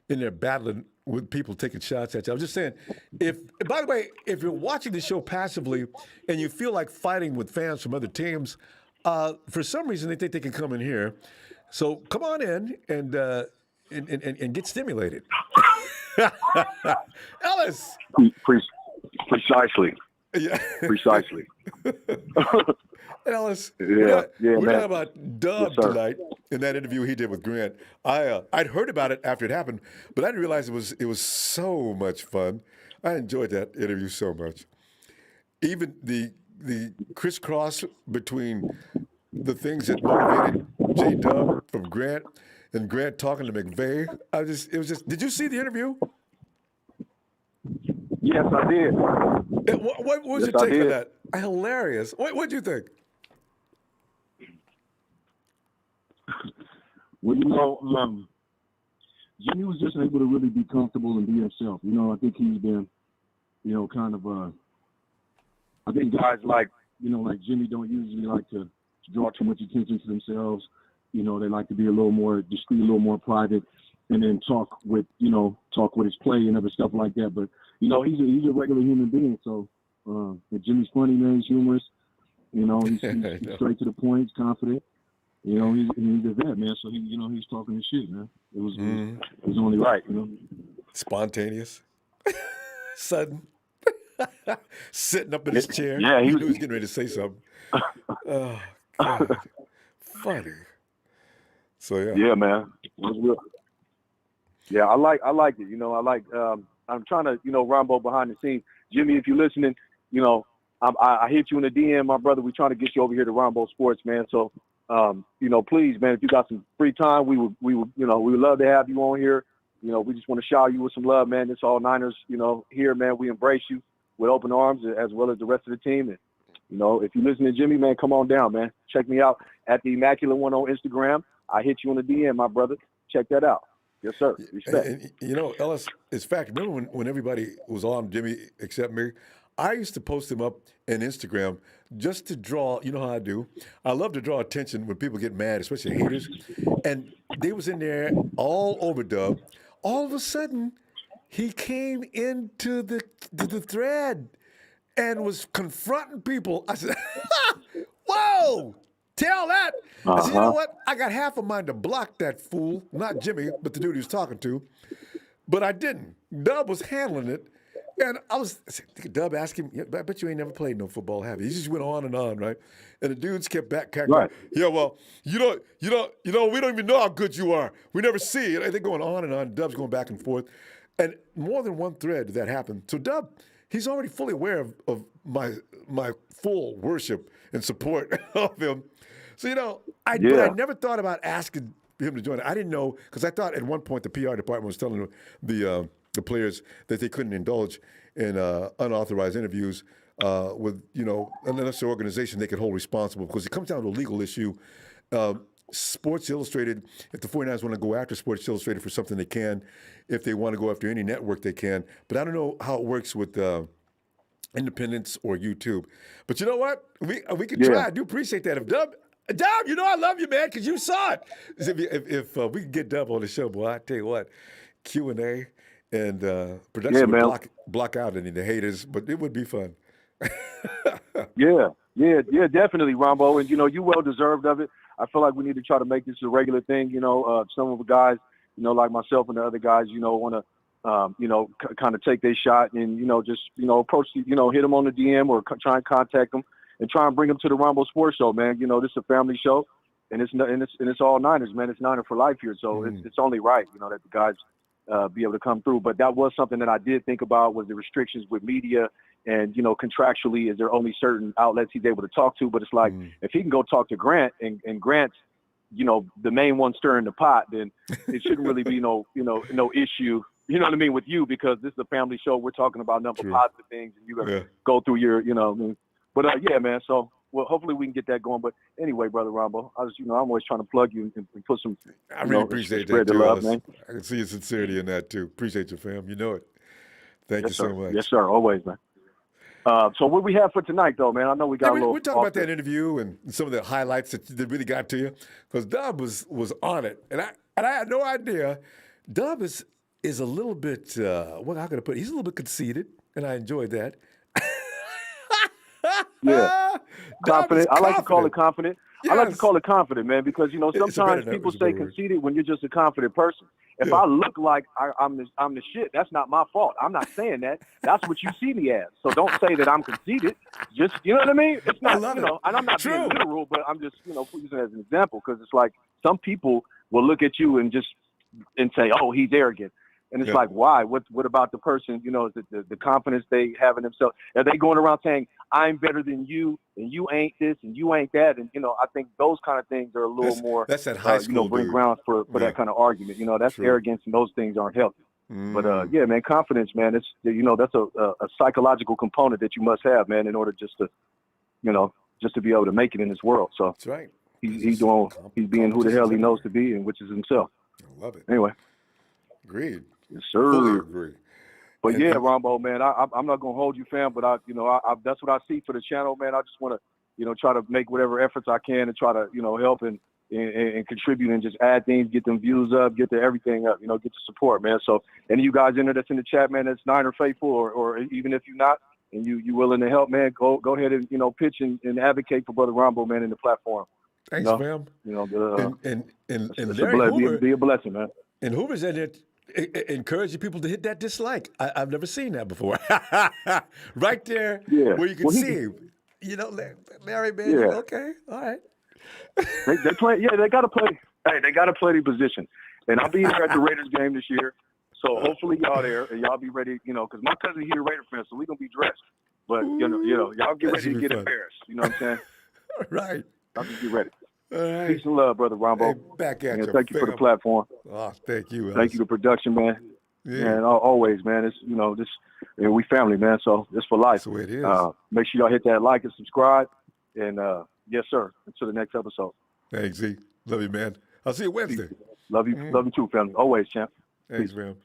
in there battling with people taking shots at you. I was just saying, by the way, if you're watching the show passively and you feel like fighting with fans from other teams, for some reason they think they can come in here. So come on in and get stimulated. Ellis! Precisely. Yeah. Precisely. Ellis, we're talking man. about Dub tonight in that interview he did with Grant. I'd heard about it after it happened, but I didn't realize it was so much fun. I enjoyed that interview so much. Even the crisscross between the things that motivated J-Dub from Grant and Grant talking to McVay. Did you see the interview? Yes, I did. What was your take on that? Hilarious. What'd you think? Well, Jimmy was just able to really be comfortable and be himself. I think he's been, kind of I think guys like Jimmy don't usually like to draw too much attention to themselves. They like to be a little more discreet, a little more private, and then talk with his play and other stuff like that. But he's a regular human being. So Jimmy's funny, man. He's humorous. He's straight to the point. He's confident. He did that, man. So he's talking his shit, man. It was only right, Spontaneous, sudden, sitting up in his chair. Yeah, he knew he was getting ready to say something. Oh, God. Funny. So yeah. Yeah, man. Yeah, I like it. I'm trying to, Ronbo behind the scenes. Jimmy, if you're listening, I hit you in the DM, my brother. We're trying to get you over here to Ronbo Sports, man. So, please, man, if you got some free time, we would love to have you on here. We just want to shower you with some love, man. It's all Niners, here, man. We embrace you with open arms as well as the rest of the team. And, if you listen to Jimmy, man, come on down, man. Check me out at the Immaculate One on Instagram. I hit you on the DM, my brother. Check that out. Yes, sir. Respect. And, Ellis, it's fact. Remember when everybody was on Jimmy except me? I used to post him up on Instagram just to draw, you know how I do. I love to draw attention when people get mad, especially haters. And they was in there all over Dub. All of a sudden, he came into the thread and was confronting people. I said, whoa, tell that. I said, you know what? I got half a mind to block that fool, not Jimmy, but the dude he was talking to. But I didn't. Dub was handling it. And Dub asked him, I bet you ain't never played no football, have you? He just went on and on, right? And the dudes kept backtracking. Right. Yeah, well, we don't even know how good you are. We never see it. They're going on and on. Dub's going back and forth. And more than one thread that happened. So Dub, he's already fully aware of my full worship and support of him. So, I never thought about asking him to join. I didn't know, because I thought at one point the PR department was telling the players that they couldn't indulge in unauthorized interviews with, unless the organization they could hold responsible, because it comes down to a legal issue. Sports Illustrated, if the 49ers want to go after Sports Illustrated for something, they can. If they want to go after any network, they can. But I don't know how it works with independents or YouTube. But you know what? We can try. I do appreciate that. If Dub, I love you, man, because you saw it. If we could get Dub on the show, boy, I tell you what, Q&A and production would man. block out any of the haters, but it would be fun. Yeah, definitely, Ronbo. And, you well deserved of it. I feel like we need to try to make this a regular thing. Some of the guys, like myself and the other guys, want to, kind of take their shot and, just, approach, hit them on the DM or try and contact them and try and bring them to the Ronbo Sports Show, man. This is a family show and it's all Niners, man. It's Niner for life here. So it's only right, that the guys be able to come through. But that was something that I did think about was the restrictions with media. And, contractually, is there only certain outlets he's able to talk to? But it's like, if he can go talk to Grant and Grant's, the main one stirring the pot, then it shouldn't really be no issue, you know what I mean, with you, because this is a family show. We're talking about number positive things and you're going to go through your, But, yeah, man, so, well, hopefully we can get that going. But anyway, Brother Rombo, I'm always trying to plug you and put some, I really appreciate that, the love, man. I can see your sincerity in that, too. Appreciate you, fam. You know it. Thank you so much. Yes, sir. Always, man. So what we have for tonight, though, man? I know we got a little. We're talking about that interview and some of the highlights that really got to you, because Dub was on it, and I had no idea. Dub is a little bit how can I put it? He's a little bit conceited, and I enjoyed that. Yeah, confident. I like to call it confident. Yes. I like to call it confident, man, because sometimes people say conceited when you're just a confident person. If I look like I'm the shit, that's not my fault. I'm not saying that. That's what you see me as. So don't say that I'm conceited. Just, you know what I mean? It's not, and I'm not being literal, but I'm just, using it as an example, because it's like some people will look at you and say, oh, he's arrogant. And it's like, why? What about the person, the confidence they have in themselves? Are they going around saying, I'm better than you, and you ain't this, and you ain't that? And, I think those kind of things are a little more, that's that high school bring grounds for that kind of argument. That's arrogance, and those things aren't healthy. But, yeah, man, confidence, man, it's, that's a psychological component that you must have, man, in order just to be able to make it in this world. So that's right. He's being who the hell he knows to be, and which is himself. I love it. Anyway. Agreed. Yes, sir. Fully agree. But yeah, Rombo, man, I'm not gonna hold you, fam. But I that's what I see for the channel, man. I just want to, try to make whatever efforts I can and try to, help and contribute and just add things, get them views up, get the everything up, get the support, man. So any of you guys in there that's in the chat, man, that's Niner faithful, or even if you're not and you willing to help, man, go ahead and pitch and advocate for Brother Rombo, man, in the platform. Thanks, fam. And Larry Hoover, be a blessing, man. And Hoover's in it. Encouraging people to hit that dislike. I've never seen that before. Right there, where you can see, Larry, man. Yeah. Okay, all right. they play. Yeah, they got to play. Hey, they got to play the position. And I'll be here at the Raiders game this year. So hopefully y'all there and y'all be ready. Because my cousin here, Raider fan, so we gonna be dressed. But y'all get ready to get embarrassed. You know what I'm saying? Right. Y'all just get ready. All right. Peace and love, Brother Rombo. Hey, back at you. Thank you for the platform. Oh, thank you. Thank you to production, man. Yeah. And always, man. It's we family, man. So it's for life. So it is. Make sure y'all hit that like and subscribe. And yes, sir. Until the next episode. Thanks, Z. Love you, man. I'll see you Wednesday. Love you. Love you too, family. Always, champ. Thanks, man.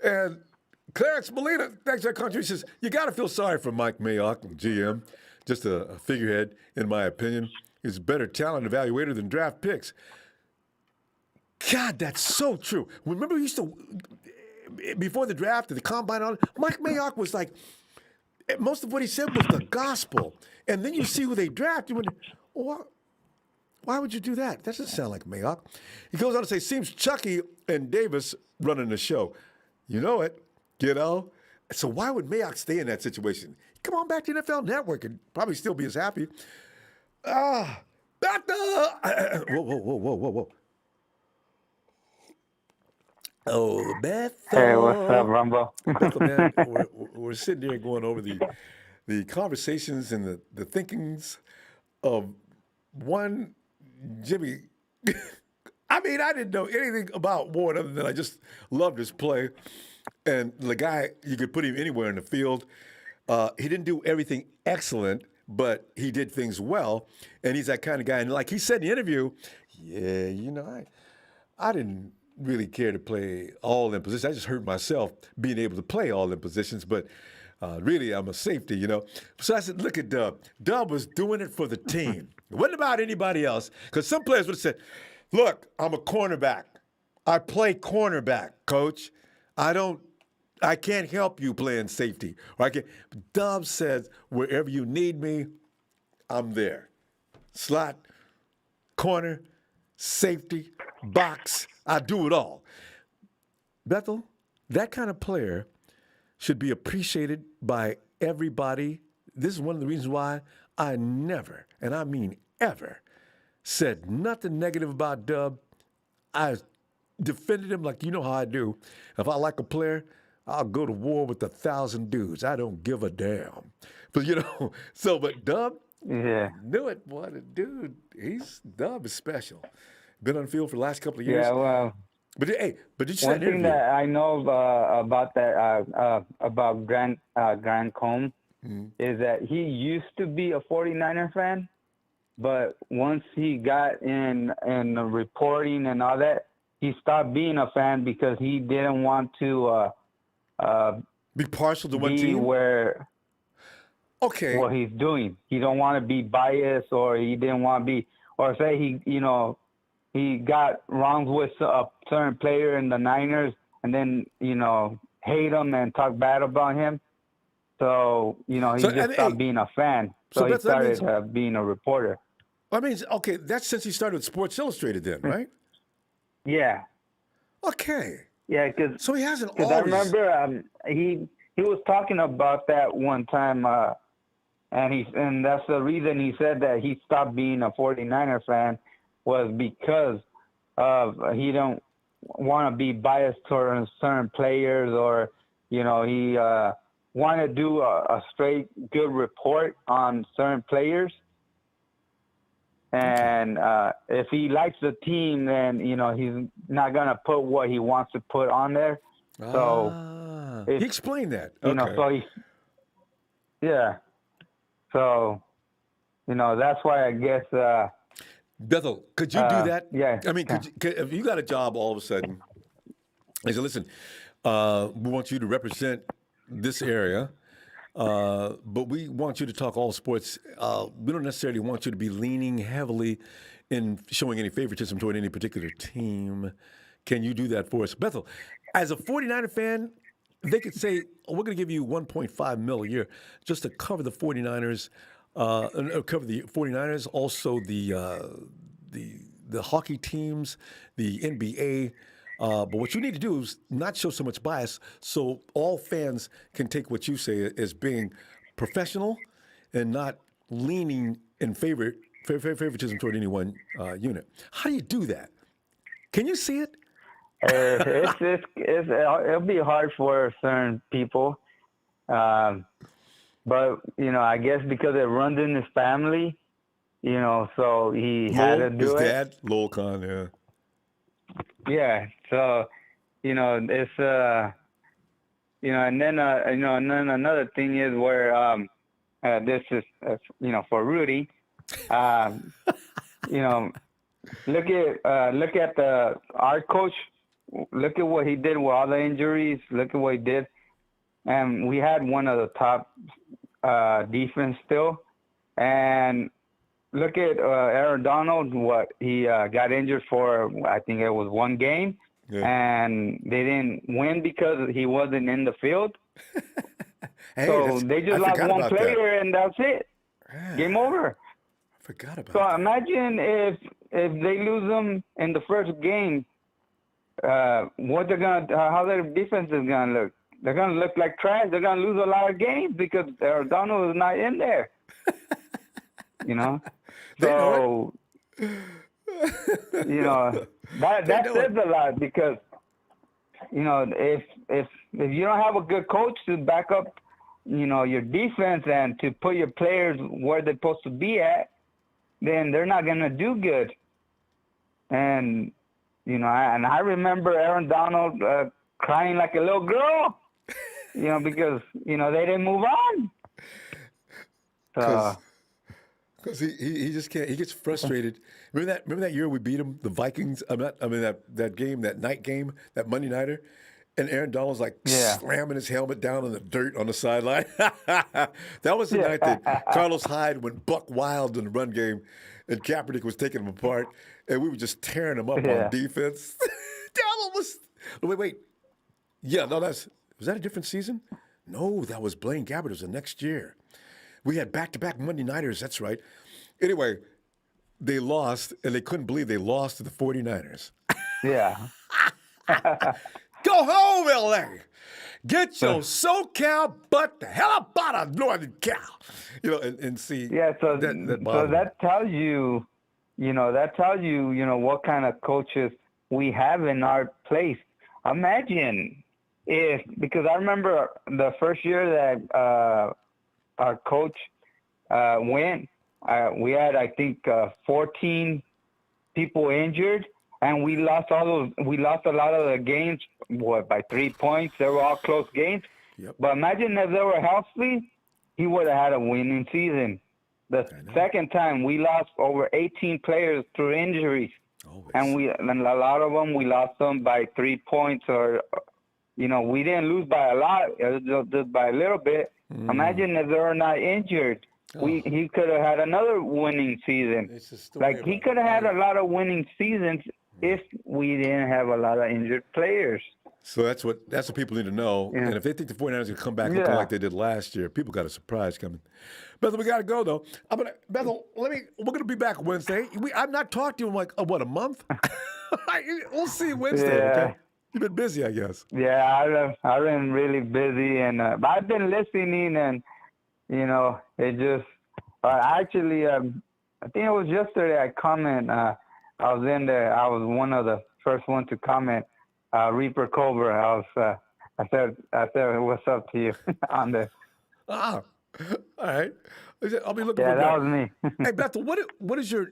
And Clarence Molina, thanks for that contribution. Says, you got to feel sorry for Mike Mayock, GM. Just a figurehead, in my opinion. He's a better talent evaluator than draft picks. God, that's so true. Remember, we used to, before the draft and the combine, Mike Mayock was like, most of what he said was the gospel. And then you see who they draft, you wonder, why would you do that? That doesn't sound like Mayock. He goes on to say, seems Chucky and Davis running the show. You know it, So why would Mayock stay in that situation? Come on back to NFL Network and probably still be as happy. Back to whoa. Oh, Bethel. Hey, what's up, Ronbo? Bethel, man, we're sitting there going over the conversations and the thinkings of one Jimmy. I mean, I didn't know anything about Ward other than I just loved his play. And the guy, you could put him anywhere in the field. He didn't do everything excellent, but he did things well, and he's that kind of guy. And like he said in the interview, I didn't really care to play all in positions. I just hurt myself being able to play all in positions, but really I'm a safety, So I said, look at Dub. Dub was doing it for the team. It wasn't about anybody else, because some players would have said, look, I'm a cornerback. I play cornerback, coach. I can't help you playing safety. Or I can't. Dub says, wherever you need me, I'm there. Slot, corner, safety, box, I do it all. Bethel, that kind of player should be appreciated by everybody. This is one of the reasons why I never, and I mean ever, said nothing negative about Dub. I defended him like you know how I do. If I like a player, I'll go to war with 1,000 dudes. I don't give a damn. But but Dub, knew it, boy. The dude, Dub is special. Been on the field for the last couple of years. Yeah, well. But did you see one that thing interview? that I know about that about Grant Combs is that he used to be a 49er fan, but once he got in the reporting and all that, he stopped being a fan because he didn't want to be partial to one be team. Where what he's doing, he don't want to be biased, or he didn't want to be, or say he got wrongs with a certain player in the Niners, and then hate him and talk bad about him. So he just stopped being a fan. So he started being a reporter. I mean, okay, that's since he started with Sports Illustrated, then, right? Yeah. Okay. Yeah, because so he hasn't always. I remember he was talking about that one time, and that's the reason he said that he stopped being a 49er fan was because of he don't want to be biased towards certain players, or he want to do a straight good report on certain players. And if he likes the team, then he's not gonna put what he wants to put on there. So he explained that. Okay. So that's why I guess. Bethel, could you do that? Yeah. I mean, if you got a job all of a sudden, I said, listen, we want you to represent this area, but we want you to talk all sports. We don't necessarily want you to be leaning heavily in showing any favoritism toward any particular team. Can you do that for us? Bethel, as a 49er fan, they could say, we're going to give you $1.5 million a year just to cover the 49ers. Cover the 49ers, also the hockey teams, the NBA. But what you need to do is not show so much bias, so all fans can take what you say as being professional and not leaning in favoritism toward any one unit. How do you do that? Can you see it? It'll be hard for certain people. But, I guess because it runs in his family, so he had to do it. His dad, Lowell Kahn, yeah. Yeah, so, it's, and then another thing is where this is, for Rudy, look at our coach, look at what he did with all the injuries, look at what he did. And we had one of the top defense still. And look at Aaron Donald, what he got injured for, I think it was one game. Yeah. And they didn't win because he wasn't in the field. So they just lost one player, and that's it. Yeah. Game over. I forgot about that. So imagine if they lose them in the first game, how their defense is gonna look. They're gonna look like trash. They're gonna lose a lot of games because Donald is not in there. So that says a lot because if you don't have a good coach to back up your defense and to put your players where they're supposed to be at, then they're not gonna do good. And I remember Aaron Donald crying like a little girl, because they didn't move on. Because he just can't. He gets frustrated. Remember that year we beat them, the Vikings. That game, that night game, that Monday nighter, and Aaron Donald's slamming his helmet down in the dirt on the sideline. That was the night that Carlos Hyde went buck wild in the run game, and Kaepernick was taking him apart, and we were just tearing him up on defense. Donald was wait. Yeah, no, was that a different season? No, that was Blaine Gabbert. It was the next year. We had back-to-back Monday Nighters. That's right. Anyway, they lost, and they couldn't believe they lost to the 49ers. Yeah. Go home, LA. Get your SoCal butt the hell up out of Northern Cal. And see. Yeah, so that that tells you, what kind of coaches we have in our place. Imagine because I remember the first year that our coach went, we had, I think, 14 people injured. And we lost a lot of the games, by 3 points. They were all close games. Yep. But imagine if they were healthy, he would have had a winning season. The second time, we lost over 18 players through injuries. Always. And a lot of them, we lost them by 3 points or, we didn't lose by a lot, just by a little bit. Imagine if they were not injured. He could have had another winning season. Like, he could have had a lot of winning seasons if we didn't have a lot of injured players. So that's what people need to know. Yeah. And if they think the 49ers are going to come back looking like they did last year, people got a surprise coming. Bethel, we got to go, though. Bethel, we're going to be back Wednesday. I'm not talking to you in like, a month? We'll see you Wednesday, okay? You've been busy, I guess. Yeah, I've been really busy, and but I've been listening, and, it just actually, I think it was yesterday I comment. I was in there. I was one of the first one to comment. Reaper Cobra. I said, what's up to you on there? All right. I'll be looking. Yeah, for that was me. Hey, Bethel, what is your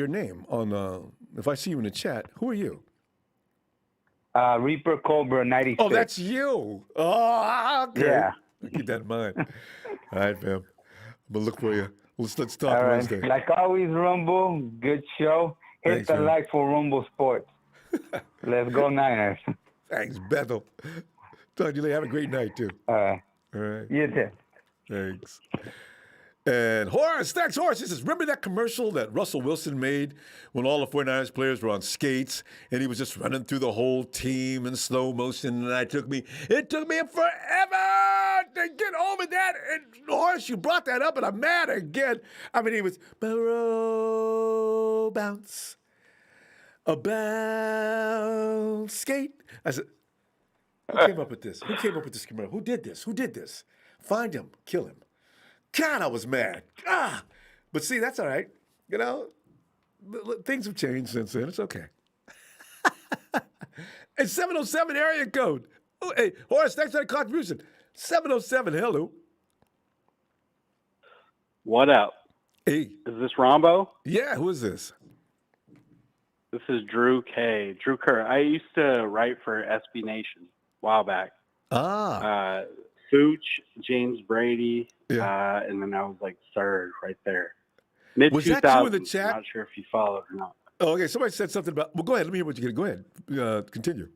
name on? If I see you in the chat, who are you? Reaper Cobra 96. Oh, that's you. Oh, okay. Yeah. I'll keep that in mind. All right, fam. I'm gonna look for you. Let's talk All right. Wednesday. Like always, Rumble, good show. Hit Thanks, the man. like for Rumble Sports. Let's go Niners. Thanks, Bethel. Talk to you later. Have a great night, too. All right. You too. Thanks. And Horace, thanks, Horace. He says, remember that commercial that Russell Wilson made when all the 49ers players were on skates and he was just running through the whole team in slow motion, and it took me forever to get over that. And Horace, you brought that up, and I'm mad again. I mean, he was, bounce, a bounce, skate. I said, who came up with this? Who came up with this commercial? Who did this? Find him, kill him. God, I was mad. But see, that's all right. Things have changed since then. It's okay. Hey, 707 area code. Oh, hey, Horace, thanks for the contribution. 707, hello. What up? Hey. Is this Ronbo? Yeah, who is this? This is Drew K. Drew Kerr. I used to write for SB Nation a while back. Fooch, James Brady, and then I was like third right there. Was that you in the chat? I'm not sure if you followed or not. Oh, okay, somebody said something about. Well, go ahead. Let me hear what you get. Go ahead. Continue.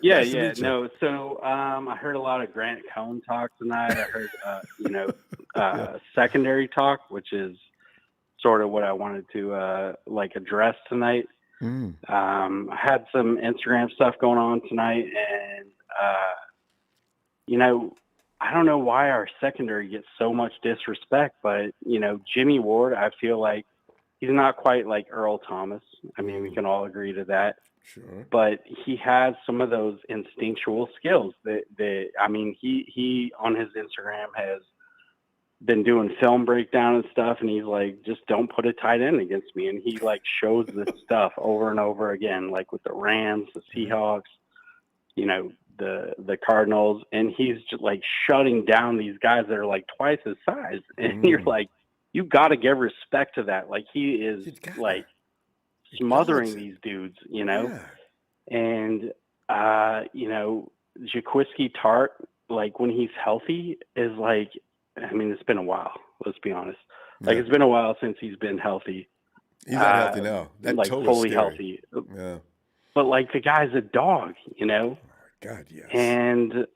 Yeah, Nice to yeah. meet you. No, so I heard a lot of Grant Cohn talk tonight. I heard, secondary talk, which is sort of what I wanted to address tonight. I had some Instagram stuff going on tonight, and I don't know why our secondary gets so much disrespect, but Jimmie Ward, I feel like he's not quite like Earl Thomas. I mean, we can all agree to that. Sure. But he has some of those instinctual skills that he on his Instagram has been doing film breakdown and stuff, and he's like, just don't put a tight end against me. And he like shows this stuff over and over again, like with the Rams, the Seahawks, the Cardinals, and he's just like shutting down these guys that are like twice his size. And you're like, you got to give respect to that. Like he is like smothering these dudes, and Jaquiski Tart, like when he's healthy is like, I mean, it's been a while. Let's be honest. Like it's been a while since he's been healthy. He's not healthy now. That like toe is fully scary. healthy. Yeah. But like the guy's a dog, God, yes. And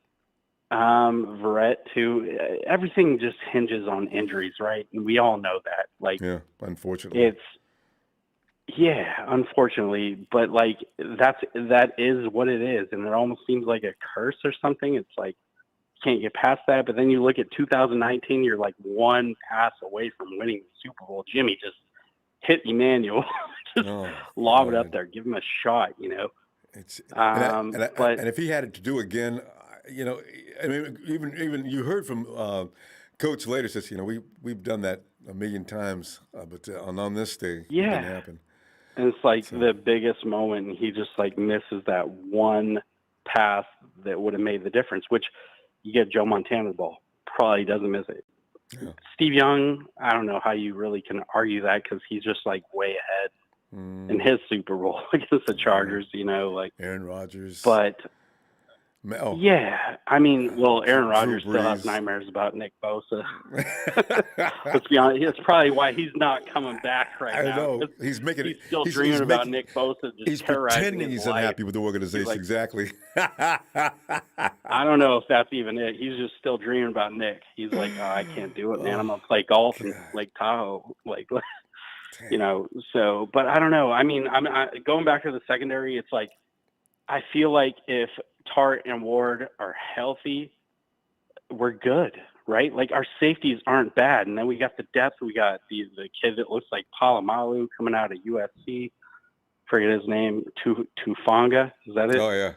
Verrett too. Everything just hinges on injuries, right? And we all know that. Like, yeah, unfortunately, Yeah, unfortunately, but like that is what it is, and it almost seems like a curse or something. It's like you can't get past that. But then you look at 2019, you're like one pass away from winning the Super Bowl. Jimmy just hit Emmanuel, just lob it up there, give him a shot. You know, It's but and if he had it to do again, you know, I mean, even you heard from Coach later says, you know, we've done that a million times, but on this day, it didn't happen. and it's like the biggest moment, and he just like misses that one pass that would have made the difference. Which you get Joe Montana the ball, probably doesn't miss it. Yeah. Steve Young, I don't know how you really can argue that because he's just like way ahead in his Super Bowl against the Chargers, you know, like Aaron Rodgers. But yeah, I mean, well, Aaron Rodgers still has Brees. nightmares about Nick Bosa. Let's be honest, that's probably why he's not coming back right now. I know he's still dreaming about Nick Bosa. Just he's terrorizing pretending his he's life. unhappy with the organization. Like, exactly. I don't know if that's even it. He's just still dreaming about Nick. He's like, oh, I can't do it, man. I'm gonna play golf in Lake Tahoe, like, you know. So, but I don't know. I mean, I'm going back to the secondary. It's like I feel like if Tart and Ward are healthy, we're good, right? Like our safeties aren't bad, and then we got the depth. We got the kid that looks like Palomalu coming out of USC. Forget his name. Tufanga. Is that it? Oh yeah.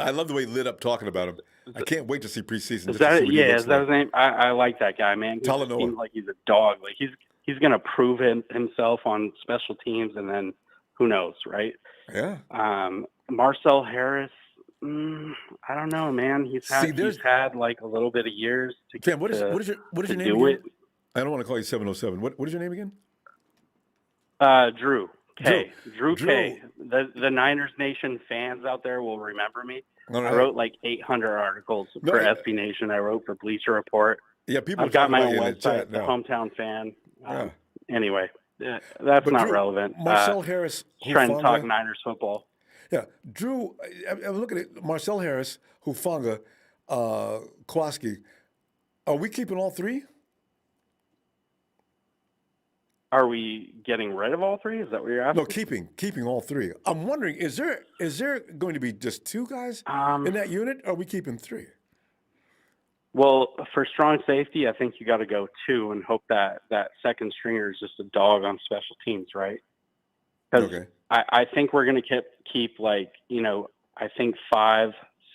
I love the way he lit up talking about him. I can't wait to see preseason. Is that it? Yeah, is that his name? I like that guy, man. He Talanoa. seems like he's a dog. Like he's gonna prove himself on special teams, and then who knows, right? Yeah. Marcel Harris. I don't know, man. He's had like a little bit of years to Sam, what is your name do again? it. I don't want to call you 707. What is your name again? Drew K. Drew K. The Niners Nation fans out there will remember me. All right. I wrote like 800 articles for SB Nation. I wrote for Bleacher Report. Yeah, people. I've got my own in the website, chat The now. Hometown Fan. Yeah. Anyway, that's But not Drew, relevant. Marcel Harris, Trying to talk Hufanga. Niners football. Yeah, Drew. I'm looking at Marcel Harris, Hufanga, Kowalski. Are we keeping all three? Are we getting rid of all three? Is that what you're asking? No, keeping all three. I'm wondering, is there going to be just two guys in that unit? Or are we keeping three? Well, for strong safety, I think you got to go two and hope that second stringer is just a dog on special teams, right? Okay. I think we're going to keep like, you know, I think 5,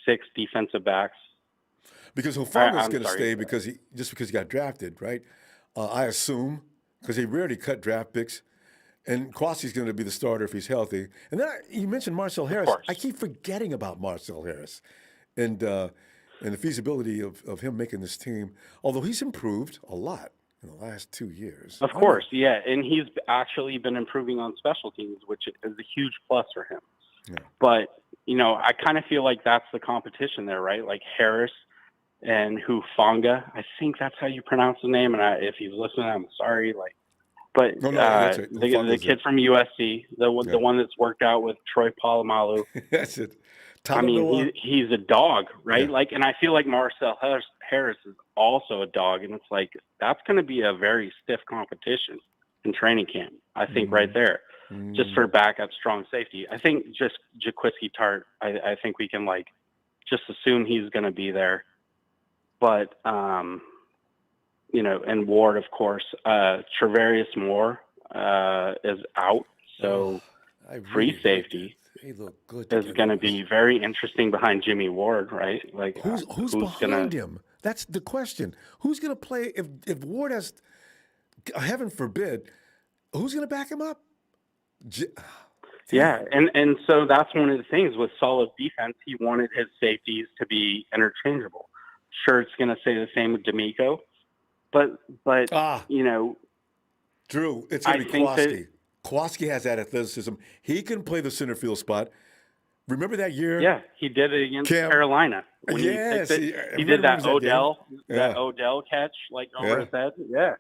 6 defensive backs. Because Hufanga's I'm going to sorry. stay because he got drafted, right? I assume, because they rarely cut draft picks. And Kowalski's going to be the starter if he's healthy. And then you mentioned Marcel Harris. I keep forgetting about Marcel Harris and the feasibility of him making this team, although he's improved a lot in the last 2 years. Of course, yeah. And he's actually been improving on special teams, which is a huge plus for him. Yeah. But, you know, I kind of feel like that's the competition there, right? Like Harris and Hufanga. I think that's how you pronounce the name. And if he's listening, I'm sorry. Like, but that's it. the kid from USC, the one that's worked out with Troy Polamalu. That's it. I mean, he's a dog, right? Yeah. Like, and I feel like Marcel Harris is also a dog, and it's like that's going to be a very stiff competition in training camp. I think right there, just for backup strong safety. I think just Jaquiski Tart. I think we can like just assume he's going to be there, but you know, and Ward, of course. Travarius Moore is out, so free safety. They look good. Is going to be very interesting behind Jimmie Ward, right? Like who's behind him? That's the question. Who's going to play if Ward has, heaven forbid, who's going to back him up? Yeah, and so that's one of the things with solid defense. He wanted his safeties to be interchangeable. Sure, it's going to say the same with D'Amico, but you know, Drew, it's going to be Kowalski. Kowalski has that athleticism. He can play the center field spot. Remember that year? Yeah, he did it against Carolina. When he did that Odell catch like over his head. Yeah,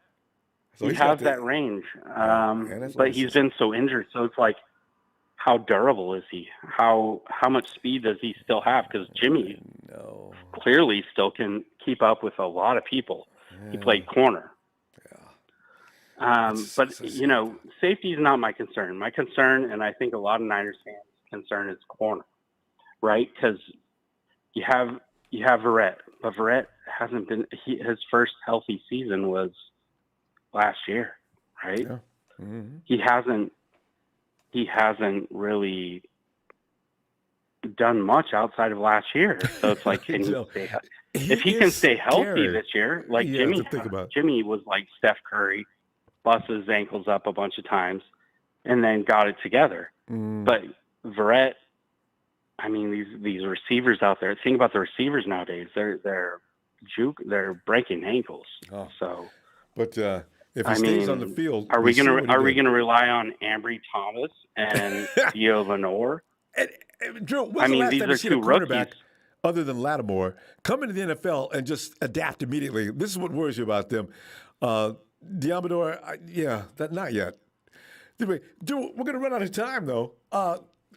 so he has that range. But he's been so injured, so it's like, how durable is he? How much speed does he still have? Because Jimmy clearly still can keep up with a lot of people. He played corner. But you know, safety is not my concern. My concern, and I think a lot of Niners fans' concern, is corner, right? Because you have Verrett, but Verrett hasn't been. His first healthy season was last year, right? Yeah. Mm-hmm. He hasn't really done much outside of last year. So it's like, can he stay? If he can stay healthy this year, like Jimmy was like Steph Curry, busted his ankles up a bunch of times, and then got it together. But Verrett, I mean, these receivers out there. Think about the receivers nowadays. They're breaking ankles. Oh. So, but if he stays on the field, are we gonna rely on Ambry Thomas and Theo Lenore? Drew, when's the last time you seen a quarterback other than Lattimore come into the NFL and just adapt immediately? This is what worries you about them. Diamador, not yet. Drew, we're going to run out of time, though.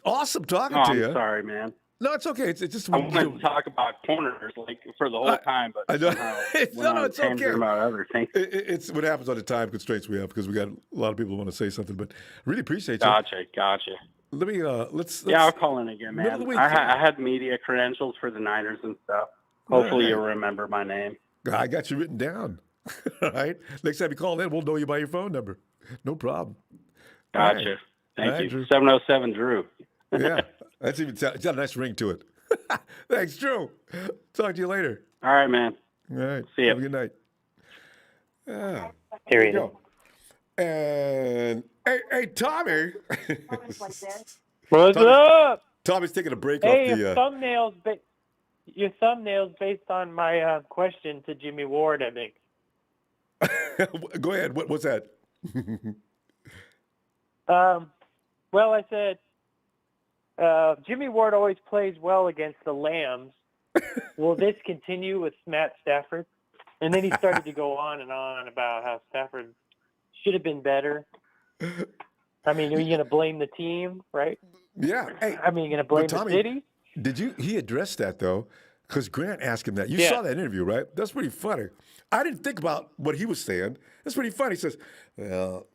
Awesome talking to you. I'm sorry, man. No, it's okay. It's just I wanted to talk about corners like for the whole time, but I know. it's okay. About other things. It's what happens on the time constraints we have because we got a lot of people who want to say something. But I really appreciate you. Gotcha. Let me let's I'll call in again, man. I had media credentials for the Niners and stuff. Hopefully you'll remember my name. I got you written down. All right. Next time you call in, we'll know you by your phone number. No problem. Gotcha. Thank you. Drew. 707 Drew. Yeah. It's got a nice ring to it. Thanks, Drew. Talk to you later. All right, man. All right. See you. Have a good night. Here we go. And hey, Tommy. What's up? Tommy's taking a break off the. Your thumbnail's based on my question to Jimmie Ward, I think. Go ahead. What's that? Well, I said Jimmie Ward always plays well against the Lambs. Will this continue with Matt Stafford? And then he started to go on and on about how Stafford should have been better. I mean, are you going to blame the team, right? Yeah. Hey, I mean, you're going to blame the city? He addressed that, though, because Grant asked him that. You saw that interview, right? That's pretty funny. I didn't think about what he was saying. That's pretty funny. He says, well,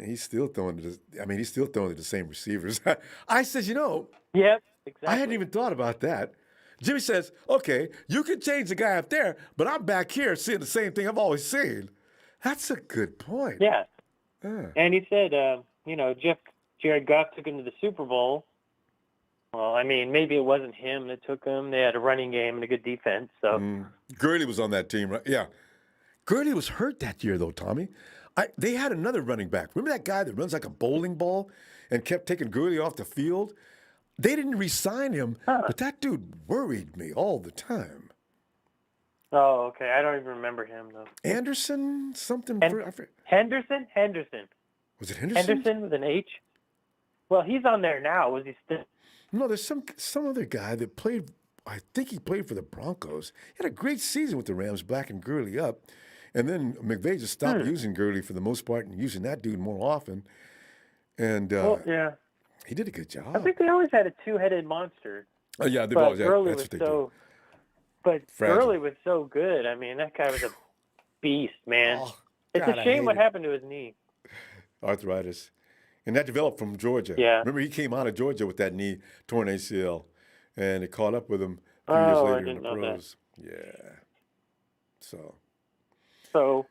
he's still throwing to the same receivers. I says, Yep, exactly. I hadn't even thought about that. Jimmy says, okay, you can change the guy up there, but I'm back here seeing the same thing I've always seen. That's a good point. Yeah. And he said, Jared Goff took him to the Super Bowl. Well, I mean, maybe it wasn't him that took him. They had a running game and a good defense. So Gurley was on that team, right? Yeah. Gurley was hurt that year, though, Tommy. They had another running back. Remember that guy that runs like a bowling ball and kept taking Gurley off the field? They didn't re-sign him, but that dude worried me all the time. Oh, okay. I don't even remember him, though. Anderson? Something? Henderson? Was it Henderson? Henderson with an H? Well, he's on there now. Was he still? No, there's some other guy that played, I think he played for the Broncos. He had a great season with the Rams, backing Gurley up. And then McVay just stopped using Gurley for the most part and using that dude more often. And he did a good job. I think they always had a two-headed monster. Oh, yeah, they've always had. That's what they do. But Gurley was so good. I mean, that guy was a beast, man. It's a shame what happened to his knee. Arthritis. And that developed from Georgia. Yeah. Remember, he came out of Georgia with that knee torn ACL, and it caught up with him a few years later in the pros. Yeah. So,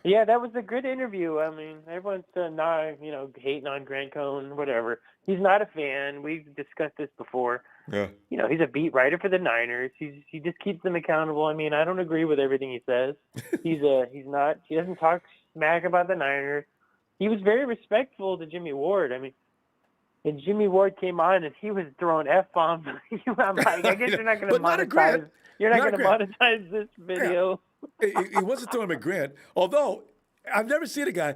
yeah, that was a good interview. I mean, everyone's hating on Grant Cohn, whatever. He's not a fan. We've discussed this before. Yeah. He's a beat writer for the Niners. He just keeps them accountable. I mean, I don't agree with everything he says. He doesn't talk smack about the Niners. He was very respectful to Jimmie Ward. I mean, and Jimmie Ward came on and he was throwing F-bombs. I'm like, I guess you're not going to monetize. You're not going to monetize this video. Yeah. He wasn't throwing him at Grant. Although, I've never seen a guy.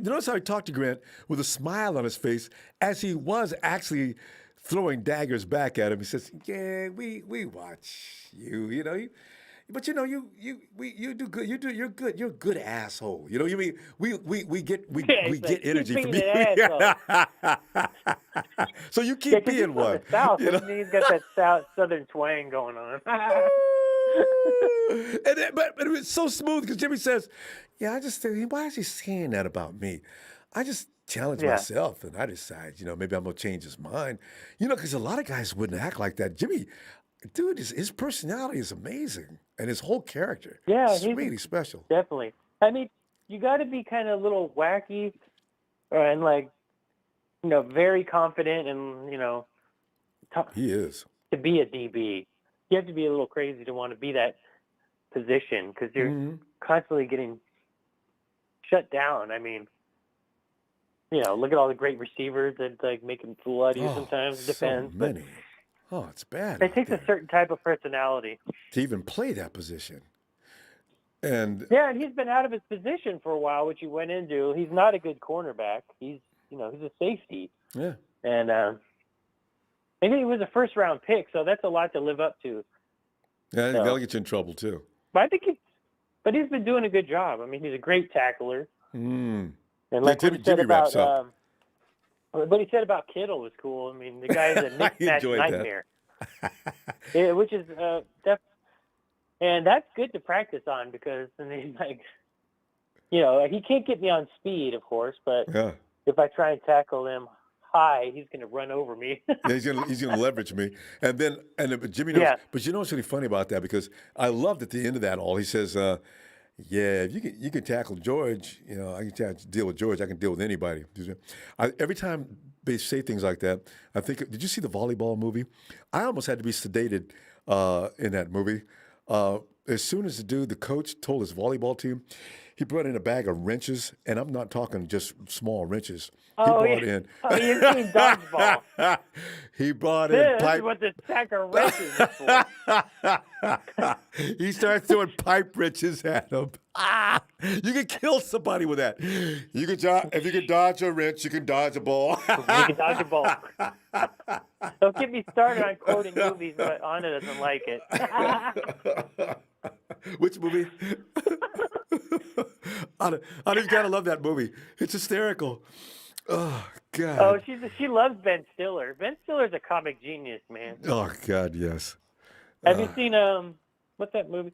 Notice how he talked to Grant with a smile on his face as he was actually throwing daggers back at him. He says, "Yeah, we watch you. But you do good. You're good. You're a good asshole. You know. You mean we get energy from you. So you keep being one. South, he's got that Southern twang going on. But it was so smooth because Jimmy says, "Yeah, I just think, why is he saying that about me? I just challenge Yeah. myself and I decide, maybe I'm gonna change his mind. Because a lot of guys wouldn't act like that. Jimmy, dude, his personality is amazing and his whole character. Yeah, It's really special. Definitely. I mean, you got to be kind of a little wacky and very confident and He is. to be a DB. You have to be a little crazy to want to be that position because you're constantly getting shut down. I mean, look at all the great receivers that make him fool out of you sometimes. Depends. So many. It's bad. It takes a certain type of personality to even play that position. And he's been out of his position for a while, which he went into. He's not a good cornerback. He's he's a safety. Yeah. And maybe he was a first-round pick, so that's a lot to live up to. Yeah, that'll get you in trouble too. But I think he's been doing a good job. I mean, he's a great tackler. And like what he said about what he said about Kittle was cool. I mean, the guy's a mismatch nightmare. Which is and that's good to practice on because he's he can't get me on speed, of course, but if I try and tackle him high, he's going to run over me. He's gonna leverage me, and Jimmy knows. But you know what's really funny about that? Because I loved at the end of that all he says, if you can tackle George, I can deal with George. I can deal with anybody. Every time they say things like that, I think. Did you see the volleyball movie? I almost had to be sedated in that movie. As soon as the coach told his volleyball team, he brought in a bag of wrenches, and I'm not talking just small wrenches. He brought in. Oh, you've seen dodgeball. He brought in This is what the sack of wrenches is for. He starts throwing pipe wrenches at him. You can kill somebody with that. If you can dodge a wrench, you can dodge a ball. You can dodge a ball. Don't get me started on quoting movies, but Anna doesn't like it. Which movie? Anna, you gotta love that movie. It's hysterical. Oh God. Oh, she loves Ben Stiller. Ben Stiller's a comic genius, man. Oh God, yes. Have you seen what's that movie?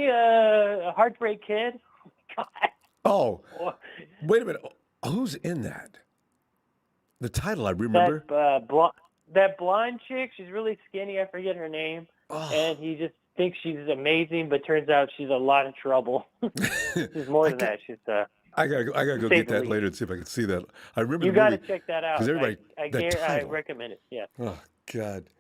Heartbreak Kid? God. Oh, wait a minute. Who's in that? The title I remember. That blonde chick. She's really skinny. I forget her name. And he just thinks she's amazing, but turns out she's a lot of trouble. She's more than that. She's I gotta go get that later and see if I can see that. I remember. You got to check that out. Because everybody, I recommend it. Yeah. Oh God.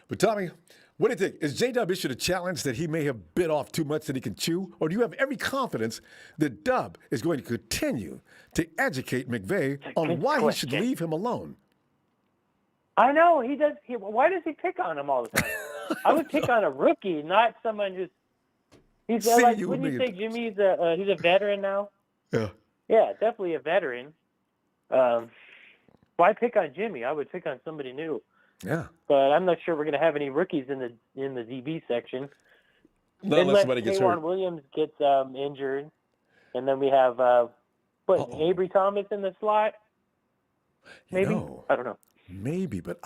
But Tommy, what do you think? Is J-Dub issued a challenge that he may have bit off too much that he can chew? Or do you have every confidence that Dub is going to continue to educate McVay on why he should leave him alone? I know. He does. Why does he pick on him all the time? I would pick on a rookie, not someone who's. He's wouldn't you say Jimmy's he's a veteran now? Yeah. Yeah, definitely a veteran. Why pick on Jimmy? I would pick on somebody new. Yeah. But I'm not sure we're going to have any rookies in the DB section. Not unless somebody gets hurt. Williams gets injured, and then we have Avery Thomas in the slot. Maybe I don't know. Maybe, but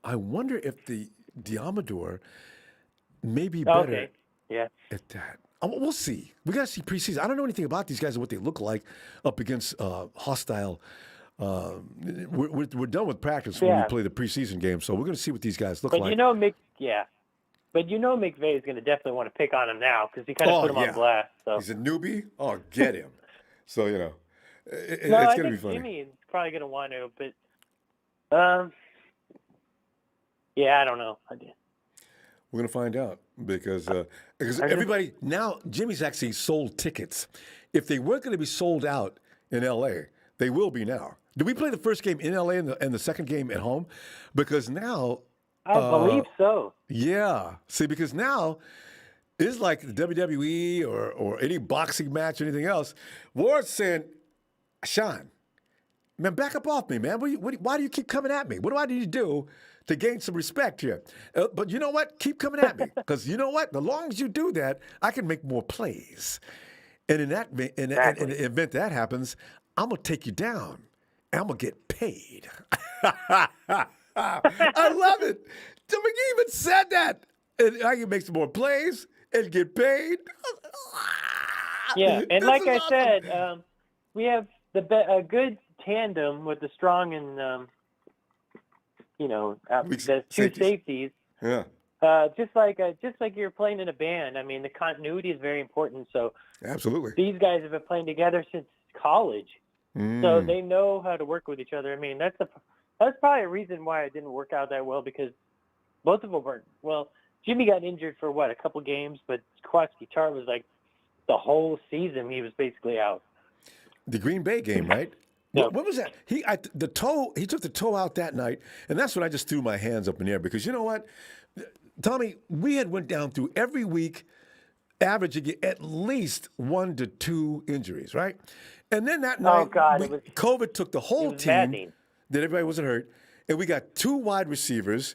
I wonder if the Diamador may be better. Okay. Yeah. At that. We'll see. We got to see preseason. I don't know anything about these guys and what they look like up against hostile. We're done with practice when we play the preseason game, so we're going to see what these guys look like. But McVay is going to definitely want to pick on him now because he kind of put him on blast. So. He's a newbie. Oh, get him. So it's going to be funny. Jimmy is probably going to want to, but I don't know. We're going to find out because everybody now Jimmy's actually sold tickets. If they weren't going to be sold out in L.A., they will be now. Did we play the first game in L.A. and the second game at home? Because now I believe so. Yeah. See, because now it's like the WWE or any boxing match or anything else. Ward's saying, Sean, man, back up off me, man. Why do you keep coming at me? What do I need to do to gain some respect here? But you know what? Keep coming at me. Because you know what? The long as you do that, I can make more plays. And in the event that happens, I'm going to take you down. And I'm going to get paid. I love it. McGee even said that. and I can make some more plays and get paid. Yeah, and This like is I awesome. said, we have a good tandem with the strong and the two safeties. Yeah. Just like you're playing in a band. I mean, the continuity is very important. So Absolutely. these guys have been playing together since college, so they know how to work with each other. I mean, that's probably a reason why it didn't work out that well, because both of them weren't. Well, Jimmy got injured for a couple games, but Kowalski Chart was like the whole season. He was basically out. The Green Bay game, right? No. What was that? He took the toe out that night, and that's when I just threw my hands up in the air, because you know what, Tommy, we had went down through every week, averaging at least 1 to 2 injuries, right? And then that night, COVID took the whole team. Maddening. That everybody wasn't hurt, and we got 2 wide receivers,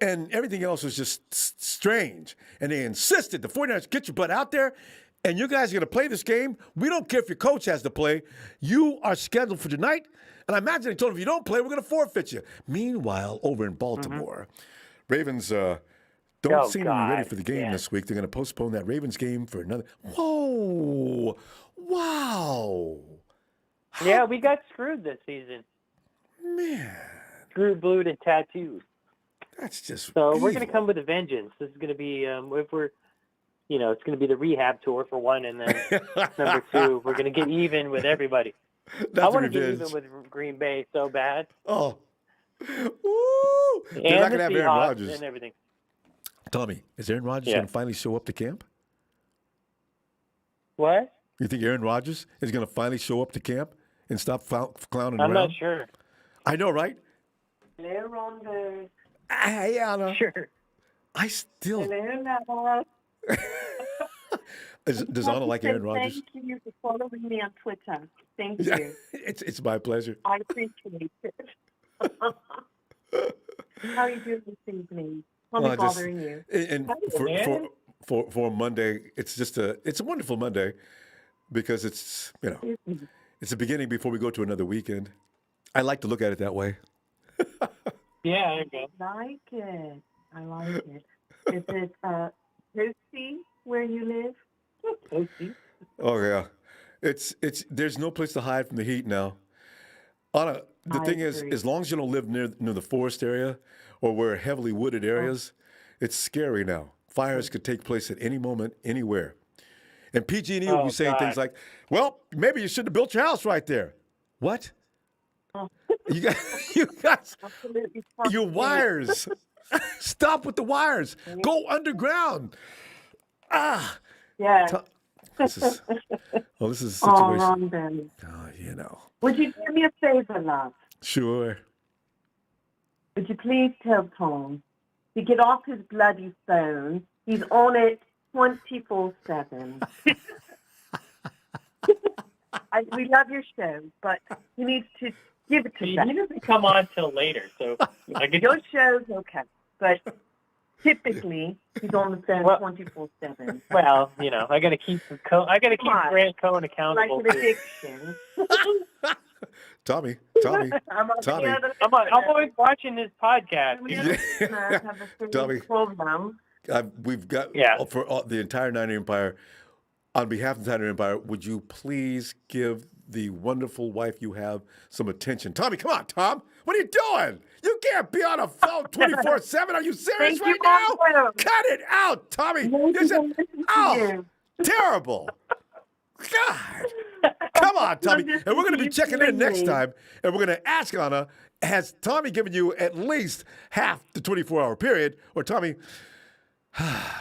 and everything else was just strange. And they insisted, the 49ers, get your butt out there, and you guys are going to play this game. We don't care if your coach has to play. You are scheduled for tonight. And I imagine they told him, if you don't play, we're going to forfeit you. Meanwhile, over in Baltimore, Ravens don't seem to be ready for the game this week. They're going to postpone that Ravens game for another. Whoa. Wow. Yeah, we got screwed this season. Man. Screwed, blued, and tattooed. That's just so we're going to come with a vengeance. This is going to be it's going to be the rehab tour for one, and then number 2, we're going to get even with everybody. I want to get even with Green Bay so bad. Oh, woo! They're not going to have Aaron Rodgers and everything. Tommy, is Aaron Rodgers going to finally show up to camp? What? You think Aaron Rodgers is going to finally show up to camp and stop clowning around? I'm not sure. I know, right? Hello, Ronbo. Hey, Anna. Sure. I still. Hello, Nala. Does Anna like Aaron Rodgers? Thank you for following me on Twitter. Thank you. It's my pleasure. I appreciate it. How are you doing this evening? I'm bothering you. And for Monday, it's a wonderful Monday, because it's it's the beginning before we go to another weekend. I like to look at it that way. Yeah, there you go. I like it. I like it. Is it toasty where you live? Toasty. Oh yeah, it's there's no place to hide from the heat now. Anna, the thing is, as long as you don't live near the forest area or where heavily wooded areas, it's scary now. Fires could take place at any moment, anywhere. And PG&E will be saying things like, "Well, maybe you should have built your house right there." What? You guys, your wires. Stop with the wires. Go underground. Yeah. This is a situation. Ronbo. Oh, Would you do me a favor, love? Sure. Would you please tell Tom to get off his bloody phone? He's on it 24/7. We love your show, but he needs to give it to He us. doesn't come on till later, so Your show's okay, but typically he's on the phone 24/7. Well, I got to keep Grant Cohen accountable. Like an addiction. Tommy. I'm always watching this podcast. Tommy. We've got for the entire Niner Empire. On behalf of the Niner Empire, would you please give the wonderful wife you have some attention? Tommy, come on, Tom. What are you doing? You can't be on a phone 24/7. Are you serious right now? Cut it out, Tommy. Terrible. God. Come on, Tommy. And we're going to be checking in next time, and we're going to ask Anna, has Tommy given you at least half the 24-hour period? Or Tommy, I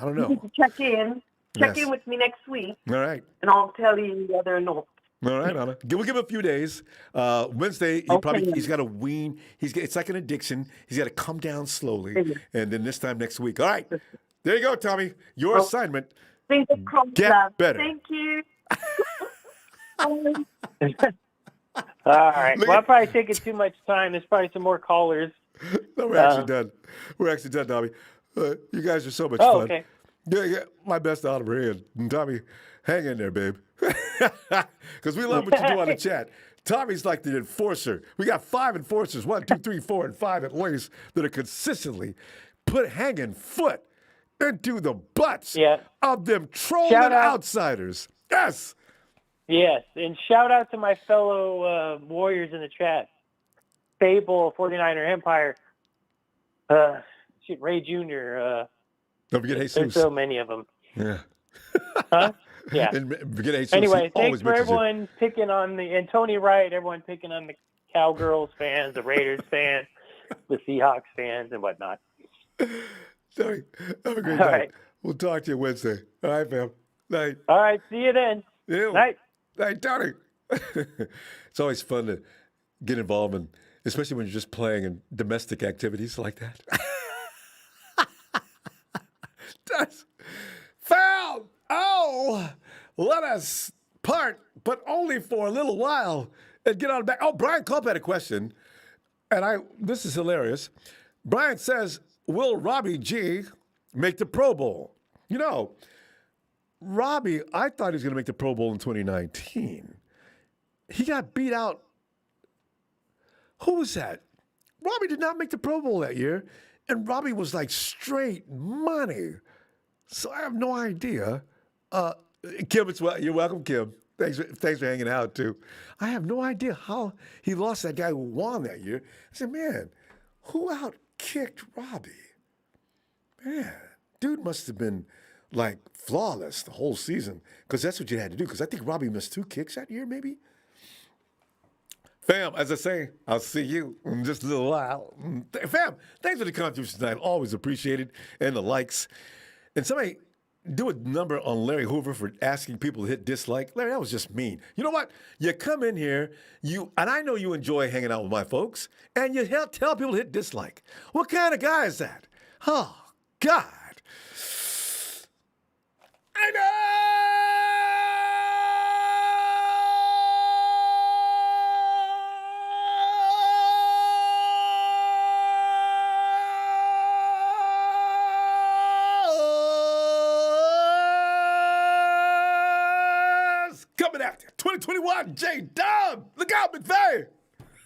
don't know. You need to check in. Check Yes. in with me next week, All right. and I'll tell you whether or not. All right, Anna. We'll give him a few days. Wednesday, he's got to wean. It's like an addiction. He's got to come down slowly, and then this time next week. All right. There you go, Tommy. Your assignment. Fingers crossed, Get love. better. Thank you. All right. Well, I'm probably taking too much time. There's probably some more callers. No, we're actually done. We're actually done, Tommy. You guys are so much Oh, fun. okay. Yeah, my best out of here. And Tommy, hang in there, babe. Because we love what you do on the chat. Tommy's like the enforcer. We got 5 enforcers, 1, 2, 3, 4, and 5 at least, that are consistently put hanging foot into the butts of them trolling Shout out. outsiders. Yes. Yes, and shout out to my fellow Warriors in the chat. Fable, 49er Empire, Ray Jr. Don't forget Jesus. There's so many of them. Yeah. Huh? Yeah. And forget Jesus. Anyway, He always thanks for mentions you. everyone picking on and Tony Wright, everyone picking on the Cowgirls fans, the Raiders fans, the Seahawks fans, and whatnot. Sorry. Have a great All night. right. We'll talk to you Wednesday. All right, fam. Night. All right, see you then. Yeah. Night. Night, Tony. It's always fun to get involved in, especially when you're just playing in domestic activities like that. Foul! Oh, let us part, but only for a little while, and get on back. Oh, Brian Culp had a question, and this is hilarious. Brian says, will Robbie G make the Pro Bowl? You know, Robbie, I thought he was going to make the Pro Bowl in 2019. He got beat out. Who was that? Robbie did not make the Pro Bowl that year, and Robbie was like straight money. So I have no idea. Kim, you're welcome, Kim. Thanks for hanging out, too. I have no idea how he lost that guy who won that year. I said, man, who out-kicked Robbie? Man, dude must have been, like, flawless the whole season, because that's what you had to do, because I think Robbie missed 2 kicks that year, maybe? Fam, as I say, I'll see you in just a little while. Fam, thanks for the contribution tonight. Always appreciated. And the likes. And somebody do a number on Larry Hoover for asking people to hit dislike. Larry, that was just mean. You know what? You come in here, and I know you enjoy hanging out with my folks, and you tell people to hit dislike. What kind of guy is that? Oh, God. I coming after you. 2021, J-Dub. Look out, McVay.